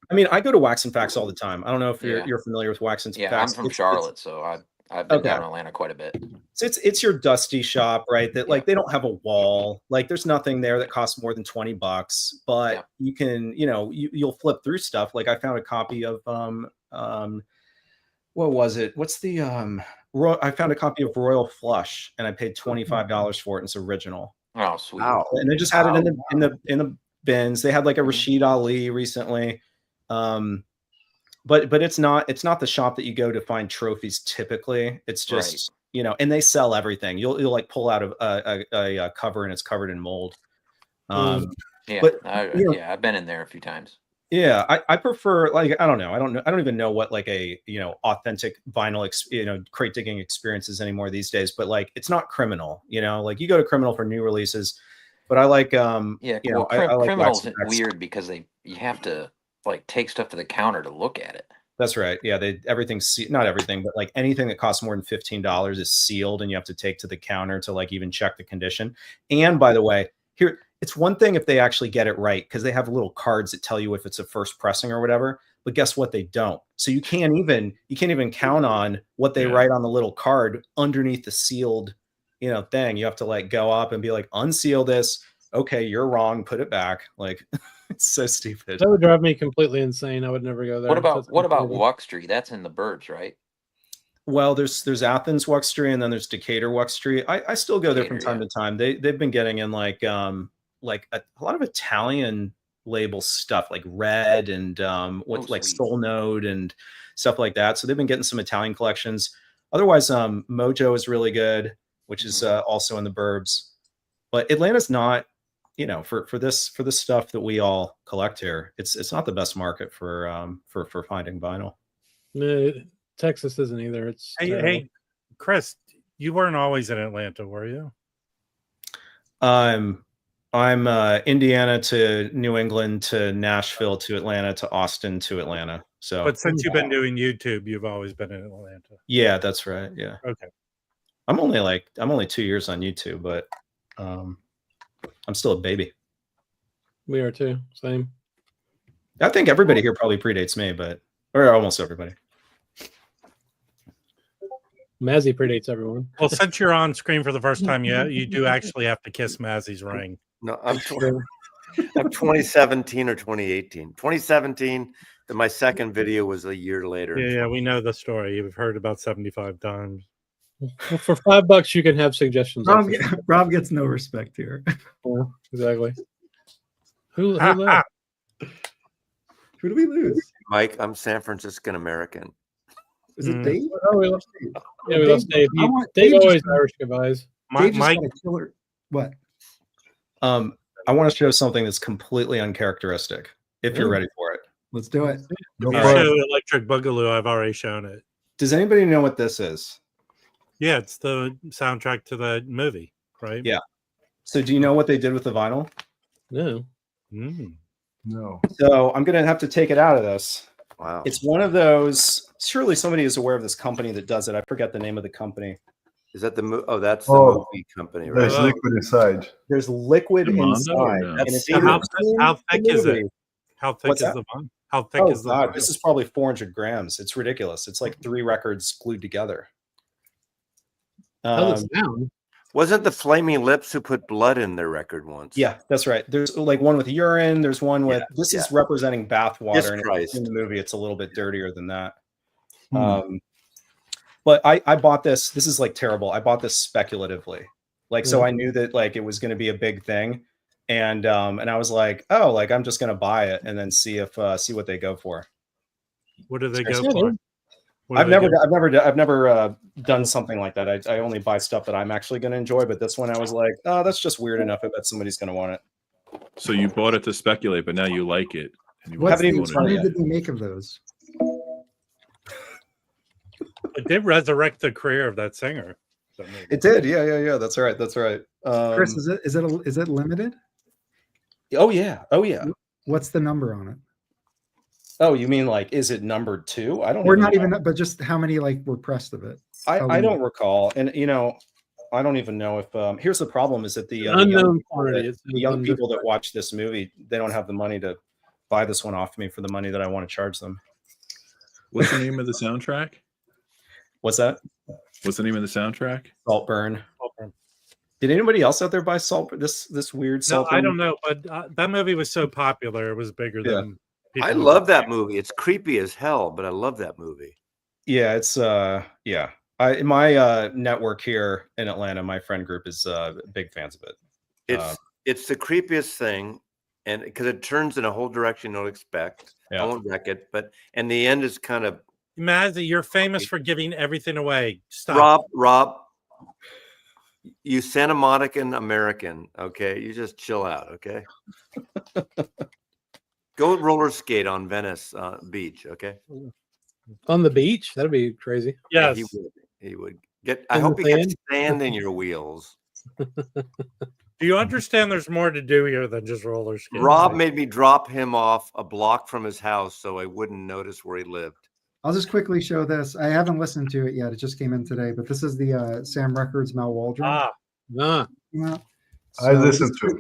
S10: I go to Wax and Facts all the time. I don't know if you're familiar with Wax and
S5: Yeah,
S10: Facts.
S5: I'm from Charlotte, so I've been down in Atlanta quite a bit.
S10: It's your dusty shop, right? That they don't have a wall. Like there's nothing there that costs more than $20, but you can, you'll flip through stuff. Like I found a copy of what was it? What's the I found a copy of Royal Flush and I paid $25 for it. And it's original.
S5: Oh, sweet.
S8: Wow.
S10: And they just had it in the bins. They had like a Rashid Ali recently. But it's not the shop that you go to find trophies typically. It's just and they sell everything. You'll like pull out a cover and it's covered in mold.
S5: I've been in there a few times.
S10: Yeah, I prefer I don't even know what like a authentic vinyl crate digging experience is anymore these days. But like it's not Criminal. Like you go to Criminal for new releases, but I like I like
S5: Criminal's weird because you have to like take stuff to the counter to look at it.
S10: That's right. Yeah, everything's not everything, but like anything that costs more than $15 is sealed, and you have to take to the counter to like even check the condition. And by the way, here it's one thing if they actually get it right because they have little cards that tell you if it's a first pressing or whatever. But guess what? They don't. So you can't even count on what they write on the little card underneath the sealed thing. You have to like go up and be like, unseal this. Okay, you're wrong. Put it back. Like. It's so stupid.
S1: That would drive me completely insane. I would never go there.
S5: What about Wuxtree? That's in the burbs, right?
S10: Well, there's Athens Wuxtree and then there's Decatur Wuxtree. I still go there from time to time. They've been getting in like a lot of Italian label stuff like Red and like Soul Node and stuff like that. So they've been getting some Italian collections. Otherwise, Mojo is really good, which is also in the burbs. But Atlanta's not. For this stuff that we all collect here, it's not the best market for finding vinyl.
S1: No, Texas isn't either. It's
S4: hey, Chris, you weren't always in Atlanta, were you?
S10: I'm Indiana to New England to Nashville to Atlanta to Austin to Atlanta. So,
S4: but since you've been doing YouTube, you've always been in Atlanta.
S10: Yeah, that's right. Yeah.
S4: Okay.
S10: I'm only 2 years on YouTube, but I'm still a baby.
S1: We are too. Same.
S10: I think everybody here probably predates me, or almost everybody.
S1: Mazzy predates everyone.
S4: Well, since you're on screen for the first time, you do actually have to kiss Mazzy's ring.
S8: No, I'm 20. of 2017 or 2018. 2017. Then my second video was a year later.
S4: Yeah, we know the story. You've heard about 75 times.
S1: Well, for $5, you can have suggestions.
S2: Rob gets no respect here.
S1: Yeah, exactly. Who left?
S2: Who do we lose?
S8: Mike, I'm San Franciscan American.
S2: Is it Dave?
S1: Oh, we lost Dave. Yeah, we lost Dave.
S2: Dave
S1: Dave always
S2: just-
S1: Irish goodbyes.
S2: Dave just
S4: Mike,
S2: got a killer. What?
S10: I want to show something that's completely uncharacteristic. If you're
S2: Ooh.
S10: ready for it.
S2: Let's do it.
S3: Go
S4: you
S3: for it.
S4: show Electric Boogaloo. I've already shown it.
S10: Does anybody know what this is?
S4: Yeah, it's the soundtrack to the movie, right?
S10: Yeah. So do you know what they did with the vinyl?
S1: No.
S3: No.
S10: So I'm going to have to take it out of this.
S8: Wow.
S10: It's one of those. Surely somebody is aware of this company that does it. I forget the name of the company.
S8: Is that the oh? That's the
S3: Oh,
S8: movie company, right?
S3: There's liquid inside.
S10: There's liquid
S6: Mondo or
S10: inside.
S6: no?
S10: And it's
S8: That's
S4: How thick is it? How thick
S10: What's
S4: is
S10: that?
S4: the vinyl? How thick
S10: Oh
S4: is the
S10: God,
S4: vinyl?
S10: this is probably 400 grams. It's ridiculous. It's like 3 records glued together.
S1: How does it sound?
S8: Wasn't the Flaming Lips who put blood in their record once?
S10: Yeah, that's right. There's like one with urine. There's one with this is representing bath water, and
S8: Christ.
S10: in the movie, it's a little bit dirtier than that. But I bought this. This is like terrible. I bought this speculatively, like so I knew that like it was going to be a big thing, and I was like, oh, like I'm just going to buy it and then see what they go for.
S4: What do they go
S10: Seriously?
S4: for? What
S10: I've
S4: do they
S10: never
S4: go
S10: done something like that. I only buy stuff that I'm actually going to enjoy. But this one, I was like, oh, that's just weird enough. I bet somebody's going to want it.
S6: So you bought it to speculate, but now you like it. And you
S2: What's
S10: haven't
S2: the
S10: even tried it
S2: what
S10: yet.
S2: did they make of those?
S4: It did resurrect the career of that singer.
S10: It did, yeah. That's right. That's right.
S2: Chris, is it limited?
S10: Oh yeah.
S2: What's the number on it?
S10: Oh, you mean like, is it number 2? I don't.
S2: Or
S10: even
S2: not
S10: know.
S2: even, but just how many like were pressed of it?
S10: I don't recall, and I don't even know if. Here's the problem: is that the
S1: Unknown quantity.
S10: the young people that watch this movie, they don't have the money to buy this one off me for the money that I want to charge them.
S6: What's the name of the soundtrack?
S10: What's that?
S6: What's the name of the soundtrack?
S10: Saltburn. Did anybody else out there buy Saltburn? This weird
S4: No,
S10: Saltburn?
S4: I don't know, but that movie was so popular; it was bigger than.
S8: I love that movie. It's creepy as hell, but I love that movie.
S10: Yeah, it's yeah. My network here in Atlanta, my friend group is big fans of it.
S8: It's the creepiest thing, and because it turns in a whole direction you don't expect.
S10: Yeah.
S8: I won't wreck it, but and the end is kind of
S4: Mazzy, you're famous for giving everything away. Stop.
S8: Rob. You Santa Monican American, okay? You just chill out, okay? Go roller skate on Venice Beach, okay?
S1: On the beach? That'd be crazy.
S4: Yes.
S8: He would get. I
S1: In
S8: hope
S1: the
S8: he gets
S1: sand?
S8: sand in your wheels.
S4: Do you understand? There's more to do here than just roller skating.
S8: Rob made me drop him off a block from his house so I wouldn't notice where he lived.
S2: I'll just quickly show this. I haven't listened to it yet. It just came in today, but this is the Sam Records Mal Waldron.
S1: Ah,
S3: I listened to it.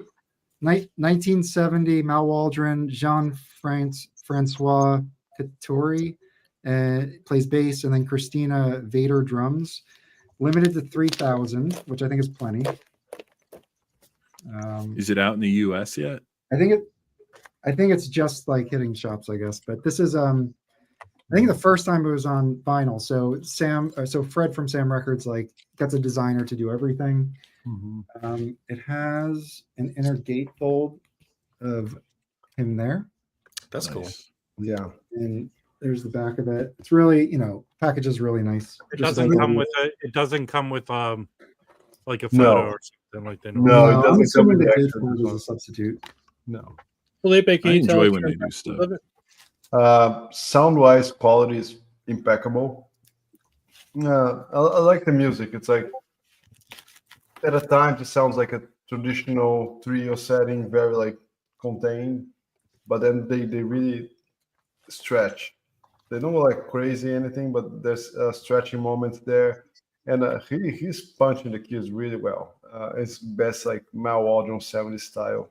S2: 1970 Mal Waldron, Jean-Francois Cattori plays bass, and then Christina Vader drums. Limited to 3,000, which I think is plenty.
S6: Is it out in the U.S. yet?
S2: I think it's just like hitting shops, I guess. But this is I think the first time it was on vinyl. So Fred from Sam Records like gets a designer to do everything.
S3: Mm-hmm.
S2: It has an inner gatefold of him there.
S10: That's cool.
S3: Yeah.
S2: And there's the back of it. It's really, package is really nice.
S4: It
S2: Just
S4: doesn't
S2: like
S4: come
S2: a-
S4: with a. It doesn't come with like a
S3: No.
S4: photo or something like that.
S3: No, it
S2: I'm
S3: doesn't come
S2: assuming
S3: with
S2: the
S3: the extra
S2: gatefold is a
S3: design.
S2: substitute.
S3: No.
S1: Felipe, can
S6: I
S1: you tell
S6: enjoy
S1: us
S6: when
S1: your
S6: they do
S1: impressions
S6: stuff.
S1: of it?
S3: Sound-wise, quality is impeccable. I like the music. It's like at a time it sounds like a traditional trio setting, very like contained, but then they really stretch. They don't go like crazy anything, but there's a stretching moment there, and he's punching the keys really well. It's best like Mal Waldron 70s style.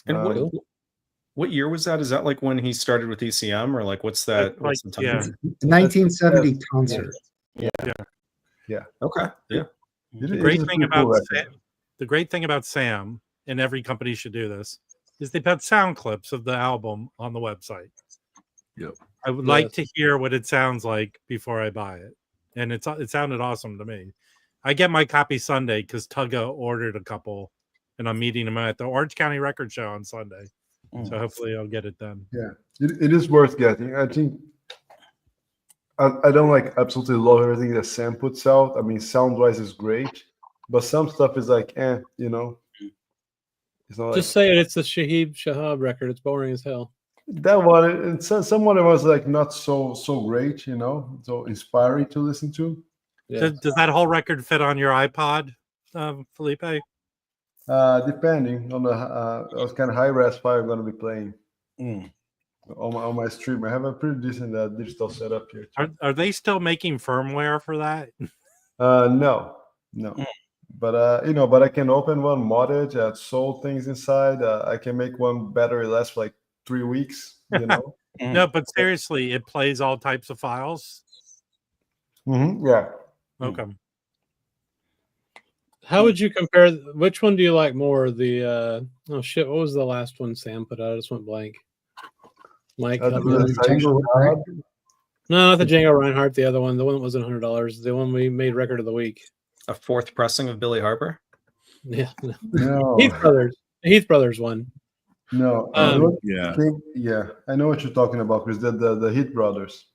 S10: And what year was that? Is that like when he started with ECM, or like what's that? What's the time?
S4: yeah.
S2: 1970 concert.
S10: Okay. Yeah.
S3: It
S4: The
S3: is
S4: great
S3: a
S4: thing
S3: pretty cool
S4: about
S3: record.
S4: the great thing about Sam and every company should do this, is they put sound clips of the album on the website.
S6: Yep.
S4: I would like to hear what it sounds like before I buy it. And it sounded awesome to me. I get my copy Sunday because Tugga ordered a couple, and I'm meeting him at the Orange County Record Show on Sunday. So hopefully I'll get it done.
S3: Yeah, it is worth getting. I think I don't like absolutely love everything that Sam puts out. I mean, sound-wise is great, but some stuff is like, you know. It's not
S1: Just say it. It's the Shahib Shahab record. It's boring as hell.
S3: That one, and someone that was like not so great, you know, so inspiring to listen to.
S1: Yeah.
S4: Does that whole record fit on your iPod, Felipe?
S3: Depending on the kind of high res file I'm going to be playing on my stream. I have a pretty decent digital setup here.
S4: Are they still making firmware for that?
S3: No. But you know, but I can open one, mod it, add soul things inside. I can make one battery last for like 3 weeks. You know.
S4: No, but seriously, it plays all types of files.
S3: Yeah.
S4: Okay.
S1: How would you compare? Which one do you like more? The oh shit, what was the last one Sam put out? I just went blank. Mike, help me.
S2: Django Reinhardt?
S1: No, not the Django Reinhardt. The other one, the one that wasn't $100. The one we made record of the week.
S10: A fourth pressing of Billy Harper.
S1: Yeah,
S3: No.
S1: Heath Brothers one.
S3: No.
S6: Yeah.
S3: I know what you're talking about, because the Heat Brothers.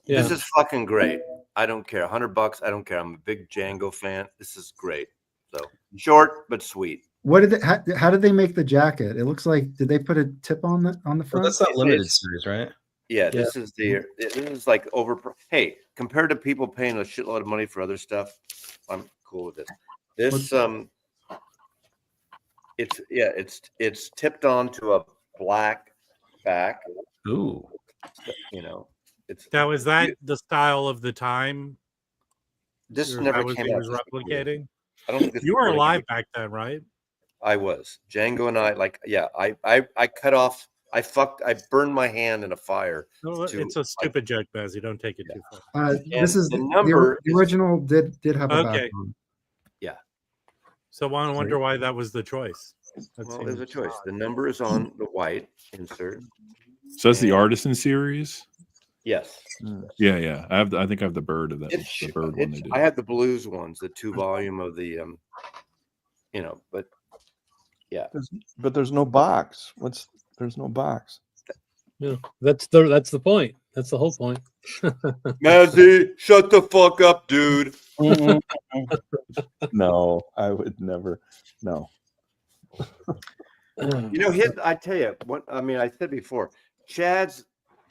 S1: Yeah.
S8: This is fucking great. I don't care. $100. I don't care. I'm a big Django fan. This is great. So short but sweet.
S2: What did how did they make the jacket? It looks like, did they put a tip on the
S10: Well,
S2: front?
S10: that's not limited series, right?
S8: Yeah, this is like hey, compared to people paying a shitload of money for other stuff, I'm cool with this. This it's tipped onto a black back.
S10: Ooh.
S8: You know, it's
S4: Now, is that the style of the time?
S8: this
S4: Or
S8: never
S4: that was
S8: came
S4: he
S8: out.
S4: was replicating?
S8: I don't think this
S4: You were
S8: really
S4: alive
S8: came-
S4: back then, right?
S8: I was. Django and I cut off. I burned my hand in a fire.
S4: No, it's a stupid joke, Bazzy. Don't take it too far.
S2: This is
S8: the number
S2: the original did have a
S4: Okay.
S2: background.
S4: So I wonder why that was the choice.
S8: Well, there's a choice. The number is on the white insert.
S6: So that's the Artisan series.
S8: Yes.
S6: Yeah. I think I have the bird of that. The bird one they did.
S8: I had the blues ones, the 2-volume of the, you know, but yeah.
S11: But there's no box. There's no box.
S1: Yeah, that's the point. That's the whole point.
S8: Mazzy, shut the fuck up, dude.
S11: No, I would never. No.
S8: You know, I tell you what. I mean, I said before, Chad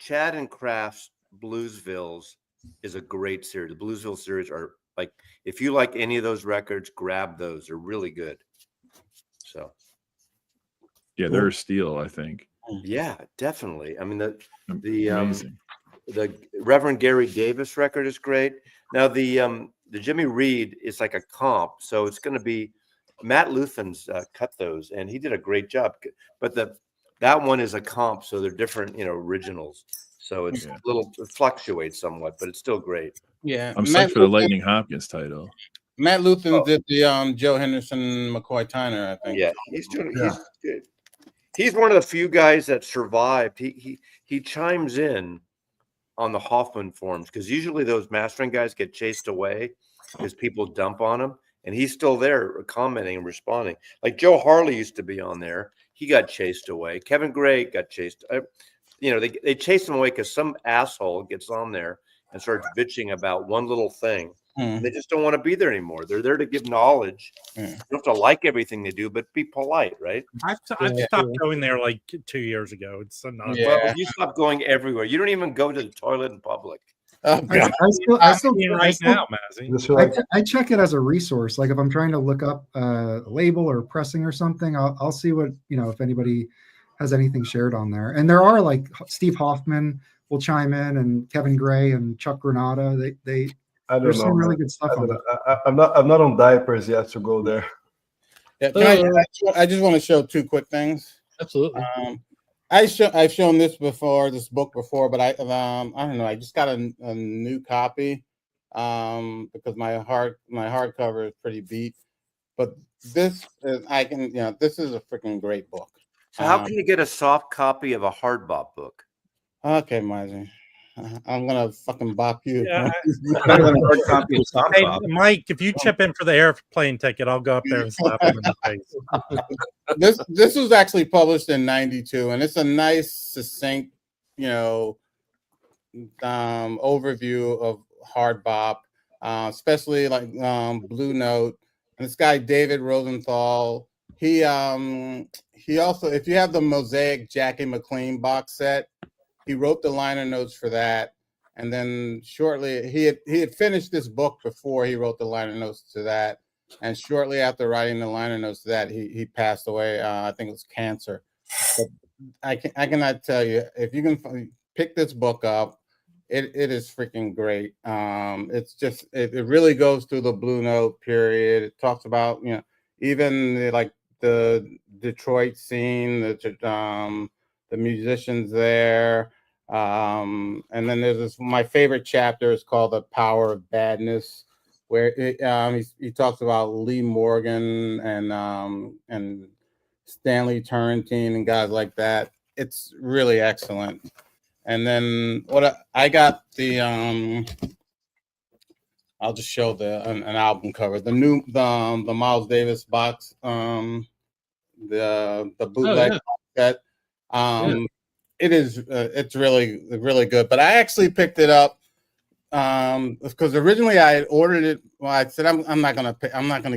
S8: and Kraft's Bluesvilles is a great series. The Bluesville series are like, if you like any of those records, grab those. They're really good. So.
S6: Yeah, they're a steal, I think.
S8: Yeah, definitely. I mean,
S6: Amazing.
S8: the Reverend Gary Davis record is great. Now the Jimmy Reed is like a comp, so it's going to be Matt Luthen's cut those, and he did a great job. But that one is a comp, so they're different, you know, originals. So it's a little, it fluctuates somewhat, but it's still great.
S7: Yeah,
S6: I'm psyched for the Lightning Hopkins title.
S7: Matt Luthen did the Joe Henderson, McCoy Tyner, I think.
S8: Yeah, he's doing. He's good. He's one of the few guys that survived. He chimes in on the Hoffman forums, because usually those mastering guys get chased away because people dump on them, and he's still there commenting and responding. Like Joe Harley used to be on there. He got chased away. Kevin Gray got chased. You know, they chased him away because some asshole gets on there and starts bitching about one little thing. They just don't want to be there anymore. They're there to give knowledge. You don't have to like everything they do, but be polite, right?
S4: I've stopped going there like 2 years ago. It's not.
S8: Well, you stop going everywhere. You don't even go to the toilet in public.
S7: Oh, God.
S2: I still
S4: now, Mazzy.
S2: I check it as a resource. Like if I'm trying to look up a label or pressing or something, I'll see what, you know, if anybody has anything shared on there. And there are like Steve Hoffman will chime in, and Kevin Gray and Chuck Granada. There's some really good stuff on that.
S3: I'm not on diapers yet to go there.
S7: Yeah, I just want to show two quick things.
S1: Absolutely.
S7: I've shown this book before, but I don't know. I just got a new copy because my hardcover is pretty beat. But this is this is a freaking great book.
S8: So how can you get a soft copy of a hard bop book?
S7: Okay, Margie. I'm gonna fucking bop you.
S4: Yeah,
S10: Better than a hard copy of Soft
S4: Hey,
S10: Pop.
S4: Mike, if you chip in for the airplane ticket, I'll go up there and slap him in the face.
S7: This was actually published in '92, and it's a nice, succinct, overview of hard bop, especially like Blue Note. And this guy David Rosenthal, he also, if you have the Mosaic Jackie McLean box set, he wrote the liner notes for that. And then shortly, he had finished this book before he wrote the liner notes to that. And shortly after writing the liner notes to that, he passed away. I think it was cancer. But I cannot tell you, if you can pick this book up, it is freaking great. It's just it really goes through the Blue Note period. It talks about even the Detroit scene, the musicians there. And then there's this, my favorite chapter is called The Power of Badness, where he talks about Lee Morgan and Stanley Turrentine and guys like that. It's really excellent. And then I got the I'll just show an album cover, the Miles Davis box, the bootleg set. It is it's really good. But I actually picked it up because originally I had ordered it. Well, I said I'm not gonna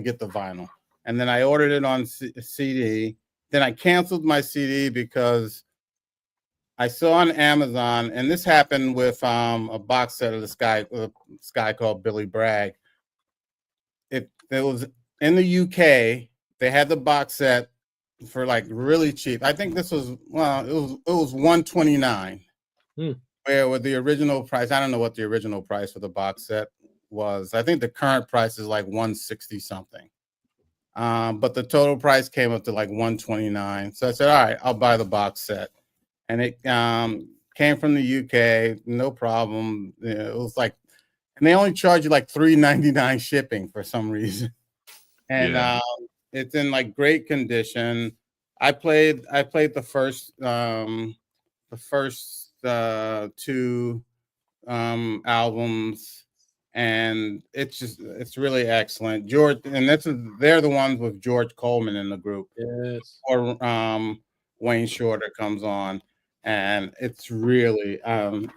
S7: get the vinyl, and then I ordered it on CD. Then I canceled my CD because I saw on Amazon, and this happened with a box set of this guy called Billy Bragg. It was in the UK. They had the box set for like really cheap. I think this was it was $129. Where with the original price, I don't know what the original price for the box set was. I think the current price is like $160 something. But the total price came up to like $129. So I said, all right, I'll buy the box set. And it came from the UK, no problem. It was like, and they only charge you like $3.99 shipping for some reason. And it's in like great condition. I played the first two albums, and it's really excellent. George, and they're the ones with George Coleman in the group.
S1: Yes.
S7: Or Wayne Shorter comes on, and it's really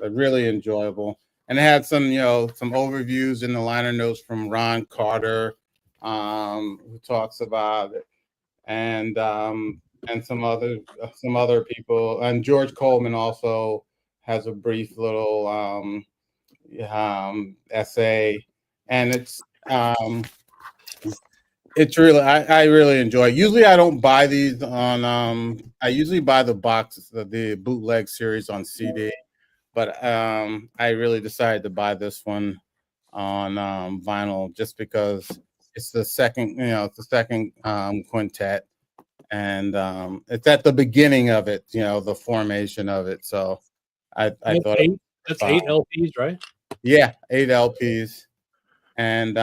S7: really enjoyable. And it had some overviews in the liner notes from Ron Carter, who talks about it, and some other people. And George Coleman also has a brief little essay, and it's really I really enjoy it. Usually I don't buy these on I usually buy the boxes, the bootleg series on CD, but I really decided to buy this one on vinyl just because it's the second quintet, and it's at the beginning of it, the formation of it. So I thought
S1: that's 8 LPs, right?
S7: Yeah, 8 LPs, and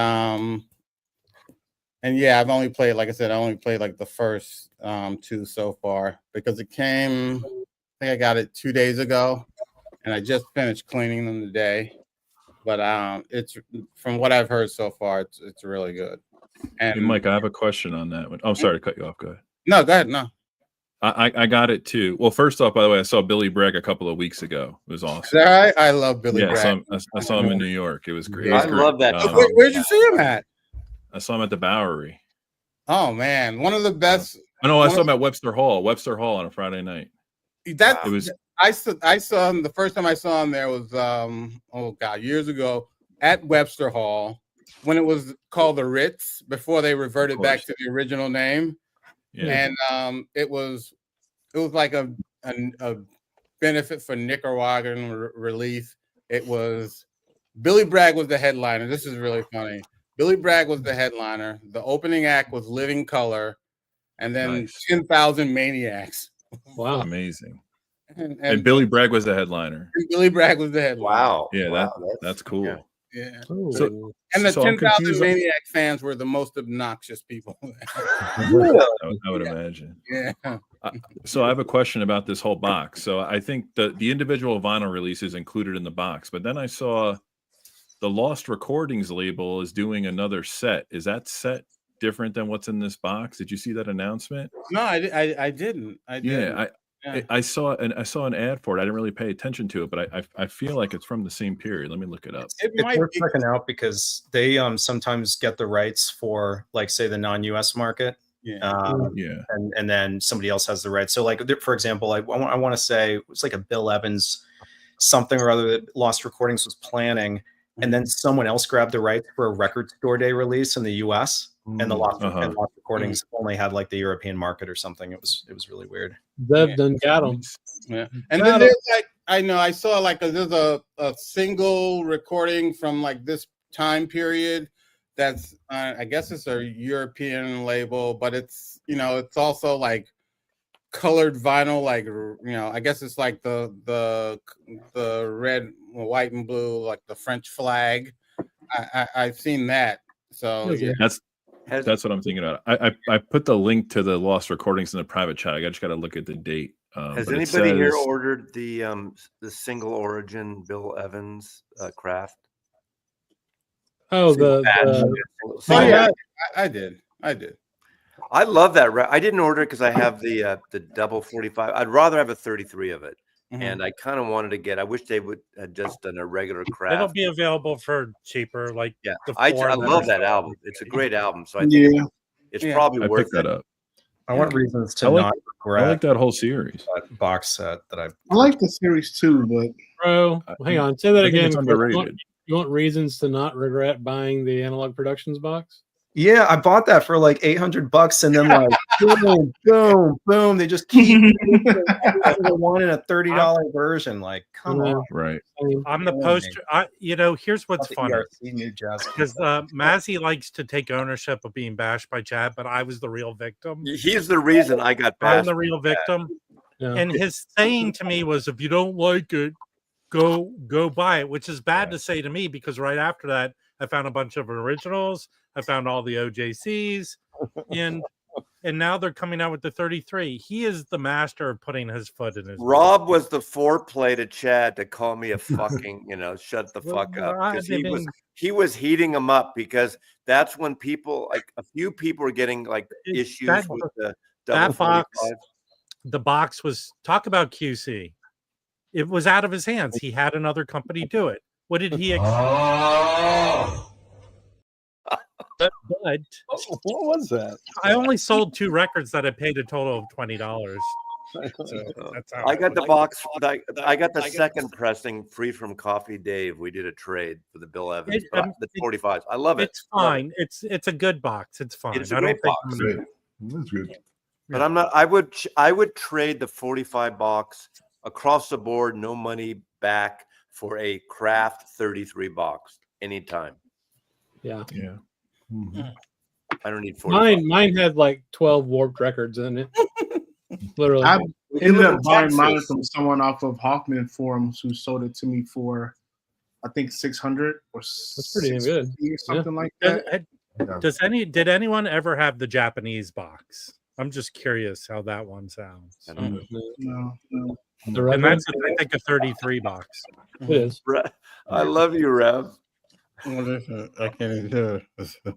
S7: yeah, I've only played, like I said, like the first 2 so far because it came. I think I got it 2 days ago, and I just finished cleaning them today. But it's, from what I've heard so far, it's really good. And
S6: hey, Mike, I have a question on that one. Oh, I'm sorry to cut you off. Go ahead.
S7: No, go ahead. No.
S6: I got it too. Well, first off, by the way, I saw Billy Bragg a couple of weeks ago. It was awesome.
S7: I love Billy Bragg.
S6: I saw him in New York. It was great.
S8: I love that.
S7: Where'd you see him at?
S6: I saw him at the Bowery.
S7: Oh man, one of the best.
S6: I saw him at Webster Hall on a Friday night.
S7: I saw him the first time I saw him there was years ago at Webster Hall when it was called the Ritz before they reverted back to the original name. Yeah. And it was like a benefit for Nicaraguan relief. It was Billy Bragg was the headliner. This is really funny. Billy Bragg was the headliner. The opening act was Living Color, and then 10,000 Maniacs.
S1: Wow,
S6: amazing! And Billy Bragg was the headliner.
S7: Billy Bragg was the headliner.
S8: Wow.
S6: Yeah,
S8: wow.
S6: That's cool.
S7: Yeah.
S1: Ooh.
S7: And the
S6: So I'm
S7: 10,000
S6: confused.
S7: Maniac fans were the most obnoxious people.
S6: I would imagine.
S7: Yeah.
S6: So I have a question about this whole box. So I think the individual vinyl release is included in the box, but then I saw the Lost Recordings label is doing another set. Is that set different than what's in this box? Did you see that announcement?
S7: No, I didn't. I didn't.
S6: Yeah, I saw an ad for it. I didn't really pay attention to it, but I feel like it's from the same period. Let me look it up.
S10: It's worth checking out because they sometimes get the rights for, like, say, the non-US market. And then somebody else has the rights. So, like, for example, I want to say it's like a Bill Evans something or other that Lost Recordings was planning, and then someone else grabbed the rights for a Record Store Day release in the US, and the Lost Recordings only had like the European market or something. It was really weird.
S1: They've done got them.
S7: Yeah, and then there's like I saw like there's a single recording from like this time period. That's I guess it's a European label, but it's it's also like colored vinyl, like I guess it's like the red, white, and blue, like the French flag. I've seen that. So yeah.
S6: That's what I'm thinking about. I put the link to the Lost Recordings in the private chat. I just got to look at the date.
S8: Has anybody here ordered the single origin Bill Evans craft?
S1: Oh,
S7: yeah, I did.
S8: I love that. I didn't order it because I have the double 45. I'd rather have a 33 of it. And I kind of wanted to get. I wish they would have just done a regular craft.
S4: It'll be available for cheaper. Like
S8: I love that album. It's a great album. So I think it's probably worth
S6: that up.
S10: I want reasons to not regret.
S6: I like that whole series.
S10: That box set that I
S9: like the series too, but
S1: bro, hang on, say that again.
S6: It's underrated.
S1: You want reasons to not regret buying the Analog Productions box?
S10: Yeah, I bought that for like $800, and then like boom, boom, boom. They just keep one in a $30 version. Like, come on,
S6: right?
S4: I'm the poster. Here's what's funny because Mazzy likes to take ownership of being bashed by Chad, but I was the real victim.
S8: He's the reason I got bashed.
S4: I'm the real victim, and his saying to me was, "If you don't like it, go buy it," which is bad to say to me because right after that, I found a bunch of originals. I found all the OJCs, and now they're coming out with the 33. He is the master of putting his foot in his.
S8: Rob was the foreplay to Chad to call me a fucking, shut the fuck up, because he was heating him up because that's when people, like a few people, were getting like issues with the double
S4: box.
S8: 45.
S4: The box was talk about QC. It was out of his hands. He had another company do it. What did he expect? But
S11: what was that?
S4: I only sold 2 records that I paid a total of $20. So that's how
S8: I got the box. I got the second pressing free from Coffee Dave. We did a trade for the Bill Evans, the 45s. I love it.
S4: It's fine. It's a good box. It's fine.
S8: It's a great box.
S3: That's good.
S8: But I'm not. I would trade the 45 box across the board, no money back, for a craft 33 box anytime.
S1: Yeah.
S3: Mm-hmm.
S8: I don't need 45.
S1: Mine had like 12 warped records in it. Literally.
S9: I ended up buying mine from someone off of Hawkman forums who sold it to me for, I think, 600 or
S1: that's pretty good.
S9: Or something like that.
S4: Did anyone ever have the Japanese box? I'm just curious how that one sounds.
S9: No.
S4: And that's, I think, a 33 box.
S1: It is.
S8: I love you, Rev.
S7: I can't do it.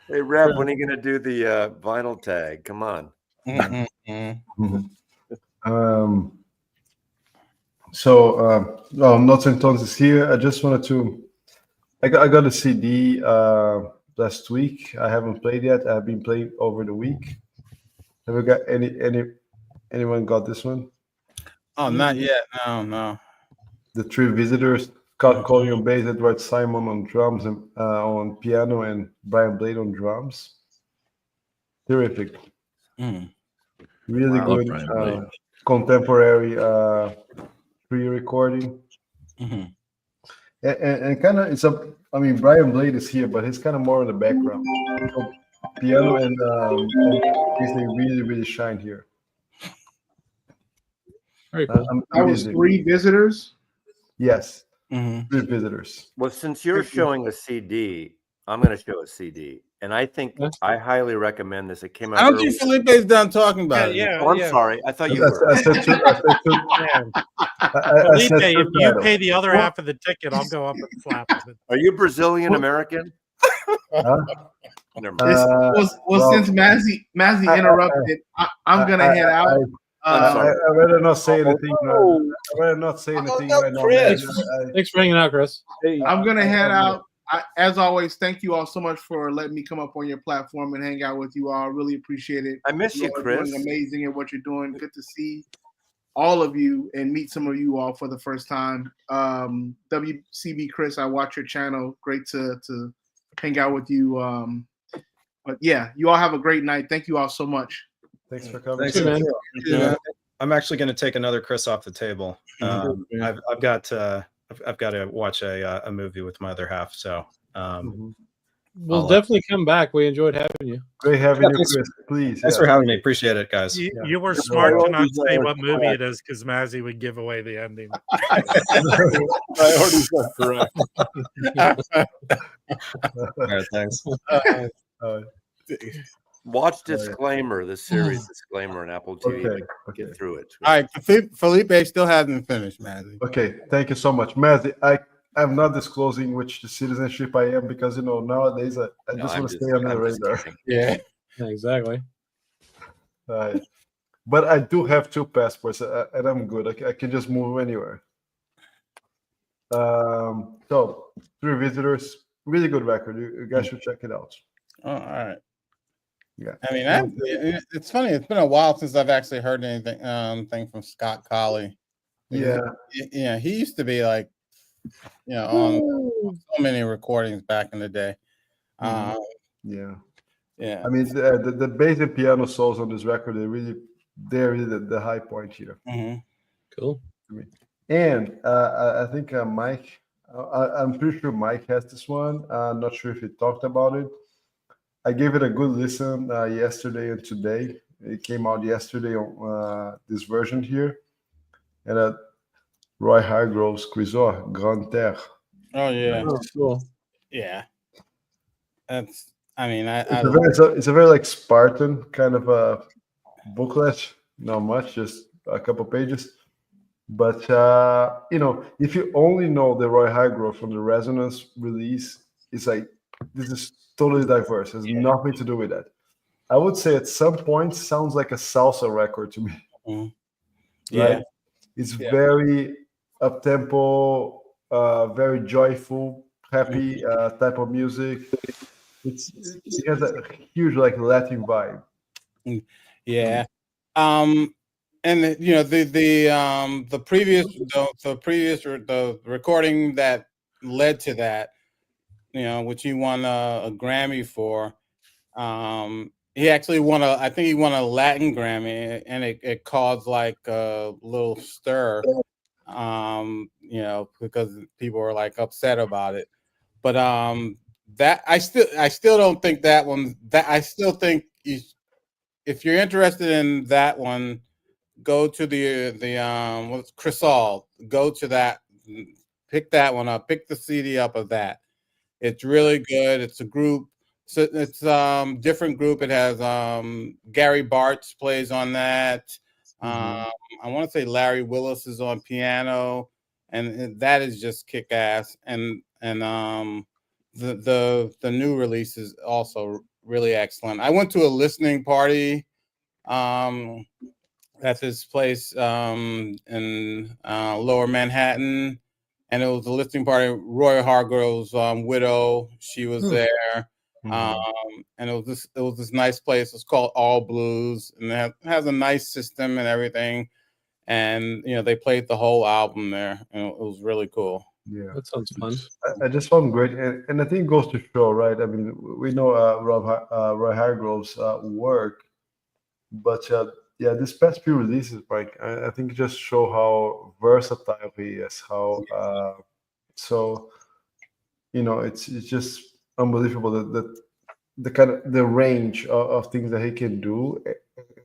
S8: Hey, Rev, when are you going to do the vinyl tag? Come on.
S3: Nuts and Tones is here. I just wanted to. I got a CD last week. I haven't played yet. I've been playing over the week. Have we got anyone got this one?
S7: Oh, not yet. No.
S3: The Three Visitors. Scott Colley on bass, Edward Simon on drums and on piano, and Brian Blade on drums. Terrific. Really good contemporary pre-recording. And kind of Brian Blade is here, but he's kind of more in the background. So piano and they really shine here.
S1: Very cool.
S9: That was Three Visitors.
S3: Yes. Three Visitors.
S8: Well, since you're showing a CD, I'm going to show a CD, and I think I highly recommend this. It came out.
S7: I don't
S8: early.
S7: think Felipe's done talking about it.
S4: Yeah,
S8: Oh, I'm sorry. I thought you were.
S3: I said two.
S4: Felipe, if you pay the other half of the ticket, I'll go up and slap it.
S8: Are you Brazilian American? Never mind.
S9: Since Mazzy interrupted, I'm gonna head out.
S3: I rather not say anything. I rather not say anything right now.
S1: Thanks for hanging out, Chris.
S9: I'm gonna head out. As always, thank you all so much for letting me come up on your platform and hang out with you all. Really appreciate it.
S8: I miss you, Chris.
S9: Doing amazing at what you're doing. Good to see all of you and meet some of you all for the first time. WCB Chris, I watch your channel. Great to hang out with you. But yeah, you all have a great night. Thank you all so much.
S3: Thanks for coming.
S1: Thanks, man.
S10: Yeah. I'm actually going to take another Chris off the table. I've got to watch a movie with my other half. So
S1: we'll definitely come back. We enjoyed having you.
S3: Great having you, Chris. Please.
S10: Thanks for having me. Appreciate it, guys.
S4: You were smart to not say what movie it is because Mazzy would give away the ending.
S11: I already said correct.
S10: All right, thanks.
S8: Watch Disclaimer, the series Disclaimer on Apple TV. Get through it.
S7: All right, Felipe still hasn't finished, man.
S3: Okay, thank you so much, Mazzy. I'm not disclosing which citizenship I am because nowadays I just want to stay on the radar.
S7: Yeah,
S1: exactly.
S3: But I do have 2 passports, and I'm good. I can just move anywhere. So, Three Visitors, really good record. You guys should check it out.
S7: Oh, all right.
S3: Yeah.
S7: I mean, it's funny. It's been a while since I've actually heard anything thing from Scott Colley.
S3: Yeah.
S7: Yeah, he used to be like, on so many recordings back in the day.
S3: Yeah.
S7: Yeah.
S3: I mean, the bass and piano solos on this record, they're really the high point here.
S1: Cool.
S3: And I think Mike, I'm pretty sure Mike has this one. I'm not sure if he talked about it. I gave it a good listen yesterday and today. It came out yesterday on this version here. And Roy Hargrove's Crisor, Grande Terre.
S7: Oh, yeah.
S1: Oh, cool.
S7: Yeah. It's
S3: a very like Spartan kind of a booklet. Not much, just a couple pages. But, if you only know the Roy Hargrove from the Resonance release, it's like, this is totally diverse. It has nothing to do with that. I would say at some point sounds like a salsa record to me.
S7: Yeah.
S3: Right? It's very up-tempo, very joyful, happy type of music. It has a huge like Latin vibe.
S7: Yeah. And the recording that led to that, which he won a Grammy for. He actually won I think he won a Latin Grammy, and it caused like a little stir, because people were like upset about it. But that I still don't think that one. That I still think if you're interested in that one, go to the what's Crisol. Go to that. Pick that one up. Pick the CD up of that. It's really good. It's a group. So it's different group. It has Gary Bartz plays on that. I want to say Larry Willis is on piano, and that is just kick ass. And the new release is also really excellent. I went to a listening party at this place in Lower Manhattan, and it was a listening party. Roy Hargrove's widow, she was there. And it was this nice place. It's called All Blues, and it has a nice system and everything. And they played the whole album there, and it was really cool.
S3: Yeah,
S1: that sounds fun.
S3: I just found great, and I think it goes to show, right? I mean, we know Roy Hargrove's work, but this past few releases, Mike, I think just show how versatile he is. How it's just unbelievable the range of things that he can do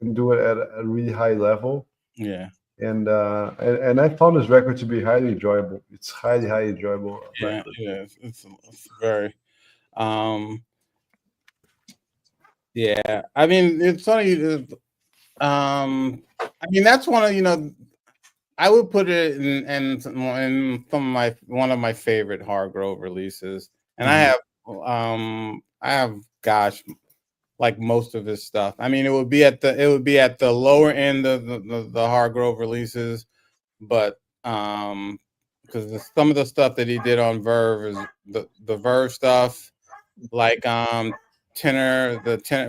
S3: and do it at a really high level.
S7: Yeah.
S3: And I found this record to be highly enjoyable. It's highly enjoyable.
S7: Yeah,
S3: record.
S7: it's very. Yeah, I mean, it's funny. I mean, that's one of I would put it in some of one of my favorite Hargrove releases, and I have gosh, like most of his stuff. I mean, it would be at the lower end of the Hargrove releases, but because some of the stuff that he did on Verve is the Verve stuff, like tenor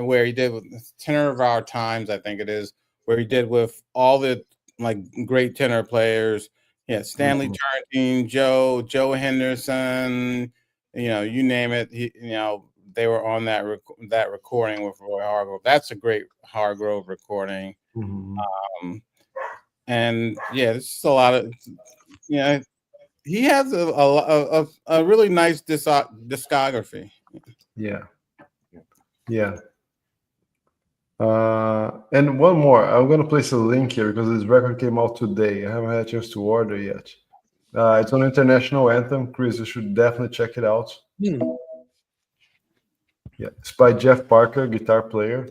S7: where he did with Tenor of Our Times, I think it is, where he did with all the like great tenor players. Yeah, Stanley Turrentine, Joe Henderson, you name it. They were on that recording with Roy Hargrove. That's a great Hargrove recording. And yeah, there's just a lot of he has a really nice discography.
S3: Yeah. And one more. I'm gonna place a link here because this record came out today. I haven't had a chance to order yet. It's an international anthem. Chris, you should definitely check it out. Yeah, it's by Jeff Parker, guitar player.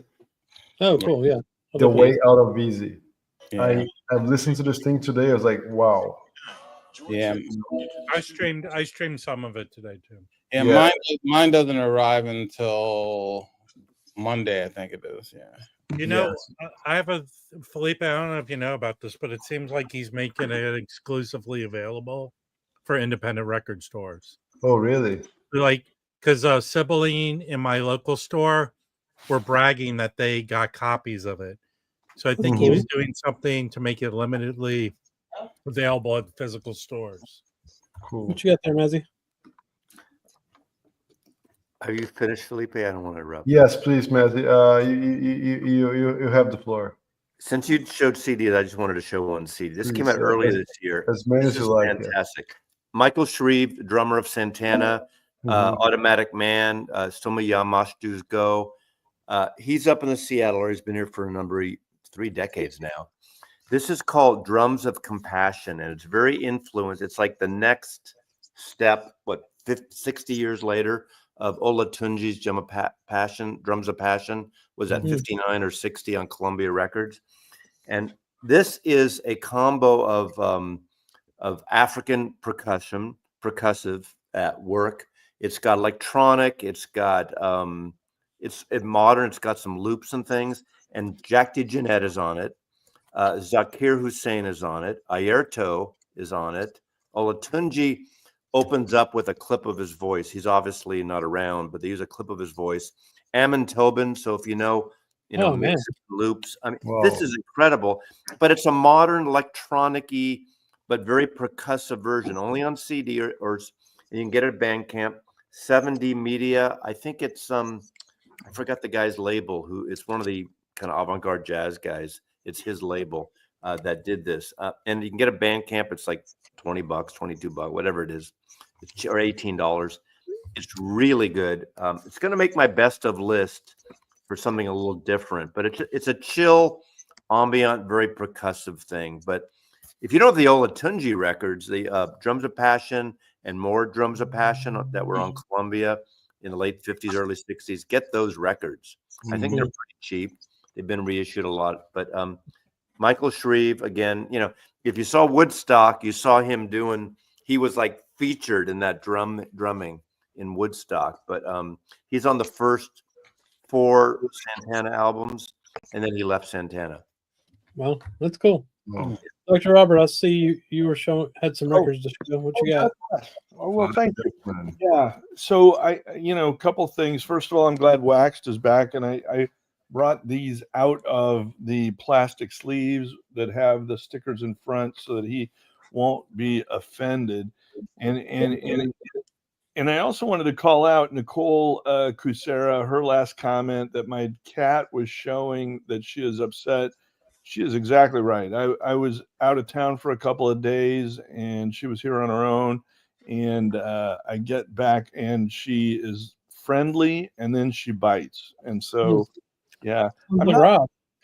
S1: Oh, cool. Yeah.
S3: The Way Out of Easy.
S7: Yeah.
S3: I've listened to this thing today. I was like, wow.
S7: Yeah.
S4: I streamed some of it today too.
S7: Yeah. Mine doesn't arrive until Monday, I think it is. Yeah.
S4: I have a Felipe. I don't know if you know about this, but it seems like he's making it exclusively available for independent record stores.
S3: Oh, really?
S4: Like, because Sibylline in my local store were bragging that they got copies of it. So I think he was doing something to make it limitedly available at physical stores.
S3: Cool.
S1: What you got there, Mazzy?
S8: Have you finished, Felipe? I don't want to interrupt.
S3: Yes, please, Matthew. You have the floor.
S8: Since you showed CDs, I just wanted to show one CD. This came out earlier this year.
S3: As many as you like.
S8: Fantastic. Michael Shreve, drummer of Santana, Automatic Man, Stoma Yamashtu's Go. He's up in the Seattle area. He's been here for 3 decades now. This is called Drums of Compassion, and it's very influenced. It's like the next step, 60 years later, of Olatunji's Drums of Passion was at 59 or 60 on Columbia Records. And this is a combo of African percussive at work. It's got electronic, it's got it's modern, it's got some loops and things. And Jack DeJohnette is on it. Zakir Hussain is on it. Ayerto is on it. Olatunji opens up with a clip of his voice. He's obviously not around, but they use a clip of his voice. Ammon Tobin. So if you know loops. I mean, this is incredible. But it's a modern electronic-y, but very percussive version. Only on CD or you can get it at Bandcamp. 7D Media. I think it's I forgot the guy's label. Who it's one of the kind of avant-garde jazz guys. It's his label that did this, and you can get a Bandcamp. It's like $20, $22, whatever it is, or $18. It's really good. It's going to make my best of list for something a little different, but it's a chill, ambient, very percussive thing. But if you know the Olatunji records, the Drums of Passion and more Drums of Passion that were on Columbia in the late 50s, early 60s, get those records. I think they're pretty cheap. They've been reissued a lot, but Michael Shreve, again, if you saw Woodstock, you saw him he was like featured in that drumming in Woodstock, but he's on the first 4 Santana albums, and then he left Santana.
S1: Well, that's cool. Dr. Robert, I see you were had some records to show. What you got?
S11: Oh, well, thank you. Yeah. So a couple things. First of all, I'm glad Waxed is back, and I brought these out of the plastic sleeves that have the stickers in front so that he won't be offended. And I also wanted to call out Nicole Cusera, her last comment that my cat was showing that she is upset. She is exactly right. I was out of town for a couple of days and she was here on her own. And I get back and she is friendly and then she bites. And so, yeah,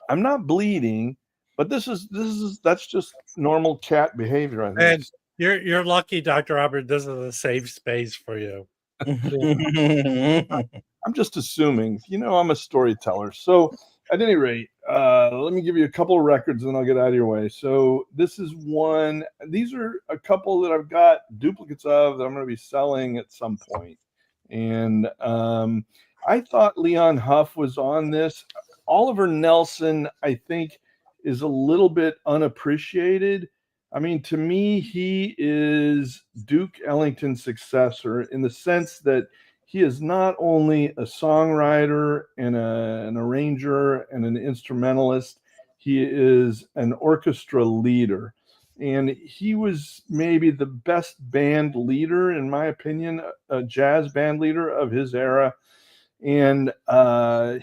S11: I'm not bleeding, But that's just normal cat behavior, I think.
S4: And you're lucky, Dr. Robert. This is a safe space for you.
S11: I'm just assuming. I'm a storyteller. So at any rate, let me give you a couple of records and I'll get out of your way. So this is one. These are a couple that I've got duplicates of that I'm going to be selling at some point. And I thought Leon Huff was on this. Oliver Nelson, I think, is a little bit unappreciated. I mean, to me, he is Duke Ellington's successor in the sense that he is not only a songwriter and an arranger and an instrumentalist, he is an orchestra leader. And he was maybe the best band leader, in my opinion, a jazz band leader of his era. And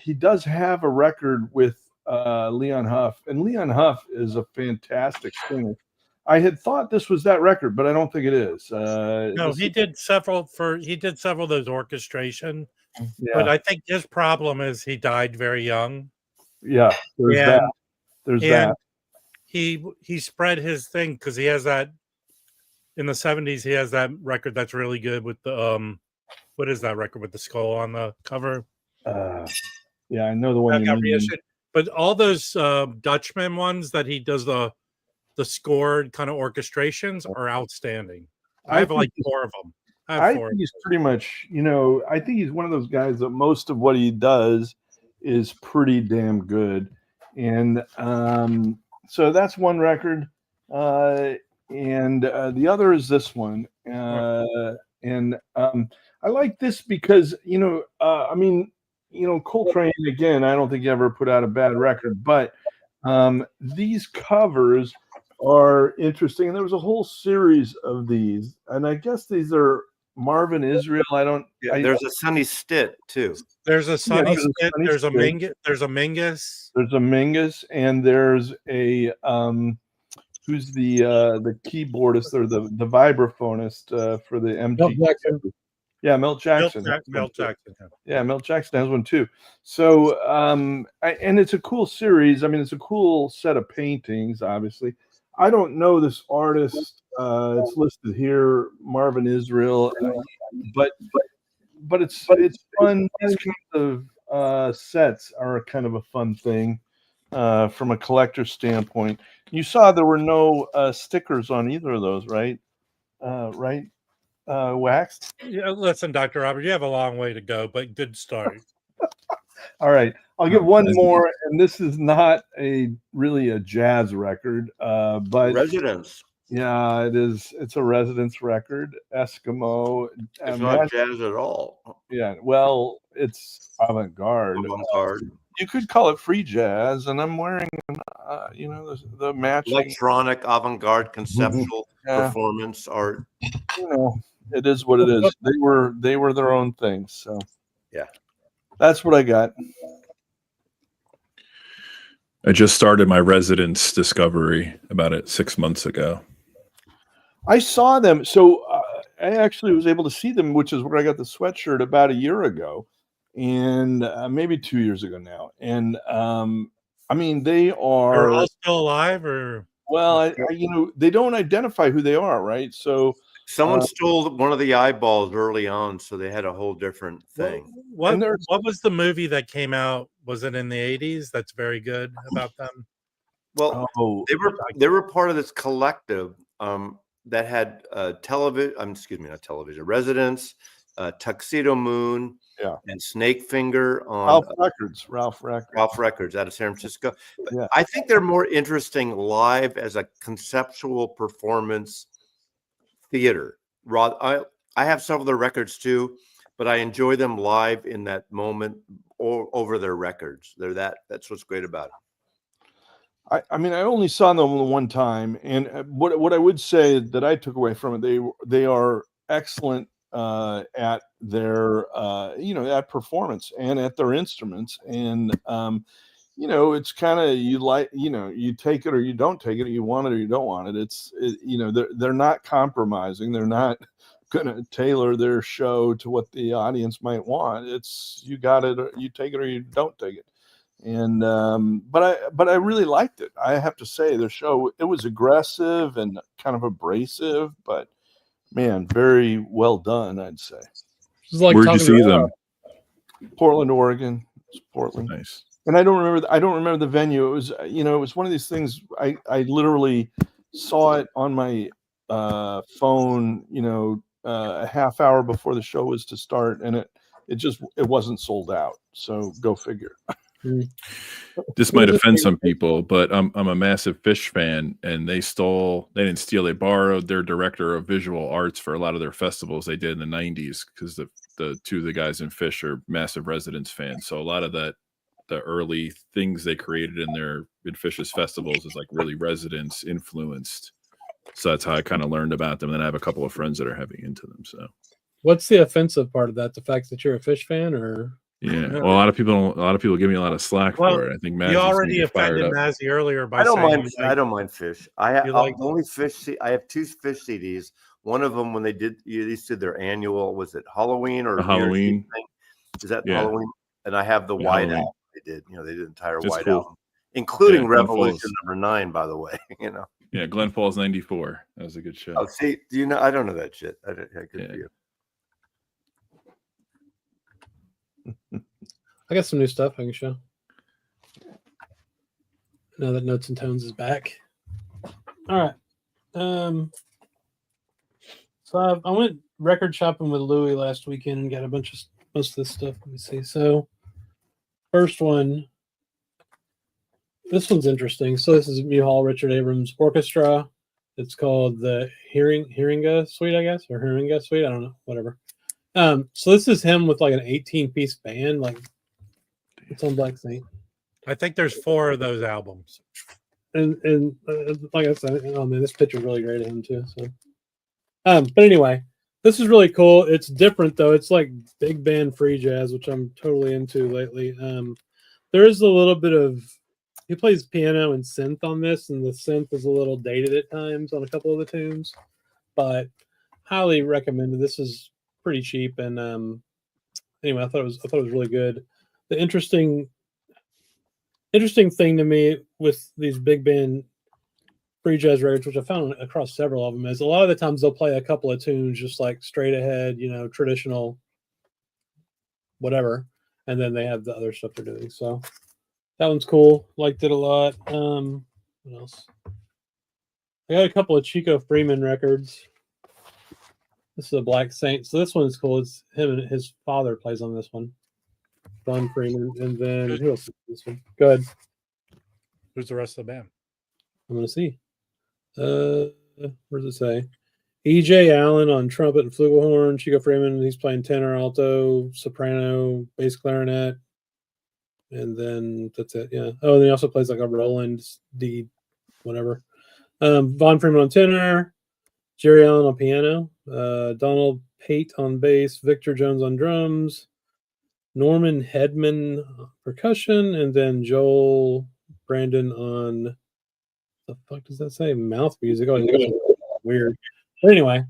S11: he does have a record with Leon Huff, and Leon Huff is a fantastic singer. I had thought this was that record, but I don't think it is.
S4: No, he did several of those orchestration,
S11: Yeah.
S4: but I think his problem is he died very young.
S11: Yeah, there's that. There's that.
S4: He spread his thing because he has that in the 70s. He has that record that's really good with the what is that record with the skull on the cover?
S11: Yeah, I know the one you mean.
S4: But all those Dutchman ones that he does the scored kind of orchestrations are outstanding. I have like 4 of them.
S11: I think he's pretty much, I think he's one of those guys that most of what he does is pretty damn good. And so that's one record. And the other is this one. And I like this because, Coltrane, again, I don't think he ever put out a bad record, but these covers are interesting. And there was a whole series of these. And I guess these are Marvin Israel.
S8: There's a Sonny Stitt, too.
S4: There's a Sonny Stitt. There's a Mingus.
S11: There's a Mingus. And there's a, who's the keyboardist or the vibraphonist for the MG. Yeah, Milt Jackson.
S4: Milt Jackson.
S11: Yeah, Milt Jackson has one too. So, and it's a cool series. I mean, it's a cool set of paintings, obviously. I don't know this artist. It's listed here, Marvin Israel, but it's fun. These kinds of sets are kind of a fun thing from a collector's standpoint. You saw there were no stickers on either of those, right? Right? Waxed.
S4: Yeah, listen, Dr. Robert, you have a long way to go, but good start.
S11: All right, I'll give one more, and this is not really a jazz record, but
S8: Residence.
S11: Yeah, it is. It's a Residence record, Eskimo.
S8: It's not jazz at all.
S11: Yeah, well, it's avant-garde.
S8: Avant-garde.
S11: You could call it free jazz, and I'm wearing, the matching
S8: electronic avant-garde conceptual performance art.
S11: It is what it is. They were their own things. So
S8: yeah,
S11: that's what I got.
S6: I just started my Residence discovery about 6 months ago.
S11: I saw them. So I actually was able to see them, which is where I got the sweatshirt about a year ago, and maybe 2 years ago now. And I mean, they are.
S4: They're all still alive, or
S11: well, they don't identify who they are, right? So.
S8: Someone stole one of the eyeballs early on, so they had a whole different thing.
S4: What was the movie that came out? Was it in the 80s? That's very good about them.
S8: Well, they were part of this collective that had Residence, Tuxedo Moon, and Snakefinger on
S11: Ralph
S8: Records out of San Francisco. But I think they're more interesting live as a conceptual performance theater. I have several of their records too, but I enjoy them live in that moment or over their records. That's what's great about it.
S11: I mean, I only saw them one time, and what I would say that I took away from it, they are excellent at their at performance and at their instruments, and it's kind of you take it or you don't take it, or you want it or you don't want it. They're not compromising. They're not going to tailor their show to what the audience might want. It's you got it, or you take it or you don't take it. And but I really liked it. I have to say, the show, it was aggressive and kind of abrasive, but man, very well done, I'd say.
S1: It's like
S6: Where'd you
S1: talking
S6: see
S1: to-
S6: them?
S11: Portland, Oregon. It's Portland.
S6: Nice.
S11: And I don't remember the venue. It was, it was one of these things. I literally saw it on my phone, a half hour before the show was to start, and it wasn't sold out. So go figure.
S6: This might offend some people, but I'm a massive Fish fan, and they didn't steal, they borrowed their director of visual arts for a lot of their festivals they did in the 90s, because the two of the guys in Fish are massive Residents fans. So a lot of the early things they created in Fish's festivals is like really Residents influenced. So that's how I kind of learned about them. And I have a couple of friends that are heavy into them. So
S1: What's the offensive part of that? The fact that you're a Fish fan, or
S6: yeah, well, a lot of people give me a lot of slack for it. I think Mazzy's
S4: you already
S6: gonna get fired
S4: offended
S6: up.
S4: Mazzy earlier by
S8: I don't
S4: saying
S8: mind. I don't mind Fish. I have
S4: you like-
S8: only Fish. I have two Fish CDs. One of them, when they did their annual, was it Halloween or
S6: The
S8: New Year's
S6: Halloween?
S8: Eve thing? Is that
S6: Yeah.
S8: Halloween? And I have the
S6: Yeah,
S8: White
S6: Halloween.
S8: Album. They did. They did the entire
S6: It's
S8: White
S6: cool.
S8: Album, including
S6: Yeah, Glenn
S8: Revolution
S6: Falls.
S8: #9. By the way,
S6: Yeah, Glen Falls '94. That was a good show.
S8: Oh, see, do you know? I don't know that shit. I good
S6: Yeah.
S8: for you.
S1: I got some new stuff I can show. Now that Notes and Tones is back. All right. So I went record shopping with Louie last weekend and got most of this stuff. Let me see. So first one, this one's interesting. So this is Hall Richard Abrams Orchestra. It's called the Hearinga Suite, I guess, or Hearinga Suite. I don't know, whatever. So this is him with like an 18-piece band, like it's on Black Saint.
S4: I think there's 4 of those albums.
S1: And like I said, oh man, this picture's really great of him too. So, but anyway, this is really cool. It's different though. It's like big band free jazz, which I'm totally into lately. There is a little bit of, he plays piano and synth on this, and the synth is a little dated at times on a couple of the tunes, but highly recommended. This is pretty cheap, and anyway, I thought it was really good. The interesting thing to me with these big band free jazz records, which I found across several of them, is a lot of the times they'll play a couple of tunes just like straight ahead, traditional whatever, and then they have the other stuff they're doing. So that one's cool. Liked it a lot. What else? I got a couple of Chico Freeman records. This is a Black Saint. So this one is cool. It's him and his father plays on this one. Don Freeman, and then who else is this one? Go ahead.
S4: Who's the rest of the band?
S1: I'm gonna see. Where does it say? E.J. Allen on trumpet and flugelhorn. Chico Freeman, he's playing tenor, alto, soprano, bass clarinet, and then that's it. Yeah. Oh, and he also plays like a Roland D, whatever. Von Freeman on tenor, Jerry Allen on piano, Donald Pate on bass, Victor Jones on drums, Norman Hedman percussion, and then Joel Brandon on, the fuck does that say? Mouth music. Oh, weird. But anyway,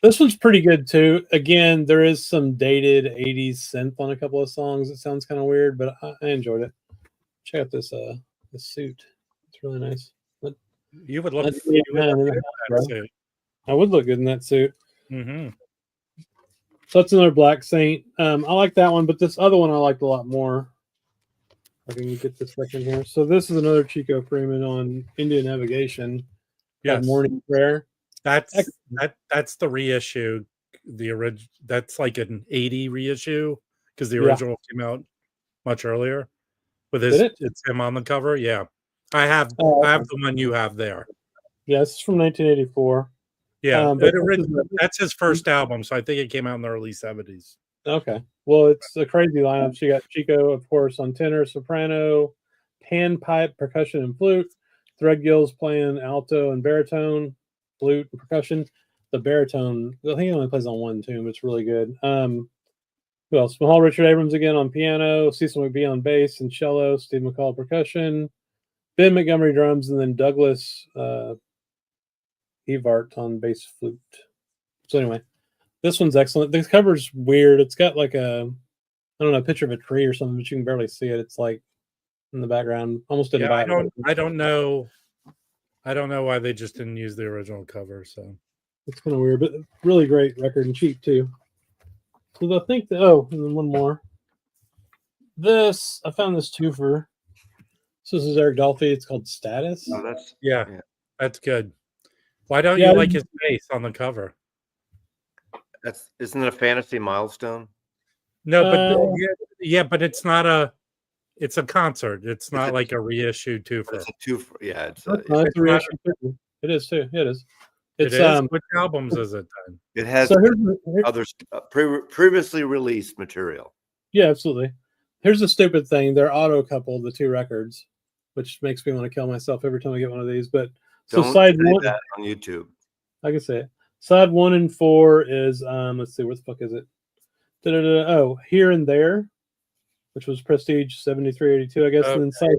S1: this one's pretty good too. Again, there is some dated 80s synth on a couple of songs. It sounds kind of weird, but I enjoyed it. Check out this suit. It's really nice. But
S4: You would look.
S1: I would look good in that suit.
S4: Mm-hmm.
S1: So that's another Black Saint. I like that one, but this other one I liked a lot more. I can get this second here. So this is another Chico Freeman on Indian Navigation.
S4: Yes.
S1: Morning Prayer.
S4: That's the reissue. The original. That's like an 80 reissue because the original came out much earlier. With it's him on the cover. Yeah, I have the one you have there.
S1: Yeah, this is from 1984.
S4: Yeah, that's his first album, so I think it came out in the early 70s.
S1: Okay. Well, it's a crazy lineup. She got Chico, of course, on tenor, soprano, panpipe, percussion, and flute. Threadgill's playing alto and baritone, flute, and percussion. The baritone, I think he only plays on one tune, but it's really good. Who else? Mahal Richard Abrams again on piano, Cecil McBee on bass and cello, Steve McCall percussion, Ben Montgomery drums, and then Douglas Evart on bass flute. So anyway, this one's excellent. The cover's weird. It's got like a picture of a tree or something, but you can barely see it. It's like in the background. Almost didn't
S4: Yeah,
S1: buy
S4: I
S1: it.
S4: don't know why they just didn't use the original cover. So
S1: It's kind of weird, but really great record and cheap too. So I think and then one more. I found this twofer. So this is Eric Dolphy. It's called Status.
S8: Oh, that's
S4: yeah,
S8: yeah.
S4: that's good. Why don't
S1: Yeah,
S4: you like his face on the cover?
S8: Isn't it a fantasy milestone?
S4: No, but
S1: Uh,
S4: but it's not it's a concert. It's not like a reissue twofer.
S8: It's a two. Yeah, it's
S1: it's a reissue too. It is too. It is. It's
S4: Which albums is it then?
S8: it has
S1: so
S8: other previously released material.
S1: yeah, absolutely. Here's the stupid thing. They're auto coupled, the two records, which makes me want to kill myself every time I get one of these. But so
S8: Don't
S1: side
S8: say
S1: one
S8: that on YouTube.
S1: I can say it. Side 1 and 4 is let's see, where the fuck is it? Oh, Here and There, which was Prestige 7382, I guess.
S4: Okay.
S1: And then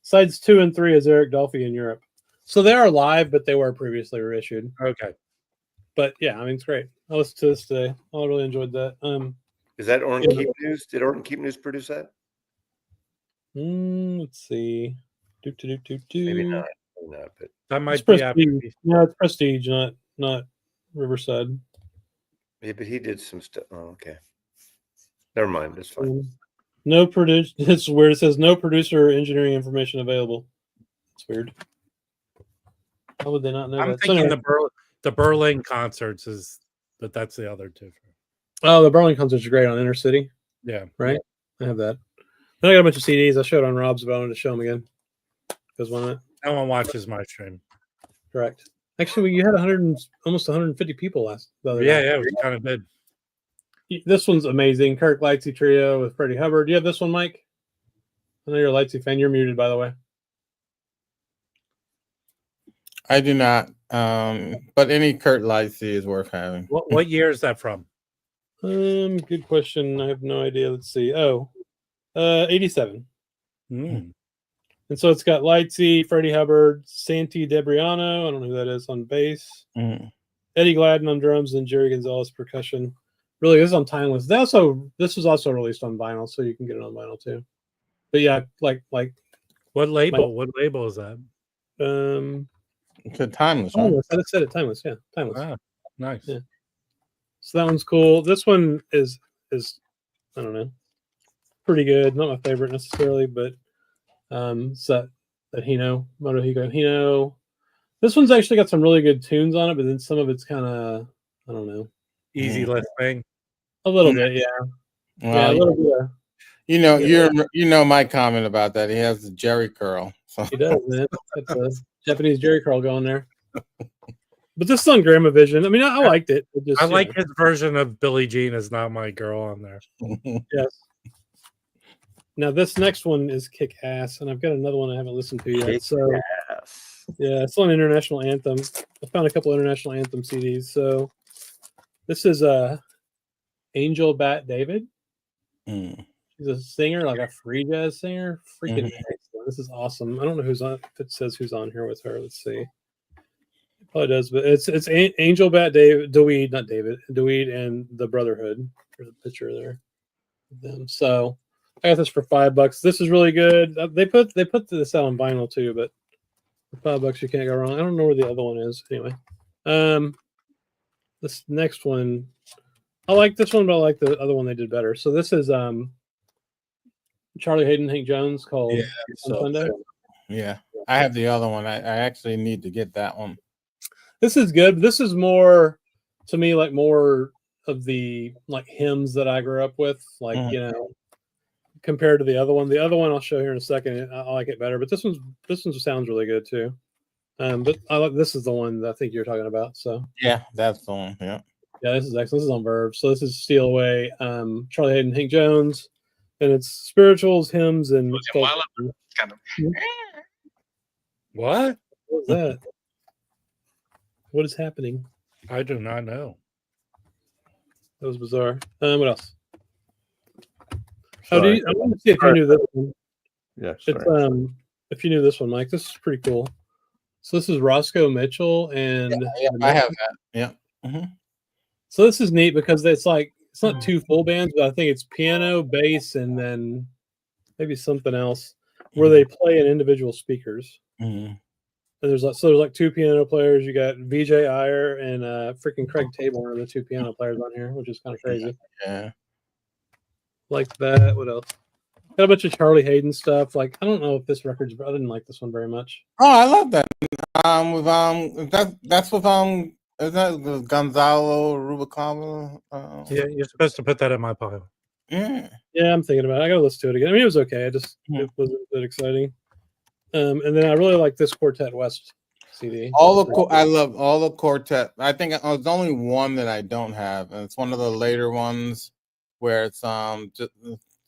S1: sides 2 and 3 is Eric Dolphy in Europe. So they are live, but they were previously reissued.
S4: Okay.
S1: But yeah, I mean it's great. I listened to this today. I really enjoyed that.
S8: Is that Orton Keep News? Did Orton Keep News produce that?
S1: Let's see.
S8: Maybe not. Maybe not, but
S4: That
S1: It's
S4: might be after.
S1: Prestige. No, it's Prestige, not Riverside.
S8: yeah, but he did some stuff. Oh, okay. Never mind. That's fine.
S1: No produce. It's weird. It says no producer or engineering information available. It's weird. How would they not know
S4: I'm
S1: that?
S4: thinking
S1: So,
S4: the Berlin concerts but that's the other two.
S1: oh, the Berlin concerts are great on Inner City,
S4: Yeah.
S1: right? I have that. Then I got a bunch of CDs. I showed on Rob's, but I wanted to show them again. Because why not?
S4: No one watches my stream.
S1: Correct. Actually, you had almost 150 people the other
S4: Yeah,
S1: day.
S4: yeah, it was kind of good.
S1: This one's amazing. Kirk Lightsey Trio with Freddie Hubbard. Do you have this one, Mike? I know you're a Lightsey fan. You're muted, by the way.
S7: I do not. But any Kurt Lightsey is worth having.
S4: What year is that from?
S1: Good question. I have no idea. Let's see. 87.
S4: Mm.
S1: And so it's got Lightsey, Freddie Hubbard, Santi Debriano, I don't know who that is, on bass, Eddie Gladden on drums, and Jerry Gonzalez percussion. Really, this is on Timeless. This was also released on vinyl, so you can get it on vinyl too. But yeah, like
S4: what label? What label is that?
S7: It's a Timeless.
S1: Timeless. I just said it. Timeless. Yeah, Timeless.
S4: Ah, nice.
S1: Yeah. So that one's cool. This one is I don't know, pretty good. Not my favorite necessarily, but it's that Hino, Motohiko Hino. This one's actually got some really good tunes on it, but then some of it's kind of, I don't know,
S4: Easy listening.
S1: a little bit, yeah.
S7: Well,
S1: Yeah, a little bit.
S7: You know my comment about that. He has the Jerry curl. So.
S1: He does, man. That's a Japanese Jerry curl going there. But this is on Gramavision. I mean, I liked it.
S4: I like his version of Billie Jean is Not My Girl on there.
S1: Yes. Now this next one is kick ass, and I've got another one I haven't listened to yet. Yeah, it's on International Anthem. I found a couple International Anthem CDs. So this is Angel Bat David. She's a singer, like a free jazz singer. Freaking excellent. This is awesome. I don't know who's on. If it says who's on here with her, let's see. It probably does, but it's Angel Bat Dweed, not David Dweed, and the Brotherhood. There's a picture there of them. So I got this for $5. This is really good. They put this out on vinyl too, but for $5 you can't go wrong. I don't know where the other one is. Anyway, this next one, I like this one, but I like the other one they did better. So this is Charlie Hayden, Hank Jones, called Sunday.
S7: Yeah, I have the other one. I actually need to get that one.
S1: This is good. This is more, to me, like more of the like hymns that I grew up with, like you know, compared to the other one. The other one I'll show here in a second. I like it better, but this one sounds really good too. But I like this is the one that I think you're talking about. So
S7: yeah, that's the one. Yeah,
S1: this is excellent. This is on Verve. So this is Steal Away, Charlie Hayden, Hank Jones, and it's spirituals, hymns, and
S12: kind of.
S1: What was that? What is happening?
S4: I do not know.
S1: That was bizarre. What else? I want to see if you knew this one.
S11: Yeah,
S1: it's if you knew this one, Mike. This is pretty cool. So this is Roscoe Mitchell, and
S7: I have that. Yeah.
S1: So this is neat because it's like it's not two full bands, but I think it's piano, bass, and then maybe something else. where they play in individual speakers.
S7: Mhm.
S1: And there's like two piano players. You got VJ Iyer and freaking Craig Taborn are the two piano players on here, which is kind of crazy.
S7: Yeah.
S1: Like that. What else? Got a bunch of Charlie Hayden stuff. Like, I don't know if this record's. I didn't like this one very much.
S7: Oh, I love that. That's with is that Gonzalo Rubalcaba?
S4: Yeah, you're supposed to put that in my pile.
S7: Yeah.
S1: Yeah, I'm thinking about it. I gotta listen to it again. I mean, it was okay. It wasn't that exciting. And then I really like this Quartet West CD.
S7: I love all the quartet. I think there's only one that I don't have, and it's one of the later ones where it's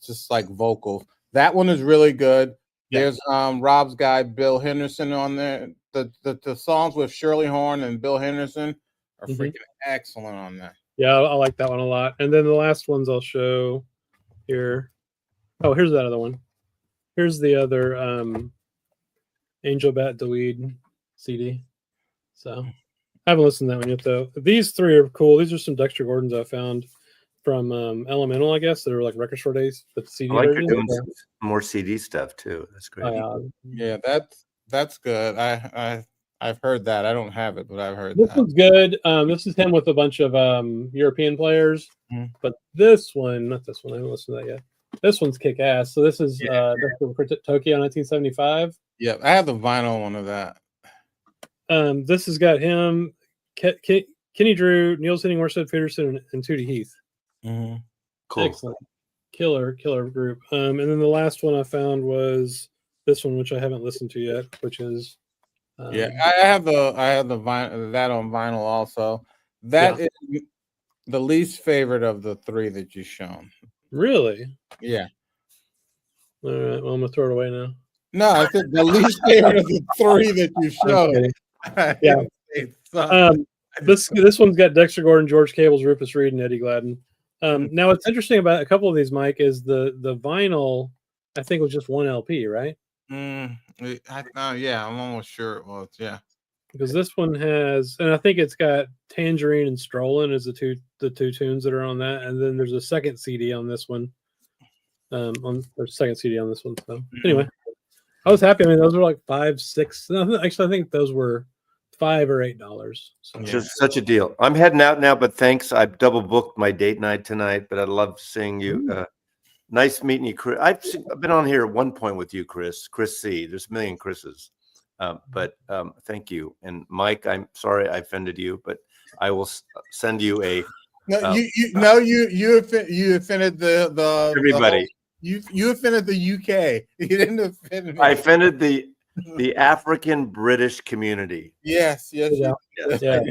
S7: just like vocals. That one is really good. Yeah. There's Rob's guy Bill Henderson on there. The songs with Shirley Horn and Bill Henderson are freaking excellent on that.
S1: Yeah, I like that one a lot. And then the last ones I'll show here. Oh, here's that other one. Here's the other Angel Bat Dweed CD. So I haven't listened to that one yet, though. These three are cool. These are some Dexter Gordons I found from Elemental, I guess. That are like record store days, but CD
S8: I like
S1: versions.
S8: you're doing some more CD stuff too. That's great.
S7: Yeah, that's good. I've heard that. I don't have it, but I've heard
S1: this
S7: that.
S1: one's good. This is him with a bunch of European players, but this one, not this one. I haven't listened to that yet. This one's kick ass. So this is Tokyo 1975.
S7: Yeah, I have the vinyl one of that.
S1: This has got him, Kenny Drew, Niels Henning, Orsted Peterson, and Tootie Heath.
S7: Mm-hmm.
S8: Cool.
S1: Excellent. Killer group. And then the last one I found was this one, which I haven't listened to yet, which is
S7: I have the vinyl, that on vinyl also. That is the least favorite of the three that you've shown.
S1: Really?
S7: Yeah.
S1: All right. Well, I'm gonna throw it away now.
S7: No, I said the least favorite of the three that you showed.
S1: Yeah. This one's got Dexter Gordon, George Cables, Rufus Reed, and Eddie Gladden. Now, what's interesting about a couple of these, Mike, is the vinyl. I think was just one LP, right?
S7: Yeah, I'm almost sure it was. Yeah,
S1: because this one has, and I think it's got Tangerine and Strollin' as the two tunes that are on that, and then there's a second CD on this one. Second CD on this one. So anyway, I was happy. I mean, those were like $5, $6. Actually, I think those were $5 or $8. So.
S8: Just such a deal. I'm heading out now, but thanks. I've double booked my date night tonight, but I'd love seeing you. Nice meeting you, Chris. I've been on here at one point with you, Chris C. There's a million Chris's, but thank you. And Mike, I'm sorry I offended you, but I will send you a.
S7: You offended the
S8: everybody.
S7: You offended the UK. You didn't offend me.
S8: I offended the African British community.
S7: Yes.
S8: I did.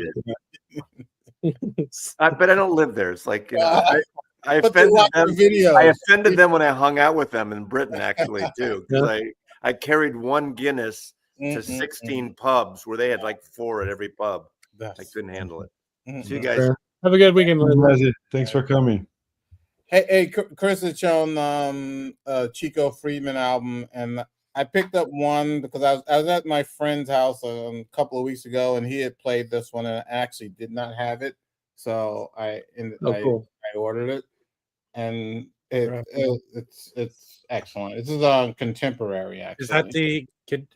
S8: But I don't live there. It's like I offended them. I offended them when I hung out with them in Britain, actually, too. Because I carried one Guinness to 16 pubs where they had like 4 at every pub. I couldn't handle it. See you guys.
S1: Have a good weekend.
S3: Thanks for coming.
S7: Hey, Chris has shown Chico Freeman album, and I picked up one because I was at my friend's house a couple of weeks ago, and he had played this one, and I actually did not have it, so I ordered it, and it's excellent. This is contemporary. Actually,
S4: is that the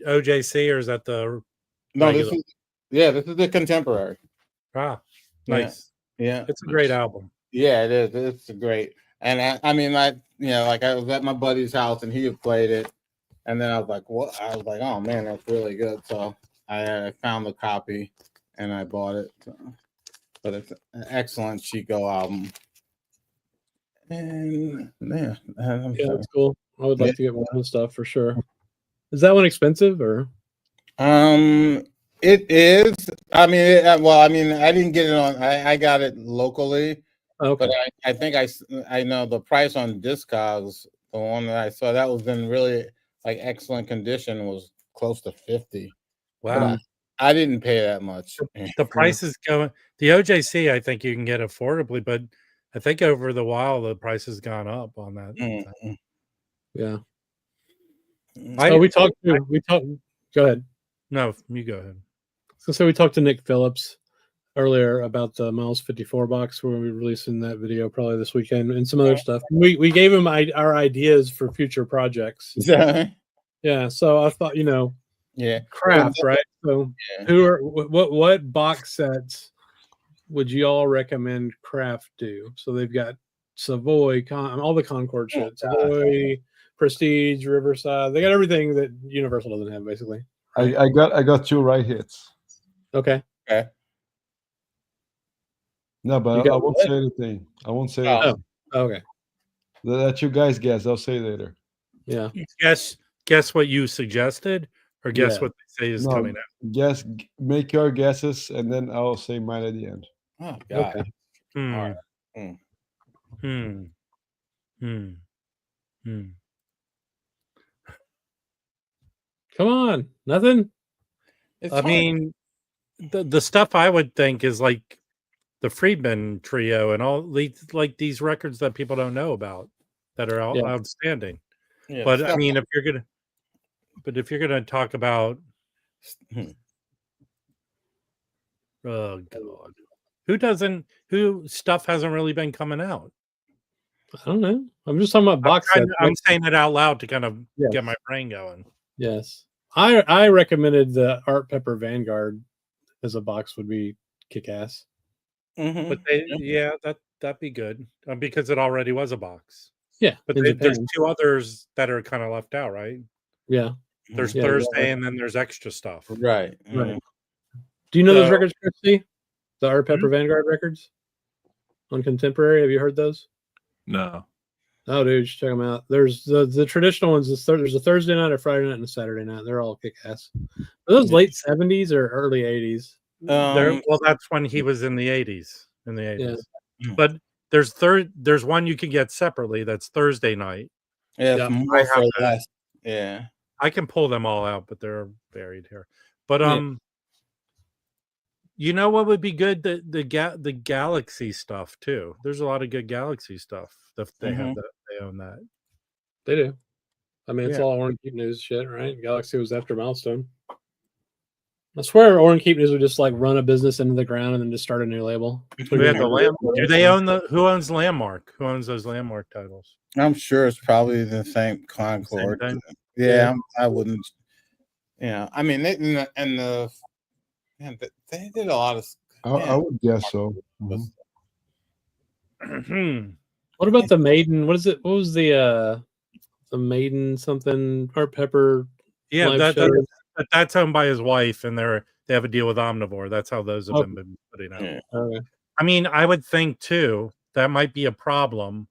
S4: OJC or is that the?
S7: No, this is the contemporary.
S4: Ah, nice.
S7: Yeah,
S4: it's a great album.
S7: Yeah, it is. It's great, and I was at my buddy's house, and he had played it. And then I was like, "What?" I was like, "Oh man, that's really good." So I found the copy and I bought it. But it's an excellent Chico album. And
S1: that's cool. I would like to get one of the stuff for sure. Is that one expensive or?
S7: It is. I mean, I didn't get it on. I got it locally.
S1: Okay.
S7: But I think I know the price on Discogs. The one that I saw that was in really like excellent condition was close to $50.
S4: Wow.
S7: I didn't pay that much.
S4: The price is going. The OJC, I think you can get affordably, but I think over the while the price has gone up on that.
S7: Mm-hmm.
S1: Yeah. We talked. Go ahead.
S4: No, you go ahead.
S1: So we talked to Nick Phillips earlier about the Miles 54 box. We're going to be releasing that video probably this weekend and some other stuff. We gave him our ideas for future projects. Yeah. So I thought,
S7: Yeah.
S1: craft, right? So
S7: Yeah.
S1: who are what box sets would you all recommend Craft do? So they've got Savoy, all the Concord shit, Savoy, Prestige, Riverside. They got everything that Universal doesn't have, basically.
S3: I got 2 right hits.
S1: Okay.
S7: Okay.
S3: No, but
S1: You
S3: I
S1: got
S3: won't
S1: what?
S3: say anything. I won't say
S7: Oh.
S3: anything.
S1: Okay.
S3: Let you guys guess. I'll say later.
S1: Yeah.
S4: Guess what you suggested, or guess
S1: Yeah.
S4: what they say is
S3: No,
S4: coming out.
S3: guess. Make your guesses, and then I'll say mine at the end.
S7: Oh God.
S1: Okay.
S4: Hmm.
S7: All right.
S4: Hmm. Hmm. Hmm.
S1: Come on. Nothing?
S7: It's
S4: I
S7: hard.
S4: mean, the stuff I would think is like the Freeman trio and all these records that people don't know about that are
S1: Yeah.
S4: outstanding.
S7: Yeah,
S4: But
S7: the
S4: I
S7: stuff-
S4: mean, if you're gonna talk about,
S7: Hmm.
S4: oh God, who stuff hasn't really been coming out.
S1: I don't know. I'm just talking about box sets.
S4: I'm saying it out loud to kind of
S1: Yes.
S4: get my brain going.
S1: Yes. I recommended the Art Pepper Vanguard as a box would be kick ass.
S7: Mhm.
S4: But that'd be good because it already was a box.
S1: Yeah.
S4: But
S1: in
S4: there's
S1: Japan.
S4: 2 others that are kind of left out, right?
S1: Yeah.
S4: There's
S1: Yeah,
S4: Thursday, and then there's extra stuff.
S7: Right.
S1: Right. Do you know those
S7: So-
S1: records, Christy? The Art Pepper Vanguard records on Contemporary. Have you heard those?
S6: No.
S1: Oh, dude, you should check them out. There's the traditional ones. There's a Thursday night, a Friday night, and a Saturday night. They're all kick ass. Are those late 70s or early 80s?
S4: Well, that's when he was in the 80s. In the 80s.
S7: Yeah.
S4: But there's one you can get separately. That's Thursday night.
S7: Yeah.
S1: Yeah.
S7: More
S4: I have
S7: for
S4: to-
S7: less. Yeah.
S4: I can pull them all out, but they're buried here. But
S1: Yeah.
S4: you know what would be good? The Galaxy stuff too. There's a lot of good Galaxy stuff. They have that. They own that.
S1: They do. I mean, it's
S4: Yeah.
S1: all Orange Keep News shit, right? Galaxy was after Milestone. I swear Orange Keep News would just like run a business into the ground and then just start a new label.
S4: We had the do they own who owns Landmark? Who owns those Landmark titles?
S7: I'm sure it's probably the same Concord.
S4: thing?
S7: Yeah, I wouldn't. Yeah, I mean, they did a lot of.
S3: I would guess so. Mhm.
S1: What about the Maiden? What is it? What was the Maiden something? Art Pepper.
S4: Yeah,
S1: live show?
S4: that's owned by his wife, and they have a deal with Omnivore. That's how those have been putting out.
S7: Yeah.
S1: Okay.
S4: I mean, I would think too that might be a problem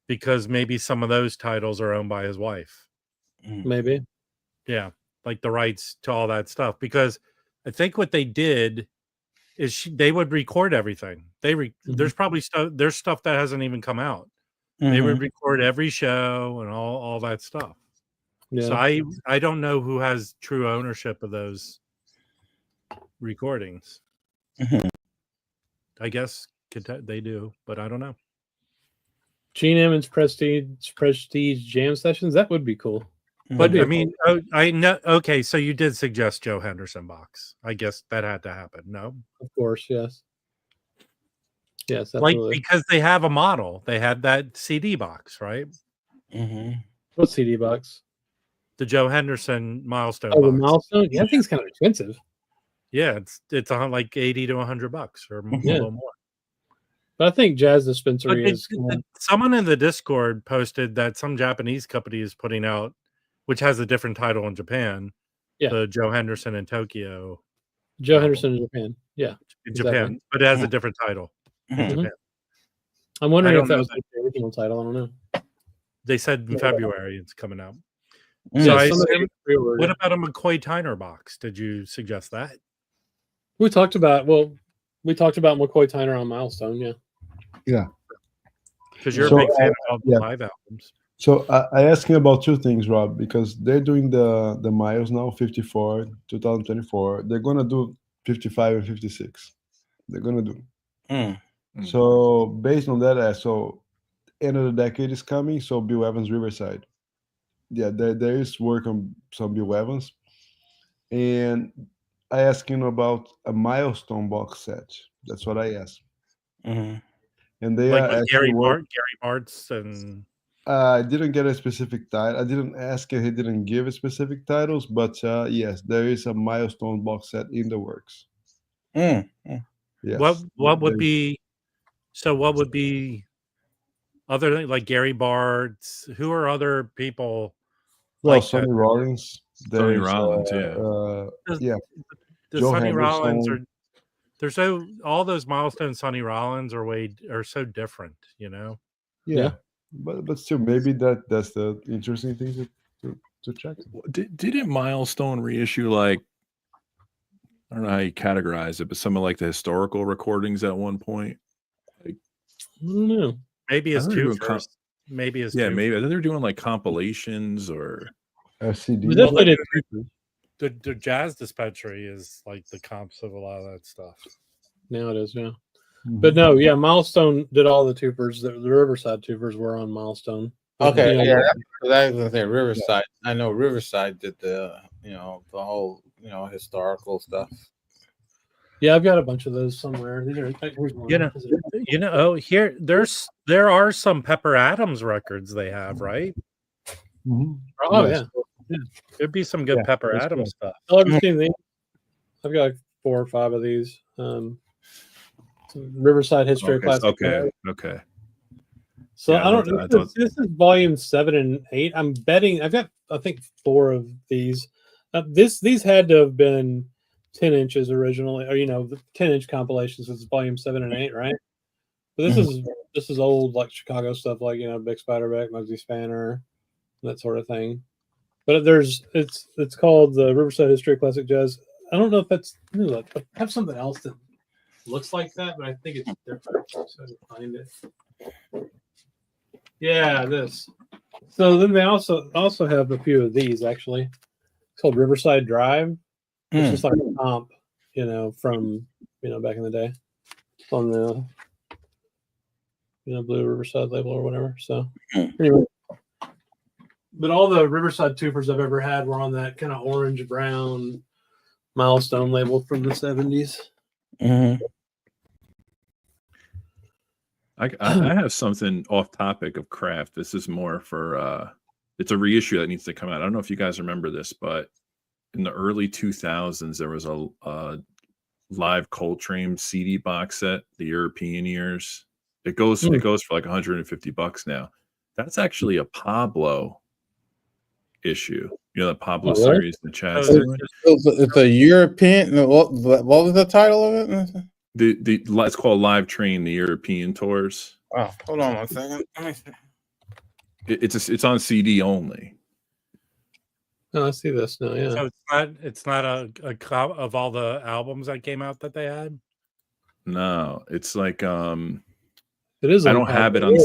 S4: because maybe some of those titles are owned by his wife.
S1: Maybe.
S4: Yeah, like the rights to all that stuff. Because I think what they did is they would record everything. There's probably there's stuff that hasn't even come out. They would record every show and all that stuff.
S1: Yeah.
S4: So I don't know who has true ownership of those recordings. I guess they do, but I don't know.
S1: Gene Emmons Prestige Jam Sessions. That would be cool.
S4: But I mean, I know. Okay, so you did suggest Joe Henderson box. I guess that had to happen. No,
S1: Of course, yes. Yes,
S4: like
S1: absolutely.
S4: because they have a model. They had that CD box, right?
S1: What CD box?
S4: The Joe Henderson milestone.
S1: Oh, the
S4: box.
S1: Milestone. Yeah, that thing's kind of expensive.
S4: Yeah, it's like $80 to $100 or a little more.
S1: But I think Jazz Dispensary is.
S4: Someone in the Discord posted that some Japanese company is putting out, which has a different title in Japan.
S1: Yeah.
S4: The Joe Henderson in Tokyo.
S1: Joe Henderson in Japan. Yeah.
S4: In
S1: exactly.
S4: Japan, but it has a different title. In Japan.
S1: I'm wondering
S4: I
S1: if
S4: don't
S1: that
S4: know
S1: was like the original title. I don't know.
S4: They said in February it's coming out.
S1: Yeah,
S4: So I
S1: some of
S4: assume,
S1: them pre-ordered.
S4: what about a McCoy Tyner box? Did you suggest that?
S1: We talked about McCoy Tyner on Milestone. Yeah.
S3: Yeah.
S4: Because you're
S3: So,
S4: a big fan of
S3: yeah.
S4: live albums.
S3: So I asked you about 2 things, Rob, because they're doing the miles now, 54, 2024. They're gonna do 55 and 56. They're gonna do. So based on that, so end of the decade is coming. So Bill Evans Riverside. Yeah, there is work on some Bill Evans, and I asked him about a milestone box set. That's what I asked. And they
S4: Like
S3: are
S4: with
S3: actually
S4: Gary Bartz and
S3: I didn't get a specific title. I didn't ask him. He didn't give specific titles, but yes, there is a milestone box set in the works. Yes.
S4: What would be? So what would be other than like Gary Bart's? Who are other people?
S3: Well,
S4: like
S3: Sonny Rollins.
S6: Sonny
S3: There's,
S6: Rollins,
S3: yeah.
S4: The
S3: Joe
S4: Sonny Rollins
S3: Henderson.
S4: they're so all those milestone Sonny Rollins are so different, you know.
S3: Yeah. But still, maybe that's the interesting thing to check.
S6: Didn't Milestone reissue, like, I don't know how you categorize it, but some of like the historical recordings at one point? Like,
S1: I don't know.
S4: Maybe
S6: I
S4: as
S6: heard
S4: two
S6: they were
S4: first. Maybe as
S6: yeah,
S4: two
S6: maybe I think they're doing like compilations or
S3: CD.
S1: We definitely did.
S4: the Jazz Dispensary is like the comps of a lot of that stuff.
S1: Now it is, yeah.
S3: Mhm.
S1: But no, yeah, Milestone did all the tubers. The Riverside tubers were on Milestone.
S7: Okay,
S1: You know,
S7: yeah, I was gonna say Riverside. I know Riverside did the the whole historical stuff.
S1: yeah, I've got a bunch of those somewhere. These are, here's one.
S4: Oh, here there are some Pepper Adams records they have, right?
S3: Mhm.
S1: Oh
S3: Yes.
S1: yeah.
S4: There'd be some good
S3: Yeah,
S4: Pepper
S3: that's
S4: Adams stuff.
S1: I've ever seen these. I've got 4 or 5 of these. Some Riverside History
S6: okay,
S1: Classic.
S6: okay.
S1: So
S6: Yeah,
S1: I don't
S6: I
S1: know.
S6: thought-
S1: This is volume 7 and 8. I'm betting I've got I think 4 of these. These had to have been 10 inches originally, or the 10-inch compilations. It's volume 7 and 8, right? But this is old, like Chicago stuff, like Big Spiderback, Muggsy Spanner, that sort of thing. But it's called the Riverside History Classic Jazz. I don't know if that's I have something else that looks like that, but I think it's different. So I can find it. Yeah, this. So then they also have a few of these actually. It's called Riverside Drive. It's just like a comp, from back in the day on the Blue Riverside label or whatever. So anyway. But all the Riverside tubers I've ever had were on that kind of orange brown Milestone label from the 70s.
S7: Mm-hmm.
S6: I have something off topic of craft. This is more for it's a reissue that needs to come out. I don't know if you guys remember this, but in the early 2000s there was a live Coltrane CD box set, the European years. It goes for like $150 now. That's actually a Pablo issue. The Pablo series, the Chaz.
S7: It's a European. What was the title of it?
S6: It's called Live Train, the European tours.
S7: Oh, hold on 1 second. Let me see.
S6: It's on CD only.
S1: Oh, I see this now. Yeah.
S4: So it's not a cop of all the albums that came out that they had.
S6: No, it's like
S1: it is.
S6: I don't have it on.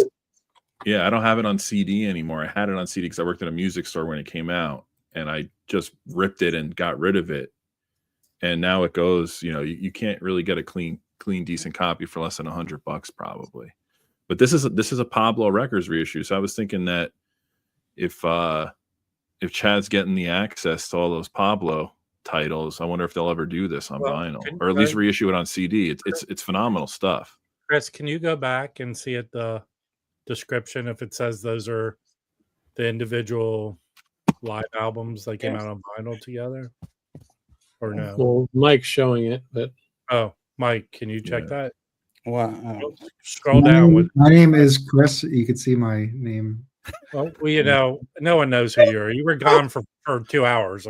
S6: Yeah, I don't have it on CD anymore. I had it on CD because I worked at a music store when it came out, and I just ripped it and got rid of it. And now it goes. You can't really get a clean, decent copy for less than $100 probably. But this is a Pablo Records reissue. So I was thinking that if Chad's getting the access to all those Pablo titles, I wonder if they'll ever do this on vinyl, or at least reissue it on CD. It's phenomenal stuff.
S4: Chris, can you go back and see at the description if it says those are the individual live albums that came out on vinyl together, or no?
S1: Well, Mike's showing it, but
S4: Mike, can you check that?
S7: Wow.
S4: Scroll down.
S2: My name is Chris. You can see my name.
S4: Well, no one knows who you are. You were gone for 2 hours.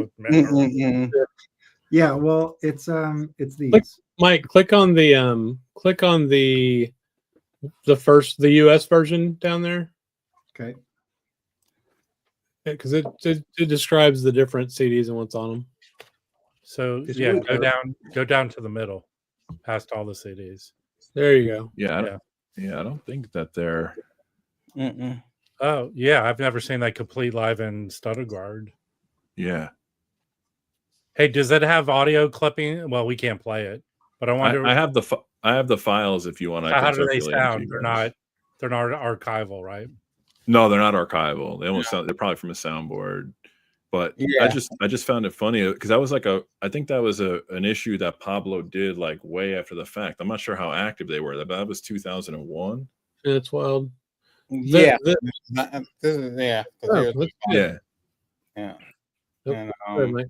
S2: Yeah, well, it's these.
S1: Mike, click on the US version down there.
S2: Okay.
S1: Because it describes the different CDs and what's on them.
S4: So go down to the middle, past all the CDs.
S1: There you go.
S6: Yeah, I don't think that they're.
S4: Oh yeah, I've never seen that complete live in Stuttgart.
S6: Yeah.
S4: Hey, does it have audio clipping? Well, we can't play it, but I wonder.
S6: I have the files if you want.
S4: How do they sound? They're not archival, right?
S6: No, they're not archival. They almost sound. They're probably from a soundboard. But
S7: yeah.
S6: I just found it funny because that was like I think that was an issue that Pablo did like way after the fact. I'm not sure how active they were. That was 2001.
S1: Yeah, it's wild.
S7: Yeah,
S1: The-
S7: this is yeah. 'Cause
S1: Oh,
S7: here's-
S1: that's good.
S6: Yeah.
S7: yeah.
S1: Nope.
S7: And,
S1: Go ahead, Mike.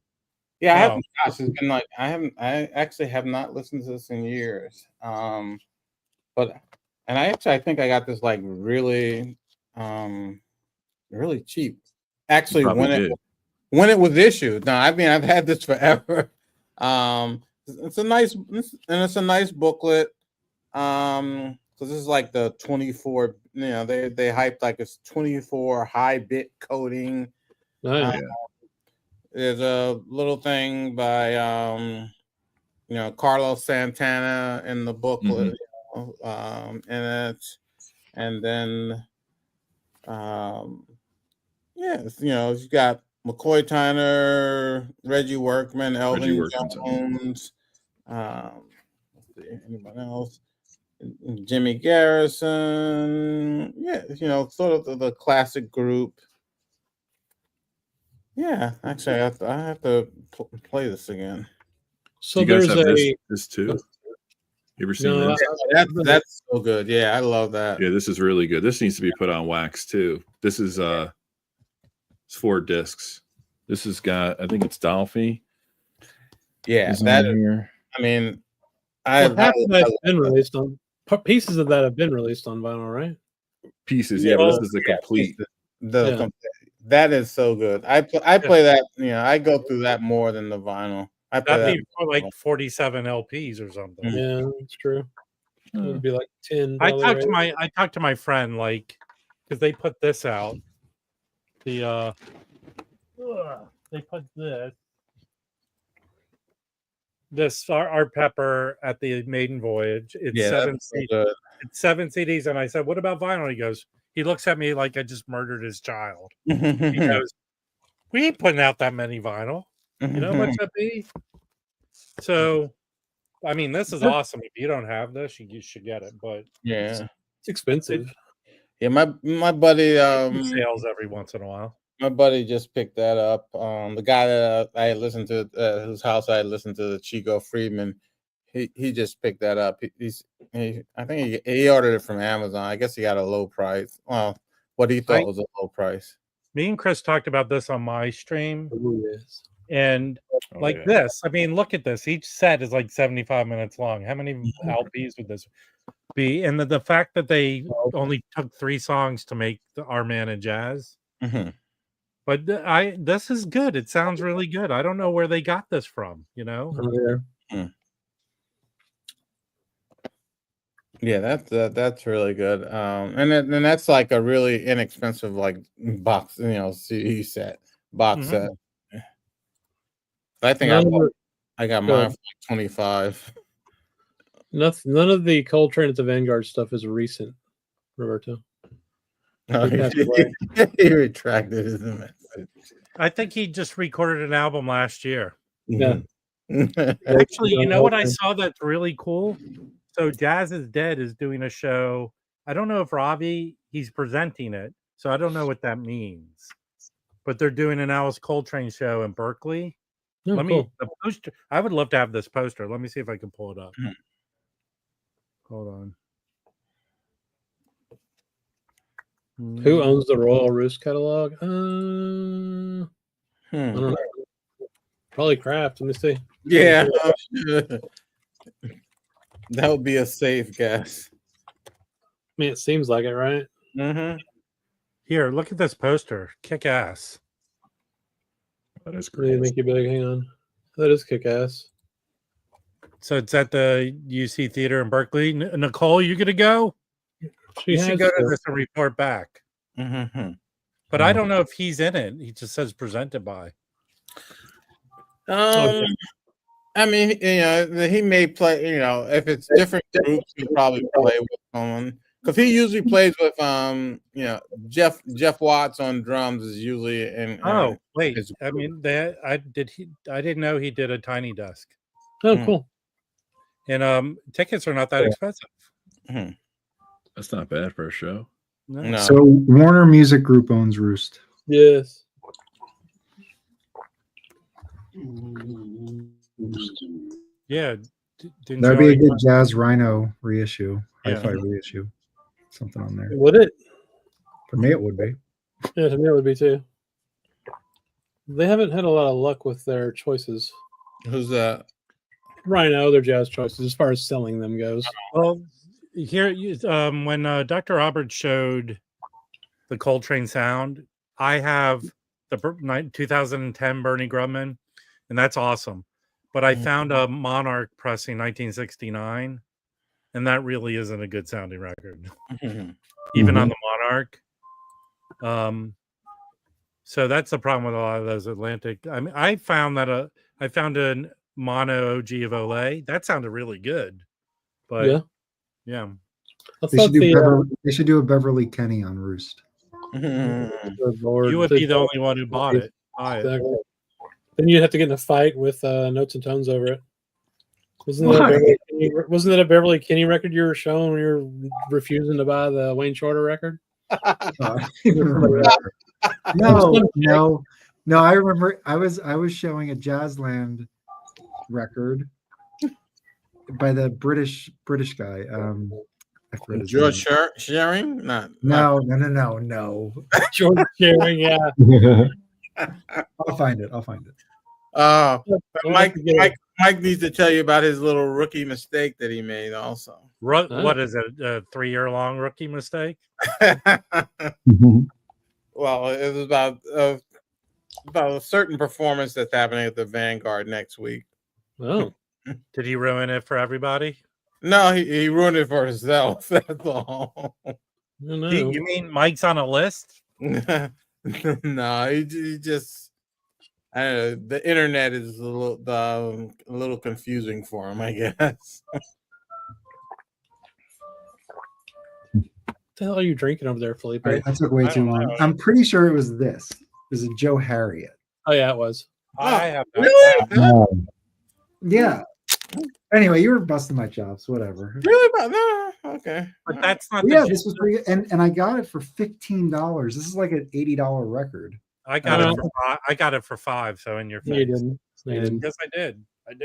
S7: yeah, I
S4: Oh.
S7: haven't. Gosh, it's been like I actually have not listened to this in years. But I think I got this like really, really cheap. Actually,
S6: Probably did.
S7: when it was issued. Now, I mean, I've had this forever. It's a nice booklet. So this is like the 24. You know, they hyped like it's 24 high bit coding.
S1: Nice.
S7: There's a little thing by Carlos Santana in the booklet, and then you got McCoy Tyner, Reggie Workman, Elvin Jones, anyone else, Jimmy Garrison, sort of the classic group. Yeah, actually, I have to play this again.
S1: So
S6: you guys
S1: there's
S6: have
S1: a
S6: this too. You ever seen
S1: no,
S6: this?
S7: That's so good. Yeah, I love that.
S6: Yeah, this is really good. This needs to be put on wax too. This is it's 4 discs. This has got, I think it's Dolphy.
S7: Yeah,
S6: that here.
S7: I mean,
S1: half of that's been released on pieces of that have been released on vinyl, right?
S6: Pieces, yeah, but this is the complete.
S7: That is so good. I play that. I go through that more than the vinyl. I play
S4: That'd
S7: that
S4: be for like 47 LPs or something.
S1: Yeah, that's true. It would be like 10.
S4: I
S1: probably, right?
S4: talked to my friend, like, because they put this out. They put this Art Pepper at the maiden voyage. It's it's 7 CDs, and I said, "What about vinyl?" He looks at me like I just murdered his child. He goes, "We ain't putting out that many vinyl. You know how much that be?" So, I mean, this is awesome. If you don't have this, you should get it. But
S7: yeah,
S1: it's expensive.
S7: Yeah, my buddy
S4: sales every once in a while.
S7: My buddy just picked that up. The guy that I listened to, whose house I listened to, Chico Freeman, he just picked that up. I think he ordered it from Amazon. I guess he got a low price. Well, what he thought was a low price.
S4: Me and Chris talked about this on my stream.
S1: Oh, yes.
S4: And this, I mean, look at this. Each set is like 75 minutes long. How many LPs would this be? And the fact that they only took 3 songs to make Our Man in Jazz. But this is good. It sounds really good. I don't know where they got this from,
S7: Yeah, that's really good. And then that's like a really inexpensive like box, CD set, box set. I think I got mine for like 25.
S1: None of the Coltrane at the Vanguard stuff is recent, Roberto.
S7: He retracted his message.
S4: I think he just recorded an album last year.
S1: Yeah.
S4: Actually, you know what I saw that's really cool? So Jazz is Dead is doing a show. I don't know if Ravi, he's presenting it. So I don't know what that means. But they're doing an Alice Coltrane show in Berkeley.
S1: Oh,
S4: the poster. I would love to have this poster. Let me see if I can pull it up. Hold on.
S1: Who owns the Royal Roost catalog? I don't know. Probably Kraft. Let me see.
S7: Yeah. That would be a safe guess.
S1: I mean, it seems like it, right?
S4: Here, look at this poster. Kick ass.
S6: That is
S1: Really
S6: great.
S1: make you big. Hang on. That is kick ass.
S4: So it's at the UC Theater in Berkeley. Nicole, you gonna go? You should go to this and report back. But I don't know if he's in it. He just says presented by.
S7: I mean, he may play. If it's different groups, he'll probably play with someone because he usually plays with Jeff Watts on drums is usually in.
S4: Oh wait, I mean that I didn't know he did a Tiny Desk.
S1: Oh, cool.
S4: And tickets are not that expensive.
S6: That's not bad for a show.
S4: No.
S2: So Warner Music Group owns Roost.
S1: Yes.
S2: That'd
S4: Yeah.
S2: be a good Jazz Rhino reissue,
S4: Yeah.
S2: hi-fi reissue, something on there.
S1: Would it?
S2: For me, it would be.
S1: Yeah, to me it would be too. They haven't had a lot of luck with their choices.
S7: Who's that?
S1: Rhino, their jazz choices, as far as selling them goes.
S4: Well, here, when Dr. Roberts showed the Coltrane sound, I have the 2010 Bernie Grubman, and that's awesome. But I found a Monarch pressing 1969, and that really isn't a good sounding record, even on the Monarch. So that's the problem with a lot of those Atlantic. I mean, I found a mono OG of Olay that sounded really good, but yeah.
S2: They should do a Beverly Kenny on Roost.
S4: You would be the only one who bought it.
S1: Exactly. Then you'd have to get in a fight with Notes and Tones over it. Wasn't that a Beverly Kenny record you were showing when you were refusing to buy the Wayne Shorter record?
S2: No. I remember I was showing a Jazzland record by the British guy. I forget his
S7: George
S2: name.
S7: Shearing?
S2: No.
S1: George Shearing, yeah.
S2: I'll find it.
S7: Mike needs to tell you about his little rookie mistake that he made also.
S4: What is it? A 3-year-long rookie mistake?
S7: Well, it was about a certain performance that's happening at the Vanguard next week.
S1: Oh.
S4: Did he ruin it for everybody?
S7: No, he ruined it for himself. That's all.
S4: You mean Mike's on a list?
S7: No, he just. I don't know, the internet is a little confusing for him, I guess.
S1: What the hell are you drinking over there, Felipe?
S2: Right, that took way too long. I'm pretty sure it was this. It was a Joe Harriet.
S1: Oh yeah, it was.
S4: I have
S7: really?
S2: Yeah. Anyway, you were busting my chops. Whatever.
S7: Really? No. Okay.
S4: But that's not.
S2: Yeah, this was pretty good. And I got it for $15. This is like an $80 record.
S4: I got it for $5. So in your face.
S1: You didn't.
S4: Yes, I did.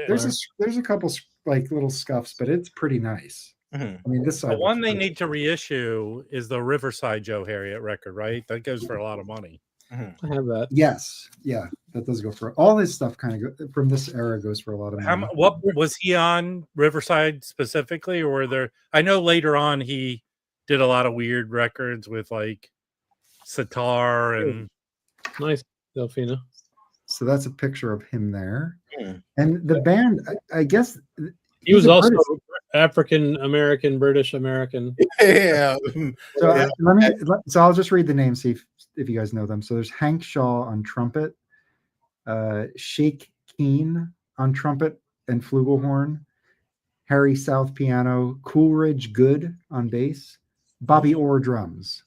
S2: There's a couple like little scuffs, but it's pretty nice. I mean, this side.
S4: The one they need to reissue is the Riverside Joe Harriet record, right? That goes for a lot of money.
S1: I have that.
S2: Yes, yeah, that does go for all his stuff. Kind of from this era goes for a lot of money.
S4: What was he on Riverside specifically, or were there? I know later on he did a lot of weird records with like sitar and
S1: nice Delfina.
S2: So that's a picture of him there, and the band. I guess
S1: he was also African American, British American.
S7: Yeah.
S2: So I'll just read the names, see if you guys know them. So there's Hank Shaw on trumpet, Sheikh Keen on trumpet and flugelhorn, Harry South piano, Coolidge Good on bass, Bobby Orr drums.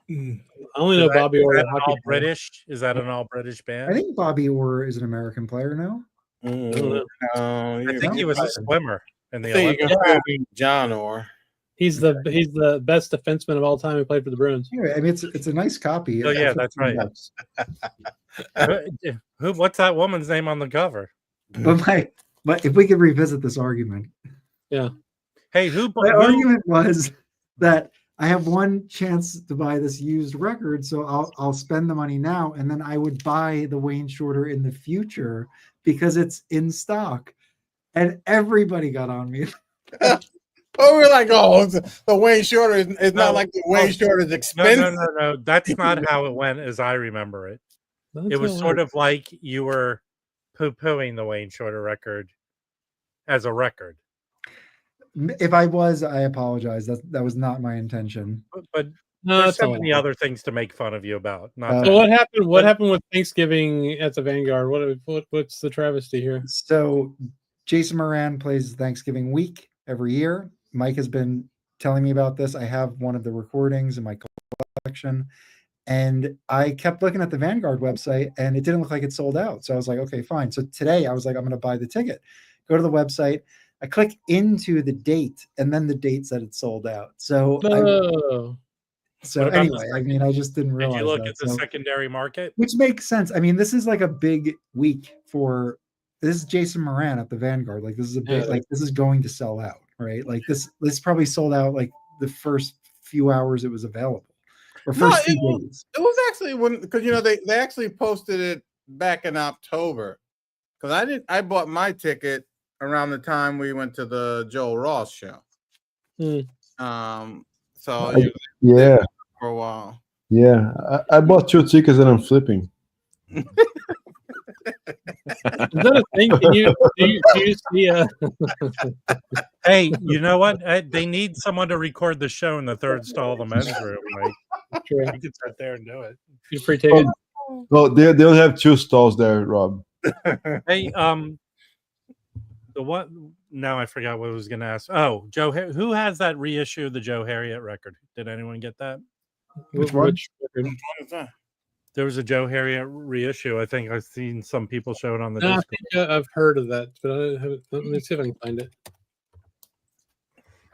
S1: I only know Bobby Orr.
S4: All British? Is that an all British band?
S2: I think Bobby Orr is an American player now.
S4: I think he was a swimmer in the
S7: Olympics. John Orr.
S1: He's the best defenseman of all time who played for the Bruins.
S2: Anyway, I mean, it's a nice copy.
S4: Oh yeah, that's right. What's that woman's name on the cover?
S2: But if we could revisit this argument.
S1: Yeah.
S4: Hey,
S2: my argument was that I have one chance to buy this used record, so I'll spend the money now, and then I would buy the Wayne Shorter in the future because it's in stock. And everybody got on me.
S7: We're like, the Wayne Shorter is not like the Wayne Shorter's expensive.
S4: No. That's not how it went as I remember it. It was sort of like you were poo-pooing the Wayne Shorter record as a record.
S2: If I was, I apologize. That was not my intention.
S4: But there's so many other things to make fun of you about.
S1: So what happened? What happened with Thanksgiving at the Vanguard? What's the travesty here?
S2: So Jason Moran plays Thanksgiving week every year. Mike has been telling me about this. I have one of the recordings in my collection, and I kept looking at the Vanguard website, and it didn't look like it sold out. So I was like, okay, fine. So today I was like, I'm going to buy the ticket. Go to the website. I click into the date, and then the date said it sold out. So anyway, I mean, I just didn't realize.
S4: Did you look at the secondary market?
S2: Which makes sense. I mean, this is like a big week for. This is Jason Moran at the Vanguard. Like this is a big, like this is going to sell out, right? Like this probably sold out like the first few hours it was available. Or
S7: No,
S2: first 2
S7: it
S2: days?
S7: It was actually because they actually posted it back in October. Because I bought my ticket around the time we went to the Joel Ross show. So
S3: Yeah,
S7: for a while.
S3: yeah. I bought 2 tickets and I'm flipping.
S1: Is that a thing? Do you see
S4: Hey, you know what? They need someone to record the show in the third stall of the men's room. Like, you can sit there and do it.
S1: you free ticket?
S3: Well, they'll have 2 stalls there, Rob.
S4: Hey, the what? Now I forgot what I was going to ask. Oh, Joe, who has that reissue of the Joe Harriet record? Did anyone get that?
S2: Which one?
S7: What is that?
S4: There was a Joe Harriet reissue. I think I've seen some people show it on the
S1: No, I
S4: Discord.
S1: think I've heard of that, but I haven't. Let me see if I can find it.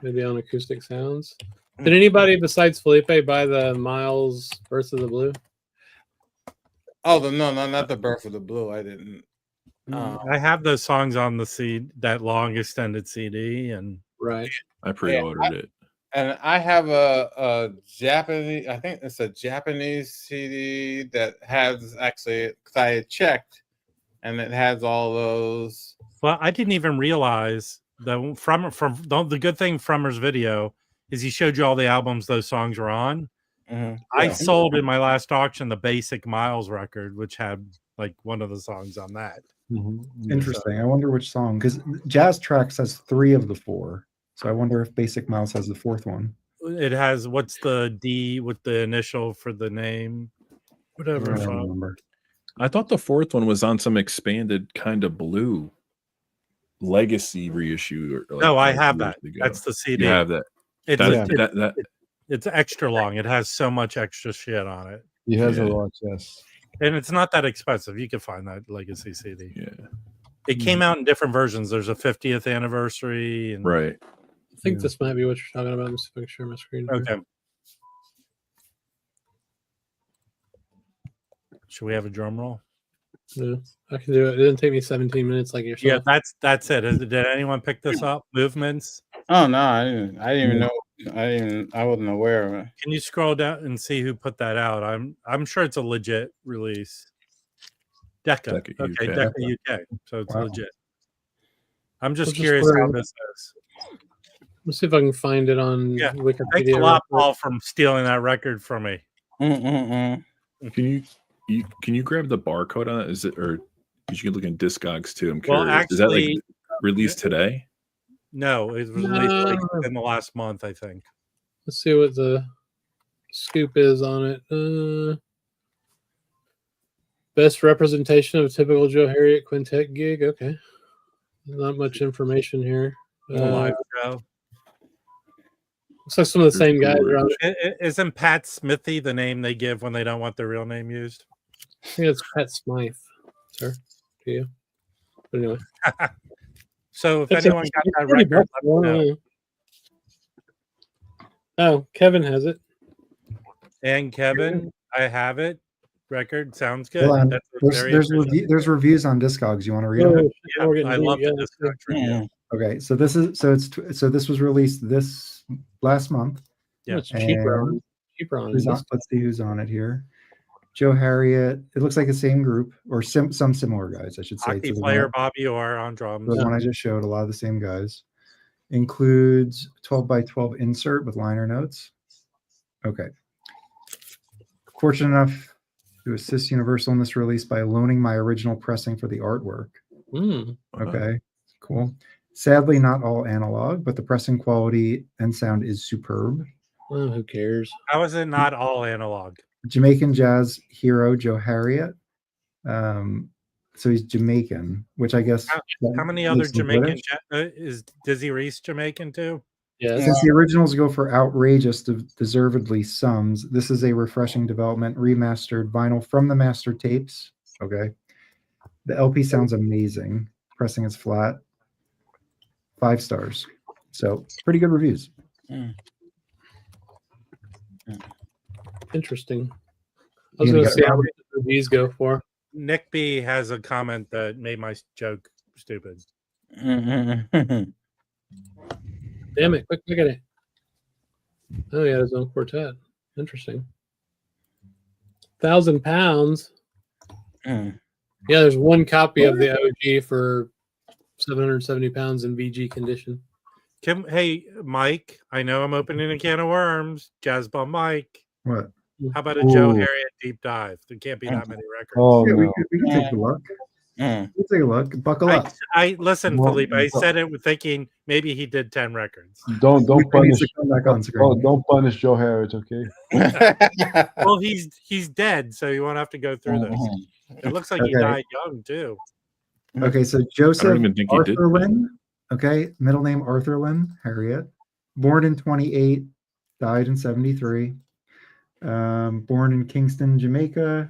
S1: Maybe on Acoustic Sounds. Did anybody besides Felipe buy the Miles Birth of the Blue?
S7: Oh, no, not the Birth of the Blue. I didn't.
S4: I have those songs on the CD, that long extended CD, and
S1: right.
S6: I pre-ordered it.
S7: And I have a Japanese. I think it's a Japanese CD that has actually. Because I had checked, and it has all those.
S4: Well, I didn't even realize that from the good thing Frommer's video is he showed you all the albums those songs were on. I sold in my last auction the basic Miles record, which had like one of the songs on that.
S2: Interesting. I wonder which song, because Jazz Tracks has 3 of the 4. So I wonder if Basic Miles has the 4th one.
S4: It has what's the D with the initial for the name, whatever.
S2: I don't remember.
S6: I thought the 4th one was on some expanded kind of blue legacy reissue. Or like
S4: no, I have that.
S6: Ago.
S4: That's the CD.
S6: You have that.
S4: It's extra long. It has so much extra shit on it.
S3: He has a lot, yes.
S4: And it's not that expensive. You can find that legacy CD.
S6: Yeah.
S4: It came out in different versions. There's a 50th anniversary. And...
S6: Right.
S1: I think this might be what you're talking about. Let me see if I can share my screen.
S4: Okay. Should we have a drum roll?
S1: No, I can do it. It didn't take me 17 minutes like yourself.
S4: Yeah, that's it. Did anyone pick this up? Movements?
S7: Oh no, I didn't even know. I wasn't aware of it.
S4: Can you scroll down and see who put that out? I'm sure it's a legit release. Decca.
S6: UK.
S4: Okay, Decca UK. So it's legit. I'm just
S1: I'll
S4: curious how this is.
S1: Let's see if I can find it on Wikipedia.
S4: Thanks a lot, Paul, from stealing that record from me.
S6: Can you grab the barcode on it? Is it, or you can look in Discogs too? I'm curious.
S4: Well, actually,
S6: is that like released today?
S4: No, it was released like in the last month, I think.
S1: Let's see what the scoop is on it. Best representation of a typical Joe Harriet quintet gig. Okay, not much information here.
S4: Live show.
S1: Looks like some of the same guys are on it.
S4: Isn't Pat Smithy the name they give when they don't want their real name used?
S1: I think it's Pat Smythe, sir. To you. But anyway.
S4: So if anyone got that record, let me know.
S1: Oh, Kevin has it.
S4: And Kevin, I have it. Record sounds good.
S2: Hold on.
S4: That's
S2: There's reviews on Discogs. You want to read them?
S4: Yeah, I love the Discogs review.
S2: Okay, so this was released this last month.
S1: Yeah, it's cheaper on
S2: Let's see who's on it here. Joe Harriet. It looks like the same group or some similar guys, I should say.
S4: Hockey player Bobby Orr on drums.
S2: The one I just showed, a lot of the same guys. Includes 12x12 insert with liner notes. Okay. Fortunate enough to assist Universal in this release by loaning my original pressing for the artwork. Okay, cool. Sadly, not all analog, but the pressing quality and sound is superb.
S1: Well, who cares?
S4: How is it not all analog?
S2: Jamaican jazz hero Joe Harriet. So he's Jamaican, which I guess.
S4: How many other Jamaican? Is Dizzy Reese Jamaican too?
S1: Yeah.
S2: Since the originals go for outrageous, deservedly sums, this is a refreshing development, remastered vinyl from the master tapes. Okay. The LP sounds amazing. Pressing is flat. 5 stars. So pretty good reviews.
S1: Interesting. I was going to see how many reviews go for.
S4: Nick B has a comment that made my joke stupid.
S1: Damn it, quick look at it. Oh, yeah, his own quartet. Interesting. 1,000 pounds.
S7: Mm.
S1: Yeah, there's one copy of the OG for 770 pounds in VG condition.
S4: Hey, Mike, I know I'm opening a can of worms. Jazz Bum Mike.
S2: What?
S4: How about a Joe
S3: Ooh.
S4: Harriet deep dive? There can't be that many records.
S3: Oh
S2: Yeah,
S3: no.
S2: we can take a look.
S7: Mm.
S2: We can take a look. Buckle up.
S4: I listen,
S3: Well,
S4: Felipe. I
S3: well-
S4: said it with thinking maybe he did 10 records.
S3: Don't
S2: He needs
S3: punish.
S2: to come back on screen.
S3: Don't punish Joe Harriet, okay?
S4: Well, he's dead, so you won't have to go through this. It looks like he
S2: Okay.
S4: died young too.
S2: Okay, so
S6: I
S2: Joseph
S6: don't even think he did.
S2: Arthur Lynn. Okay, middle name Arthur Lynn, Harriet. Born in 28, died in 73. Born in Kingston, Jamaica,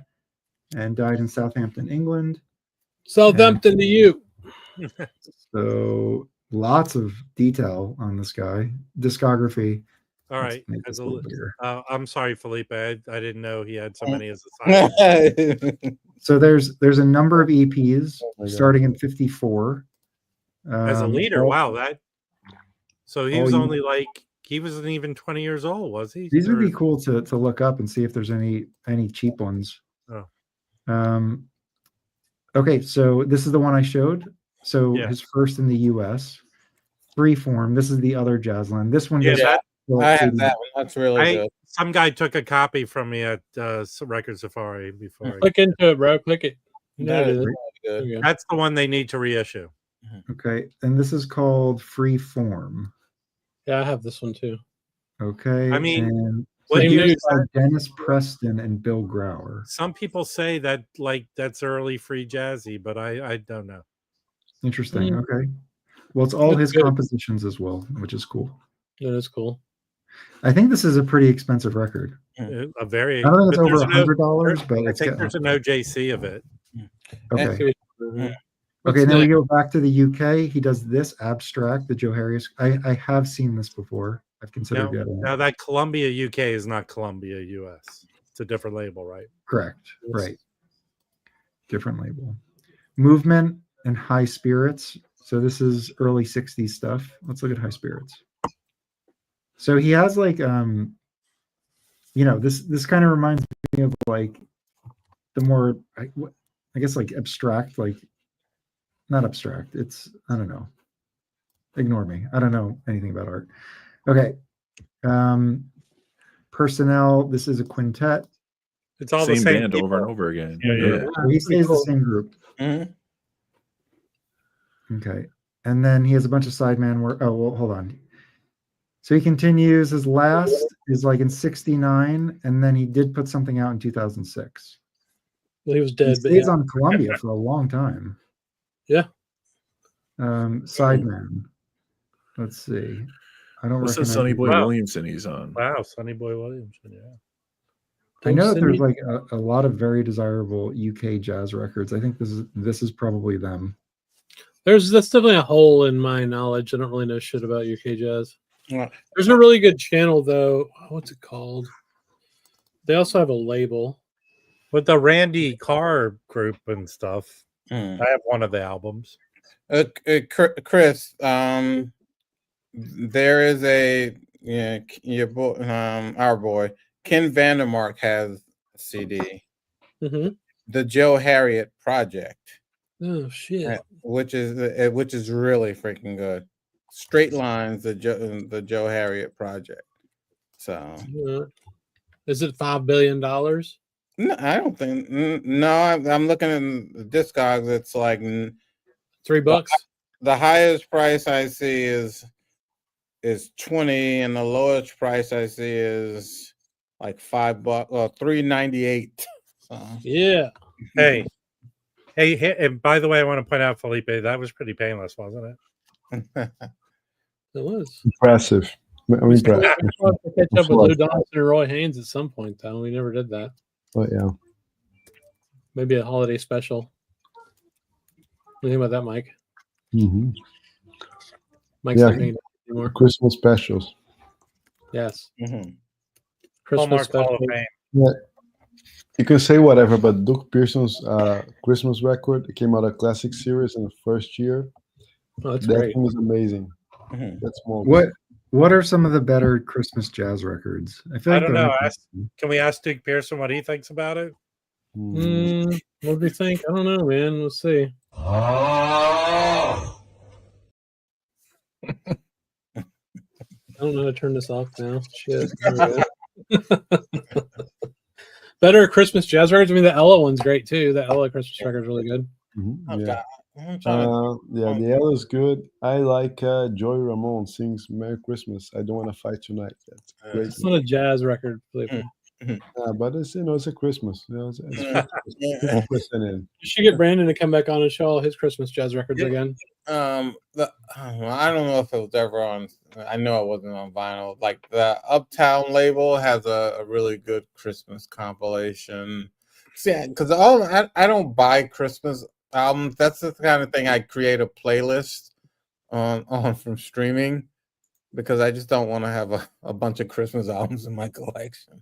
S2: and died in Southampton, England.
S1: Southampton to you.
S2: So lots of detail on this guy. Discography.
S4: All
S2: Let's
S4: right.
S2: make
S4: As
S2: this
S4: a,
S2: a little bigger.
S4: I'm sorry, Felipe. I didn't know he had so many as a side.
S2: So there's a number of EPs
S3: my God.
S2: starting in 54.
S4: As a leader,
S2: all-
S4: wow, that. So he
S2: all
S4: was
S2: you-
S4: only like he wasn't even 20 years old, was he?
S2: These would be
S4: Or-
S2: cool to look up and see if there's any cheap ones.
S4: Oh.
S2: Okay, so this is the one I showed. So
S4: Yeah.
S2: his first in the US. Freeform. This is the other Jazzland. This one
S4: Yeah,
S2: goes
S4: that
S7: I have that one. That's really good.
S4: some guy took a copy from me at Record Safari before.
S1: Click into it, bro. Click it. You know
S7: That
S1: it
S7: is
S1: is.
S7: really
S1: There
S7: good.
S1: you go.
S4: That's the one they need to reissue.
S2: Okay, and this is called Freeform.
S1: Yeah, I have this one too.
S2: Okay.
S4: I mean,
S2: and
S4: what
S2: so
S1: do you
S2: here's
S1: do?
S2: by Dennis Preston and Bill Grauer.
S4: Some people say that like that's early free jazzy, but I don't know.
S2: Interesting. Okay. Well, it's all
S1: That's
S2: his
S1: good.
S2: compositions as well, which is cool.
S1: That is cool.
S2: I think this is a pretty expensive record.
S4: A very
S2: I don't think it's
S4: but
S2: over
S4: there's no-
S2: $100, but
S4: I
S2: it's
S4: think
S2: getting
S4: there's
S2: up
S4: an OJC of it.
S2: there. Okay.
S1: What's
S2: Okay, then we
S1: next?
S2: go back to the UK. He does this abstract, the Joe Harriet. I have seen this before. I've considered getting
S4: Now
S2: it.
S4: that Columbia UK is not Columbia US. It's a different label, right?
S2: Correct. Right. Different label. Movement and High Spirits. So this is early 60s stuff. Let's look at High Spirits. So he has like this kind of reminds me of like the more I guess like abstract, like not abstract. It's I don't know. Ignore me. I don't know anything about art. Okay. Personnel. This is a quintet.
S4: It's all
S6: Same
S4: the same
S6: band
S4: people.
S6: over and over again.
S4: Yeah.
S2: So he stays the same group.
S7: Mhm.
S2: Okay. And then he has a bunch of sideman work. Oh, well, hold on. So he continues. His last is like in 69, and then he did put something out in 2006.
S1: Well, he was
S2: He
S1: dead, but
S2: stays
S1: yeah.
S2: on Columbia for a long time.
S1: Yeah.
S2: Sideman. Let's see. I don't
S6: What's the
S2: recognize.
S6: Sonny Boy
S4: Wow.
S6: Williamson he's on?
S4: Wow, Sonny Boy Williamson, yeah.
S2: I know that there's
S1: Cindy.
S2: like a lot of very desirable UK jazz records. I think this is probably them.
S1: That's definitely a hole in my knowledge. I don't really know shit about UK jazz.
S7: Yeah.
S1: There's a really good channel though. What's it called? They also have a label.
S4: With the Randy Carr group and stuff.
S7: Mm.
S4: I have one of the albums.
S7: Chris, there is our boy Ken Vandermark has a CD,
S1: Mm-hmm.
S7: the Joe Harriet Project,
S1: Oh shit!
S7: which is really freaking good. Straight Lines, the Joe Harriet Project. So
S1: Is it $5 billion?
S7: no, I don't think. No, I'm looking in the Discogs. It's like
S1: $3.
S7: the highest price I see is 20, and the lowest price I see is like $5 or $3.98. So
S1: Yeah.
S4: Hey, and by the way, I want to point out, Felipe, that was pretty painless, wasn't it?
S1: It was.
S3: Impressive. I'm impressed.
S1: We have to catch up with Lou Donaldson and Roy Haynes at some point, though. We never did that.
S3: But yeah.
S1: Maybe a holiday special. What do you think about that, Mike?
S3: Mm-hmm.
S1: Mike's
S3: Yeah.
S1: not doing that anymore.
S3: Christmas specials.
S1: Yes.
S7: mhm.
S1: Christmas
S4: Hallmark Hall of
S1: special.
S4: Fame.
S3: Yeah. You can say whatever, but Doug Pearson's Christmas record, it came out a classic series in the first year.
S1: Oh, that's
S3: That
S1: great.
S3: thing was amazing.
S7: Mhm.
S3: That's more.
S2: What are some of the better Christmas jazz records? I feel
S4: I
S2: like
S4: don't
S2: there
S4: know.
S2: might be some.
S4: Can we ask Duke Pearson what he thinks about it?
S1: What do you think? I don't know, man. Let's see. I don't know how to turn this off now. Shit. There we go. Better Christmas jazz records. I mean, the Ella one's great too. The Ella Christmas record's really good.
S3: Yeah. The Ella is good. I like Joey Ramone sings "Merry Christmas." I don't want to fight tonight. That's great.
S1: It's not a jazz record, Felipe.
S3: But it's it's a Christmas. It's 50% in.
S1: You should get Brandon to come back on and show all his Christmas jazz records again.
S7: I don't know if it was ever on. I know it wasn't on vinyl. Like the Uptown label has a really good Christmas compilation. See, because I don't buy Christmas albums. That's the kind of thing I create a playlist on from streaming, because I just don't want to have a bunch of Christmas albums in my collection.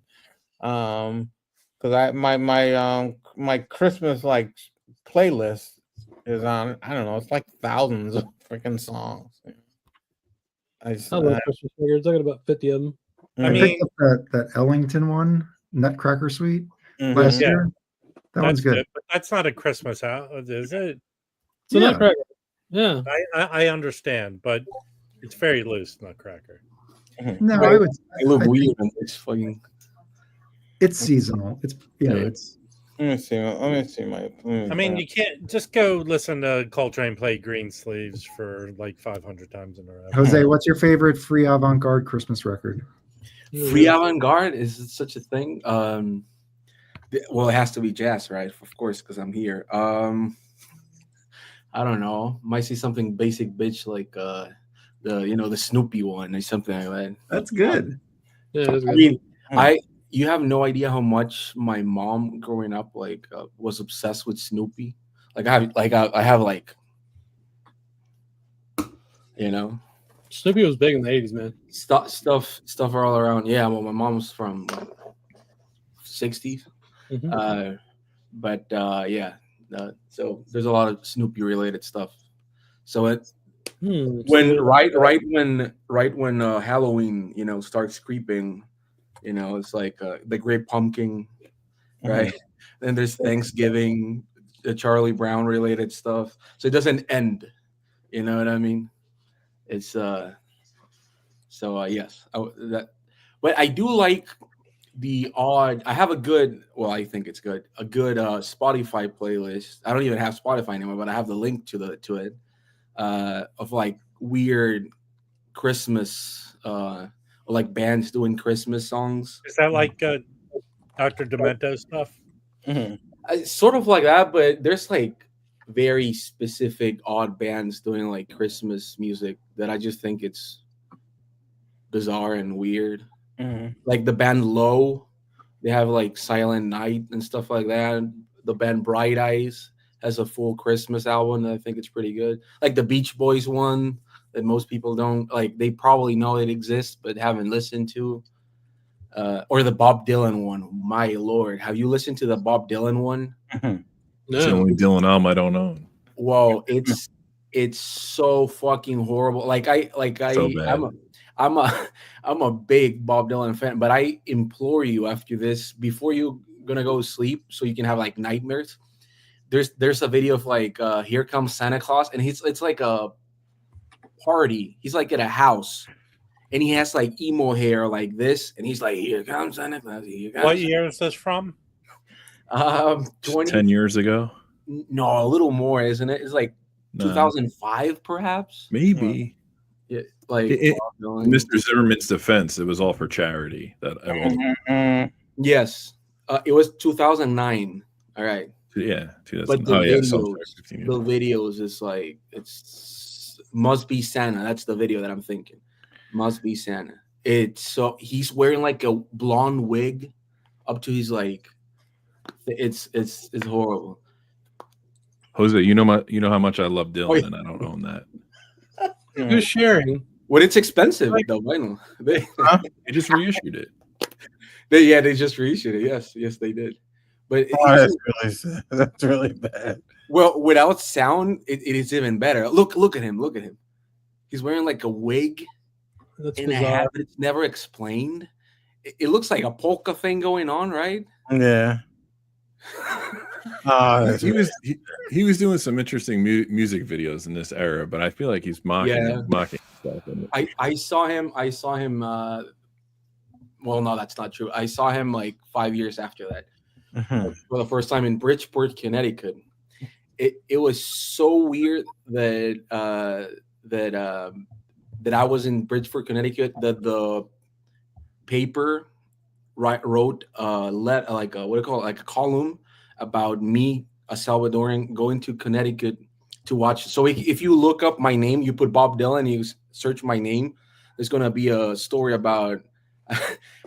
S7: Because my Christmas like playlist is on, I don't know, it's like thousands of freaking songs. I
S1: love Christmas records. I got about 50 of them.
S2: I picked up that Ellington one, Nutcracker Suite, last year. That one's good.
S4: But that's not a Christmas album, is it?
S1: It's a Nutcracker. Yeah.
S4: I understand, but it's very loose, Nutcracker.
S2: No, I would.
S12: A little weird. It's fucking.
S2: It's seasonal. It's it's.
S7: Let me see my.
S4: I mean, you can't just go listen to Coltrane play Green Sleeves for like 500 times in a row.
S2: Jose, what's your favorite free avant-garde Christmas record?
S12: Free avant-garde, is it such a thing? Well, it has to be jazz, right? Of course, because I'm here. I don't know. Might see something basic bitch like the Snoopy one or something like that.
S2: That's good.
S1: Yeah, that's good.
S12: I mean, you have no idea how much my mom growing up was obsessed with Snoopy. I have
S1: Snoopy was big in the 80s, man.
S12: Stuff all around. Yeah, well, my mom's from 60s. So there's a lot of Snoopy related stuff. So when Halloween starts creeping, it's like the Great Pumpkin, right? Then there's Thanksgiving, the Charlie Brown related stuff. So it doesn't end. You know what I mean? It's yes. But I do like the odd. I have a good. Well, I think it's good. A good Spotify playlist. I don't even have Spotify anymore, but I have the link to it of like weird Christmas. Like bands doing Christmas songs.
S4: Is that like Dr. Demento stuff?
S12: Sort of like that, but there's like very specific odd bands doing like Christmas music that I just think it's bizarre and weird. Like the band Low, they have like Silent Night and stuff like that. The band Bright Eyes has a full Christmas album that I think it's pretty good. Like the Beach Boys one that most people don't like. They probably know it exists but haven't listened to. Or the Bob Dylan one. My Lord, have you listened to the Bob Dylan one?
S6: No. It's the only Dylan album I don't own.
S12: Whoa, it's so fucking horrible. I'm a big Bob Dylan fan, but I implore you after this, before you're gonna go to sleep, so you can have like nightmares. There's a video of like Here Comes Santa Claus, and it's like a party. He's like at a house, and he has like emo hair like this, and he's like, "Here comes Santa Claus."
S4: What year is this from?
S6: 10 years ago.
S12: No, a little more, isn't it? It's like 2005, perhaps.
S6: Maybe.
S12: Yeah, like
S6: Mr. Zimmerman's defense, it was all for charity.
S12: Yes, it was 2009. All right.
S6: Yeah, 2000.
S12: But the videos is like Must Be Santa. That's the video that I'm thinking. Must Be Santa. He's wearing like a blonde wig up to his like. It's horrible.
S6: Jose, you know how much I love Dylan, and I don't own that.
S1: Who's sharing?
S12: Well, it's expensive though. I know.
S6: They just reissued it.
S12: They just reissued it. Yes, they did. But
S7: that's really bad.
S12: Well, without sound, it is even better. Look at him. He's wearing like a wig.
S1: That's
S12: in a hat. It's never explained. It looks like a polka thing going on, right?
S7: Yeah.
S6: He was doing some interesting music videos in this era, but I feel like he's mocking himself.
S12: I saw him. Well, no, that's not true. I saw him like 5 years after that for the first time in Bridgeport, Connecticut. It was so weird that that I was in Bridgeport, Connecticut. That the paper wrote what do you call it, like a column about me, a Salvadoran, going to Connecticut to watch. So if you look up my name, you put Bob Dylan, you search my name, there's gonna be a story about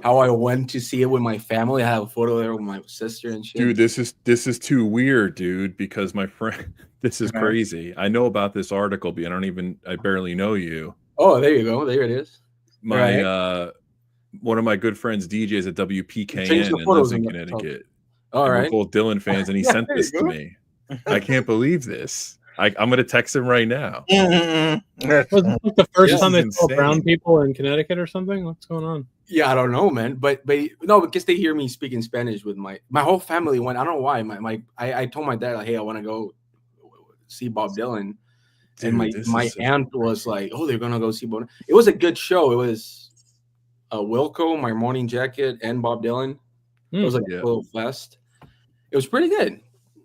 S12: how I went to see it with my family. I have a photo there with my sister and shit.
S6: Dude, this is too weird, dude, because my friend, this is crazy. I know about this article, but I barely know you.
S12: Oh, there you go. There it is.
S6: My one of my good friends DJs at WPKN and lives in Connecticut.
S12: All right.
S6: We're both Dylan fans, and he sent this to me. I can't believe this. I'm going to text him right now.
S1: Was it like the first time they saw brown people in Connecticut or something? What's going on?
S12: Yeah, I don't know, man. But no, because they hear me speaking Spanish with my whole family went. I don't know why. I told my dad, like, hey, I want to go see Bob Dylan. Dude, and my aunt was like, oh, they're gonna go see Bob. It was a good show. It was Wilco, My Morning Jacket, and Bob Dylan. It was like a little fest. It was pretty good.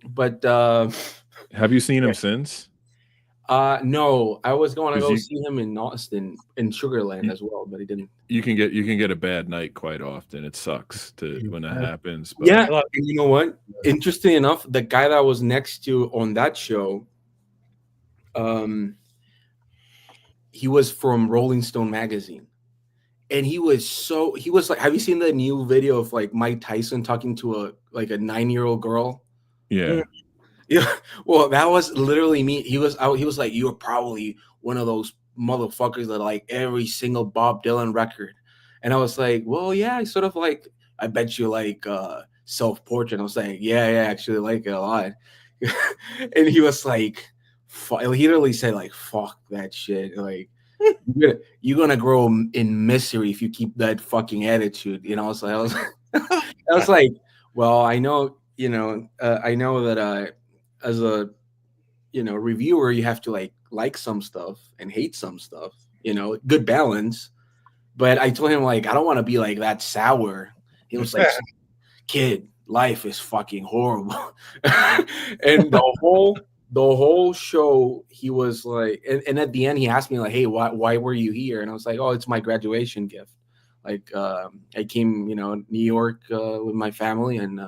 S12: But
S6: have you seen him since?
S12: No, I was going to go see him in Austin, in Sugarland as well, but he didn't.
S6: You can get a bad night quite often. It sucks when that happens. But.
S12: Yeah, and you know what? Interesting enough, the guy that was next to on that show, he was from Rolling Stone magazine, and he was like, have you seen the new video of like Mike Tyson talking to a 9-year-old girl?
S6: Yeah.
S12: Yeah, well, that was literally me. He was like, you're probably one of those motherfuckers that like every single Bob Dylan record. And I was like, well, yeah, I sort of like, I bet you like Self-Portrait. I was saying, yeah, I actually like it a lot. And he was like, he literally said like, fuck that shit. Like, you're gonna grow in misery if you keep that fucking attitude. You know, I was like, well, I know, I know that as a reviewer, you have to like some stuff and hate some stuff, good balance. But I told him, like, I don't want to be like that sour. He was like, kid, life is fucking horrible. And the whole show, he was like, and at the end he asked me like, hey, why were you here? And I was like, oh, it's my graduation gift. Like, I came, New York with my family, and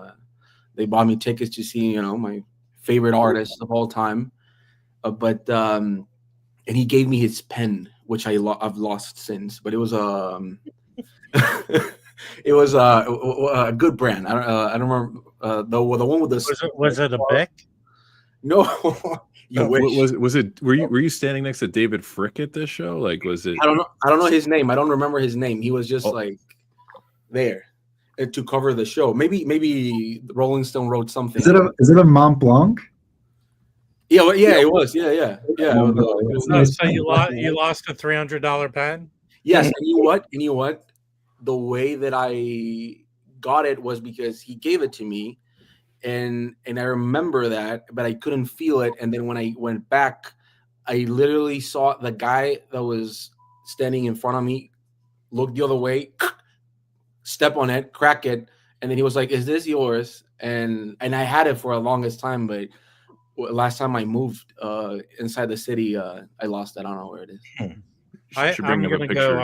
S12: they bought me tickets to see, my favorite artist of all time. And he gave me his pen, which I've lost since, but it was it was a good brand. I don't remember the one with the.
S4: Was it a Bic?
S12: No.
S6: Was it? Were you standing next to David Frick at this show? Like, was it?
S12: I don't know his name. I don't remember his name. He was just like there to cover the show. Maybe Rolling Stone wrote something.
S2: Is it a Mont Blanc?
S12: Yeah, it was. Yeah.
S4: So you lost a $300 pen?
S12: Yes, and you know what? The way that I got it was because he gave it to me, and I remember that, but I couldn't feel it. And then when I went back, I literally saw the guy that was standing in front of me look the other way, step on it, crack it, and then he was like, "Is this yours?" And I had it for the longest time, but last time I moved inside the city, I lost it. I don't know where it is.
S4: I'm gonna go.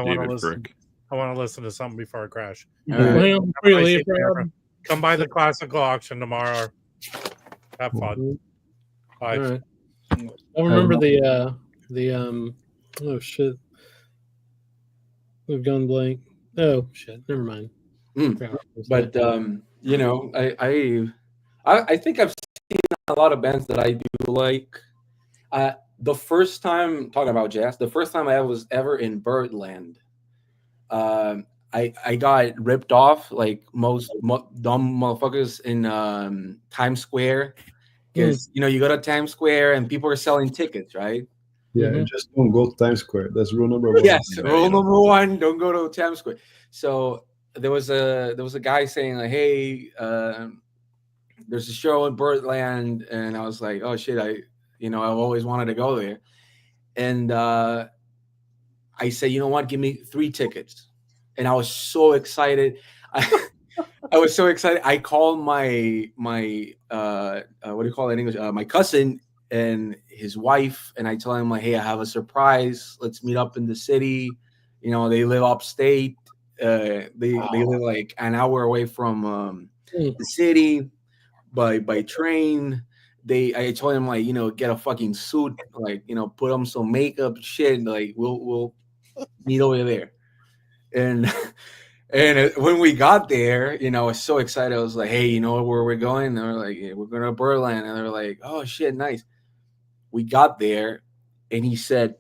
S4: I want to listen to something before I crash. Come by the classical auction tomorrow. Have fun. Bye.
S1: Right. I remember the oh shit, we've gone blank. Oh shit, never mind.
S12: But I think I've seen a lot of bands that I do like. The first time talking about jazz, the first time I was ever in Birdland, I got ripped off like most dumb motherfuckers in Times Square, because you go to Times Square and people are selling tickets, right?
S3: Yeah, just don't go to Times Square. That's rule number one.
S12: Yes, rule number one: don't go to Times Square. So there was a guy saying like, "Hey, there's a show in Birdland, and I was like, oh shit, I've always wanted to go there. And I said, you know what, give me 3 tickets. And I was so excited. I was so excited. I called my what do you call it in English? My cousin and his wife, and I told him like, hey, I have a surprise. Let's meet up in the city. You know, they live upstate. They live like an hour away from the city by train. I told him like, get a fucking suit, like, put on some makeup, shit. Like we'll meet over there. And when we got there, I was so excited. I was like, hey, you know where we're going? And they were like, yeah, we're going to Birdland. And they were like, oh shit, nice. We got there, and he said,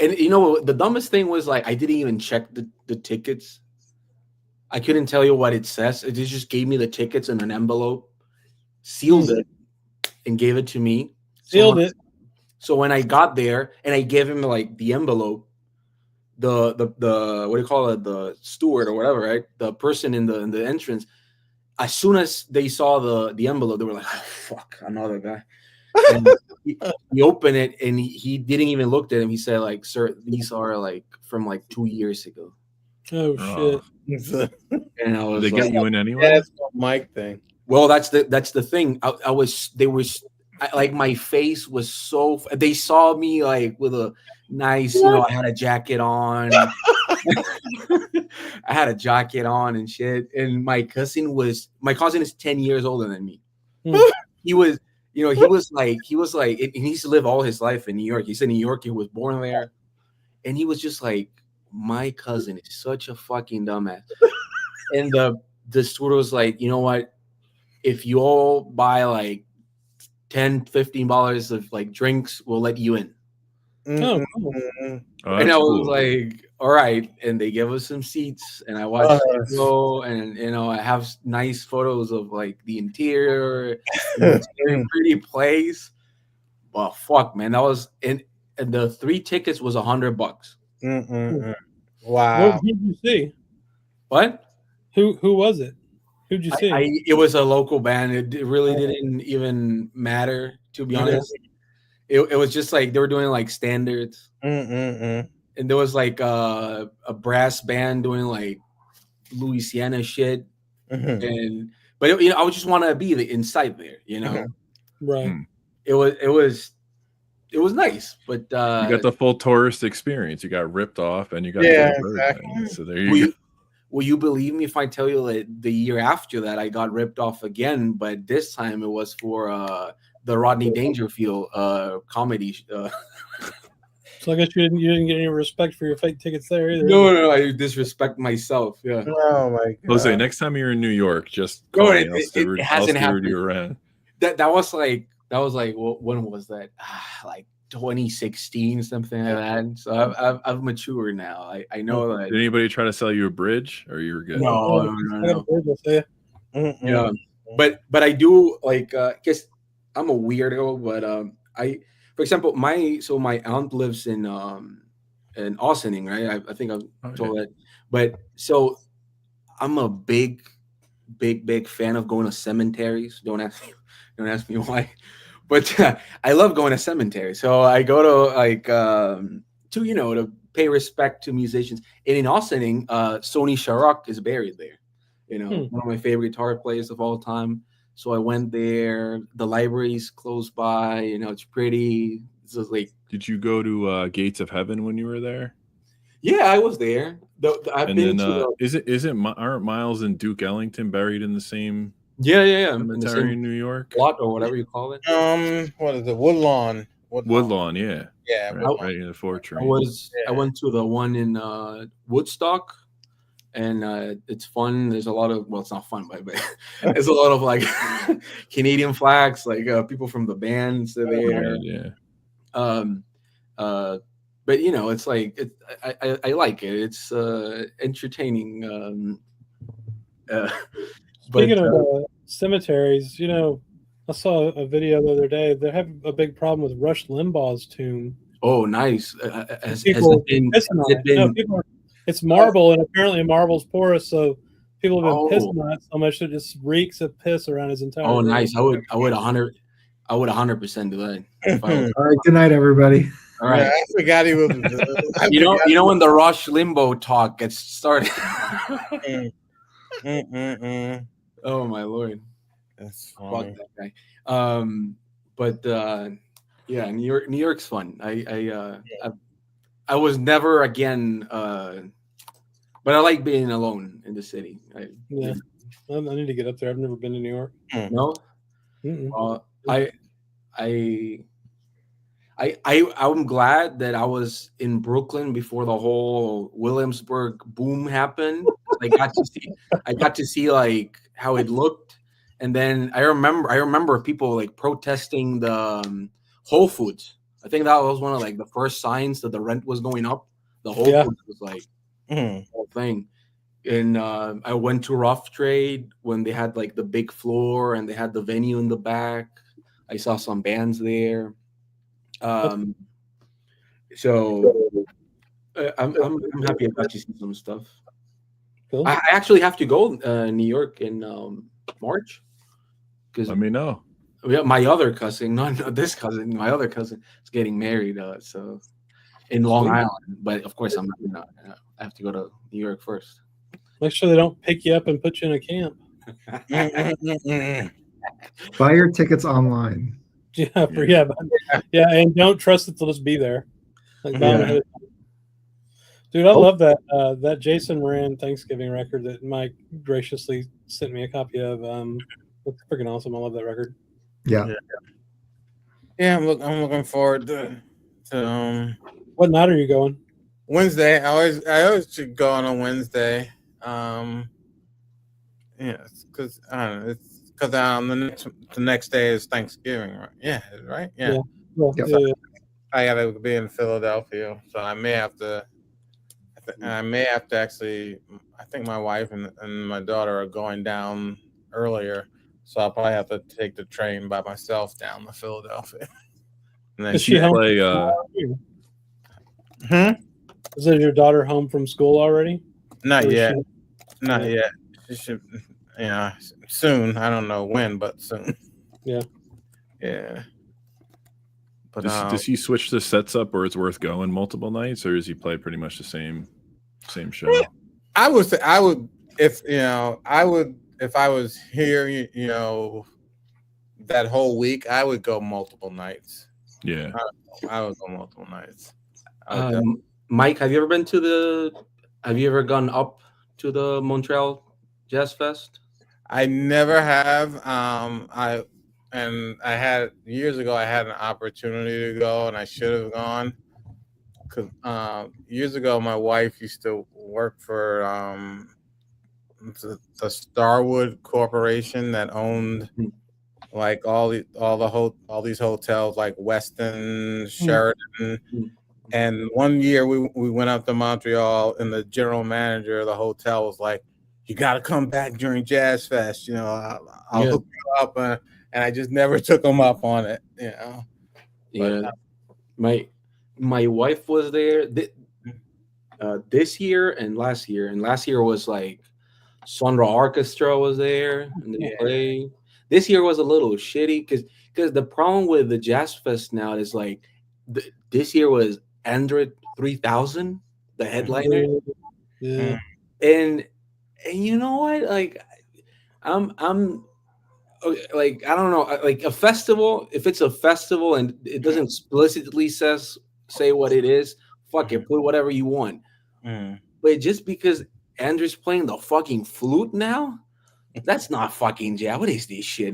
S12: and the dumbest thing was like, I didn't even check the tickets. I couldn't tell you what it says. It just gave me the tickets in an envelope, sealed it, and gave it to me.
S1: Sealed it.
S12: So when I got there and I gave him like the envelope, the what do you call it? The steward or whatever, right? The person in the entrance. As soon as they saw the envelope, they were like, oh, "Fuck, another guy." And he opened it and he didn't even look at him. He said, "Like, sir, these are like from like 2 years ago."
S1: Oh shit!
S12: And I was
S6: Did they get you in anyway?
S7: Yeah, that's what Mike thing.
S12: Well, that's the thing. Like my face was so. They saw me like with a nice, I had a jacket on. I had a jacket on and shit. And my cousin is 10 years older than me. He was, he was like, and he used to live all his life in New York. He's in New York. He was born there, and he was just like, my cousin is such a fucking dumbass. And the steward was like, you know what? If you all buy like $10-15 of like drinks, we'll let you in.
S1: Oh,
S12: and I was like, all right. And they gave us some seats, and I watched it go, and I have nice photos of like the interior. It's a very pretty place. Well, fuck, man, that was and the 3 tickets was $100.
S7: Wow.
S1: Who did you see?
S12: What?
S1: Who was it? Who'd you see?
S12: It was a local band. It really didn't even matter, to be honest. It was just like they were doing like standards, and there was like a brass band doing like Louisiana shit, but I would just want to be inside there,
S1: Right.
S12: It was nice, but
S6: you got the full tourist experience. You got ripped off, and you got
S7: exactly.
S6: So there you go.
S12: Will you believe me if I tell you that the year after that I got ripped off again, but this time it was for the Rodney Dangerfield comedy.
S1: So I guess you didn't get any respect for your fake tickets there either.
S12: No, I disrespect myself. Yeah.
S7: Oh my god.
S6: Jose, next time you're in New York, just call me.
S12: It hasn't happened.
S6: You around.
S12: That was like when was that? Like 2016, something like that. So I've matured now. I know that.
S6: Did anybody try to sell you a bridge, or you were good?
S12: No. Yeah, but I do like. Guess I'm a weirdo, but for example, my aunt lives in Austining, right? I think I've told that. But so I'm a big fan of going to cemeteries. Don't ask me why. But I love going to cemeteries. So I go to like to pay respect to musicians. And in Austining, Sonny Sharrock is buried there. One of my favorite guitar players of all time. So I went there. The library's close by. It's pretty. It's just like.
S6: Did you go to Gates of Heaven when you were there?
S12: Yeah, I was there.
S6: Aren't Miles and Duke Ellington buried in the same?
S12: Yeah.
S6: Cemetery in New York,
S12: plot or whatever you call it.
S7: What is it? Woodlawn.
S6: Woodlawn, yeah.
S7: Yeah,
S6: right in the Fortran.
S12: I went to the one in Woodstock, and it's fun. There's a lot of it's not fun, but there's a lot of like Canadian flags, like people from the bands are there.
S6: Yeah.
S12: But it's like I like it. It's entertaining.
S1: Speaking of cemeteries, I saw a video the other day. They have a big problem with Rush Limbaugh's tomb.
S12: Oh, nice.
S1: It's marble, and apparently marble's porous, so People have been pissing on it so much that it just reeks of piss around his entire.
S12: Oh,
S1: room.
S12: nice. I would 100% do that.
S2: All right, good night, everybody.
S12: All right.
S7: Yeah, I forgot he was.
S12: You know when the Rush Limbo talk gets started. Oh my lord,
S7: that's
S12: fuck
S7: funny.
S12: that guy. But yeah, New York's fun. I was never again, but I like being alone in the city. I
S1: need to get up there. I've never been to New York.
S12: No, I'm glad that I was in Brooklyn before the whole Williamsburg boom happened. I got to see like how it looked, and then I remember people like protesting the Whole Foods. I think that was one of like the first signs that the rent was going up. The Whole Foods was like the whole thing. And I went to Rough Trade when they had like the big floor and they had the venue in the back. I saw some bands there. So I'm happy I got to see some stuff. Cool. I actually have to go New York in March.
S6: Let me know.
S12: My other cousin, not this cousin, my other cousin is getting married. So in Long Island, but of course I'm not. I have to go to New York first.
S1: Make sure they don't pick you up and put you in a camp.
S2: Buy your tickets online.
S1: Yeah, and don't trust that they'll just be there. Like, dude, I love that Jason Moran Thanksgiving record that Mike graciously sent me a copy of. It's freaking awesome. I love that record.
S2: Yeah,
S7: I'm looking forward to
S1: what night are you going?
S7: Wednesday. I always should go on a Wednesday. Because I don't know. It's because the next day is Thanksgiving, right? Yeah, right. Yeah. I gotta be in Philadelphia, so I may have to. Actually. I think my wife and my daughter are going down earlier, so I'll probably have to take the train by myself down to Philadelphia. And then
S1: Is she home? Is your daughter home from school already?
S7: Not yet. Not yet. She should, soon. I don't know when, but soon.
S1: Yeah.
S7: Yeah. But
S6: does he switch the sets up, or it's worth going multiple nights, or does he play pretty much the same show?
S7: I would say if I was here, that whole week, I would go multiple nights.
S6: Yeah.
S7: I would go multiple nights.
S12: Mike, have you ever gone up to the Montreal Jazz Fest?
S7: I never have. I had years ago. I had an opportunity to go, and I should have gone. Because years ago, my wife used to work for the Starwood Corporation that owned like all these hotels, like Westin, Sheraton. And one year we went up to Montreal, and the general manager of the hotel was like, "You got to come back during Jazz Fest. I'll hook you up." And I just never took him up on it.
S12: Yeah. My wife was there this year and last year. And last year was like Sonra Orchestra was there and they played. This year was a little shitty because the problem with the Jazz Fest now is like this year was Andre 3000, the headliner.
S1: Yeah.
S12: And you know what? Like I'm like, I don't know, like a festival, if it's a festival and it doesn't explicitly say what it is, fuck it, put whatever you want. But just because Andrew's playing the fucking flute now, that's not fucking jazz. What is this shit?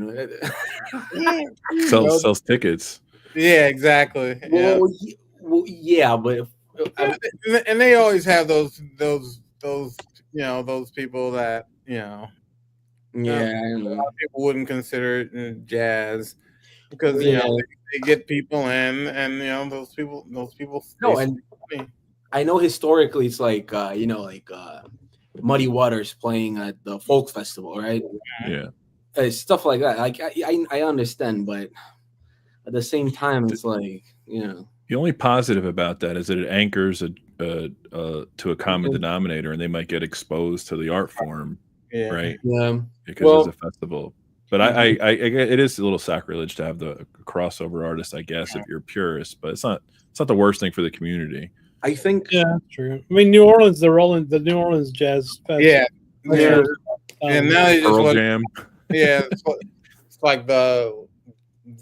S6: Sells tickets.
S7: Yeah, exactly.
S12: Yeah, but
S7: and they always have those people that a lot of people wouldn't consider it jazz because they get people in, and those people.
S12: No, and I know historically it's like Muddy Waters playing at the folk festival, right?
S6: Yeah,
S12: stuff like that. Like I understand, but at the same time, it's like
S6: The only positive about that is that it anchors to a common denominator, and they might get exposed to the art form
S7: Yeah.
S6: right?
S12: Yeah.
S6: Because
S12: Well,
S6: it's a festival. But I it is a little sacrilege to have the crossover artist, I guess, if you're a purist. But it's not the worst thing for the community.
S12: I think
S1: Yeah, true. I mean, New Orleans, the New Orleans Jazz Fest.
S7: Yeah. Yeah.
S1: Um,
S7: And now you just
S6: Pearl
S7: want,
S6: Jam.
S7: yeah, it's like the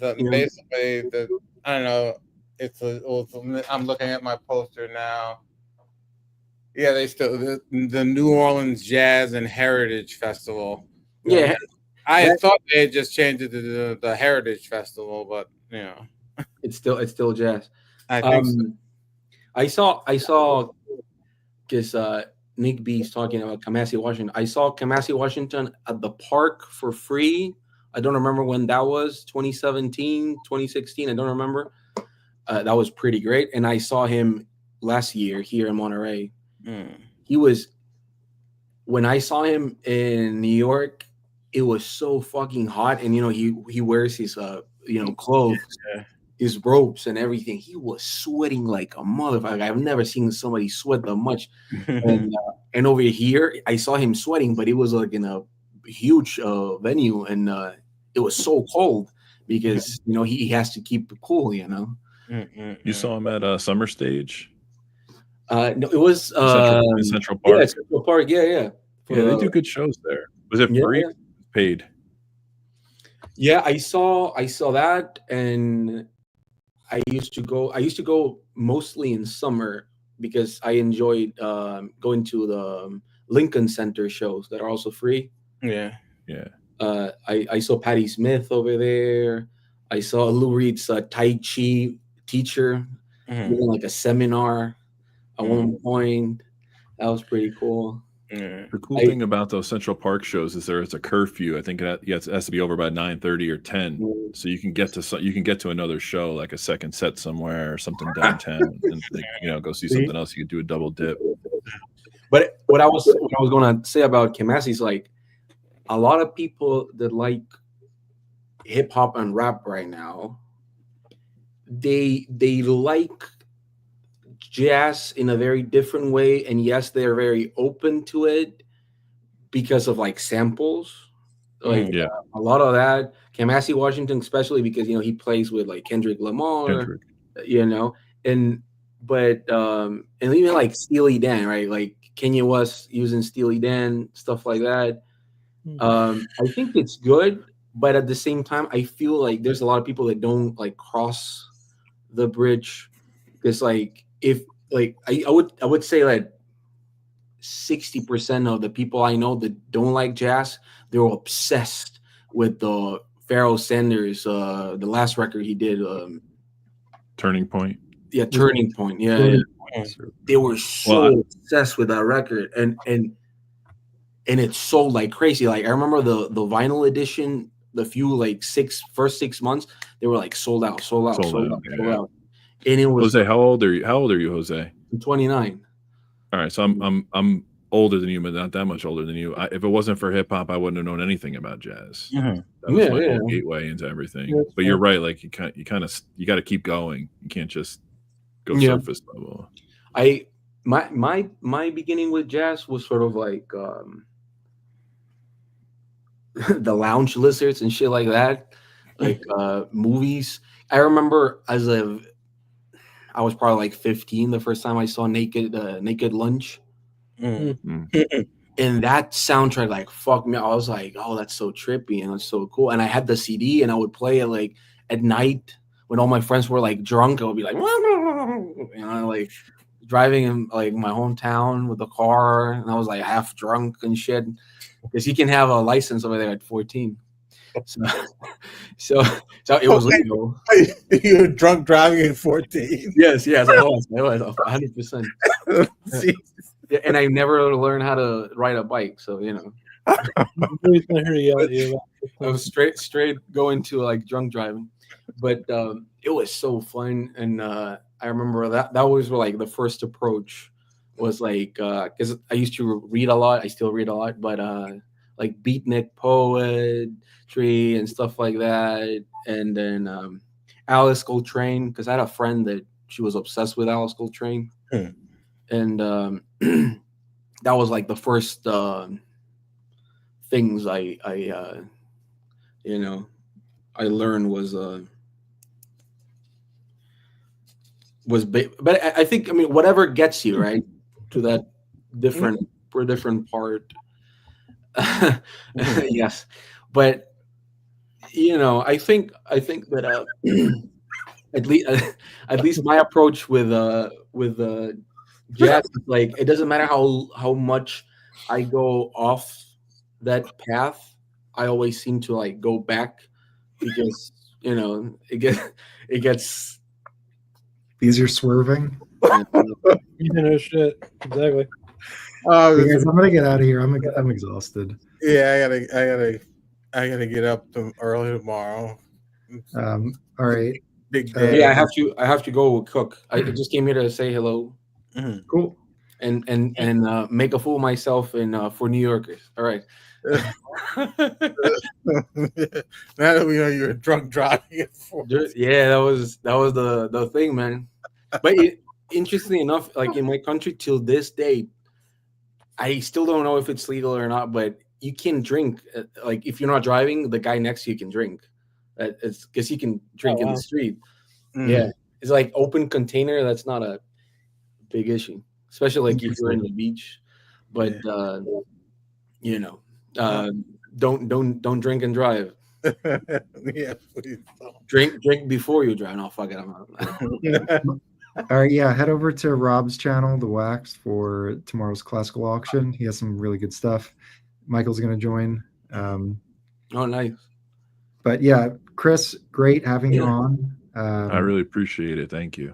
S12: Yeah.
S7: basically the I don't know. I'm looking at my poster now. Yeah, they still the New Orleans Jazz and Heritage Festival.
S12: yeah.
S7: I thought they had just changed it to the Heritage Festival, but you know,
S12: It's still jazz.
S7: I think so.
S12: I saw because Nick B's talking about Kamasi Washington. I saw Kamasi Washington at the park for free. I don't remember when that was, 2017, 2016. I don't remember. That was pretty great. And I saw him last year here in Monterey. He was, when I saw him in New York, it was so fucking hot. And, he wears his, clothes, his ropes and everything. He was sweating like a motherfucker. I've never seen somebody sweat that much. And over here, I saw him sweating, but it was like in a huge venue. And it was so cold because, he has to keep it cool,
S6: You saw him at Summer Stage?
S12: No, it was
S6: in Central Park.
S12: Yeah, Central Park. Yeah.
S6: Yeah, they do good shows there. Was it free?
S12: Yeah.
S6: Paid.
S12: Yeah, I saw that, and I used to go mostly in summer because I enjoyed going to the Lincoln Center shows that are also free.
S7: Yeah.
S12: I saw Patti Smith over there. I saw Lou Reed's Tai Chi teacher doing like a seminar at one point. That was pretty cool.
S6: The cool thing about those Central Park shows is there's a curfew. I think it has to be over by 9:30 or 10, so you can get to another show, like a second set somewhere or something downtown, and go see something else. You could do a double dip.
S12: But what I was going to say about Kamasi is like a lot of people that like hip hop and rap right now, they like jazz in a very different way, and yes, they're very open to it because of like samples, like a lot of that. Kamasi Washington, especially because he plays with like Kendrick Lamar, and even like Steely Dan, right? Like Kanye West using Steely Dan, stuff like that. I think it's good, but at the same time, I feel like there's a lot of people that don't like cross the bridge because like. If like I would say like 60% of the people I know that don't like jazz, they're obsessed with the Pharoah Sanders, the last record he did,
S6: Turning Point.
S12: Yeah, Turning Point. Yeah. They were so obsessed with that record, and it sold like crazy. Like I remember the vinyl edition, the few like first 6 months, they were like sold out. And it was
S6: Jose. How old are you, Jose?
S12: I'm 29.
S6: All right, so I'm older than you, but not that much older than you. If it wasn't for hip hop, I wouldn't have known anything about jazz. That was my whole gateway into everything. Yeah, but you're right. Like you got to keep going. You can't just go surface level.
S12: My beginning with jazz was sort of like the Lounge Lizards and shit like that, like movies. I remember I was probably like 15 the first time I saw Naked Lunch. And that soundtrack like fucked me. I was like, oh, that's so trippy and that's so cool. And I had the CD and I would play it like at night when all my friends were like drunk. I would be like, like driving in like my hometown with the car, and I was like half drunk and shit because you can have a license over there at 14. So it was legal.
S7: You were drunk driving at 14.
S12: Yes, I was 100%. And I never learned how to ride a bike, so I was straight going to like drunk driving, but it was so fun. And I remember that was like the first approach was like because I used to read a lot. I still read a lot, but like beatnik poetry and stuff like that. And then Alice Coltrane, because I had a friend that she was obsessed with Alice Coltrane. And that was like the first things I learned but I think, I mean, whatever gets you right to that different part. Yes, but I think that at least my approach with jazz is like, it doesn't matter how much I go off that path, I always seem to like go back, because it gets
S2: These are swerving.
S1: Shit. Exactly.
S2: Hey guys, I'm gonna get out of here. I'm exhausted.
S7: Yeah, I gotta get up early tomorrow.
S2: All right.
S7: Big day.
S12: Yeah, I have to go cook. I just came here to say hello.
S2: Cool.
S12: And make a fool of myself for New Yorkers. All right.
S7: Now that we know you're drunk driving.
S12: Yeah, that was the thing, man. But interestingly enough, like in my country till this day, I still don't know if it's legal or not, but you can drink. Like if you're not driving, the guy next to you can drink. It's because you can drink in the street. Yeah, it's like open container. That's not a big issue, especially like if you're in the beach. But don't drink and drive.
S7: Yeah, please don't.
S12: Drink before you drive. No, fuck it. I'm not.
S2: All right, yeah, head over to Rob's channel, The Wax, for tomorrow's classical auction. He has some really good stuff. Michael's going to join.
S12: Oh, nice.
S2: But yeah, Chris, great having you on.
S6: I really appreciate it. Thank you.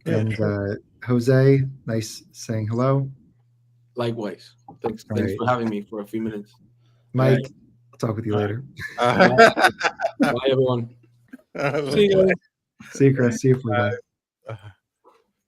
S2: And Jose, nice saying hello.
S12: Likewise. Thanks
S2: right.
S12: for having me for a few minutes.
S2: Mike, I'll talk with you later.
S12: Bye, everyone.
S1: See you.
S2: See you, Chris. See you, Felipe.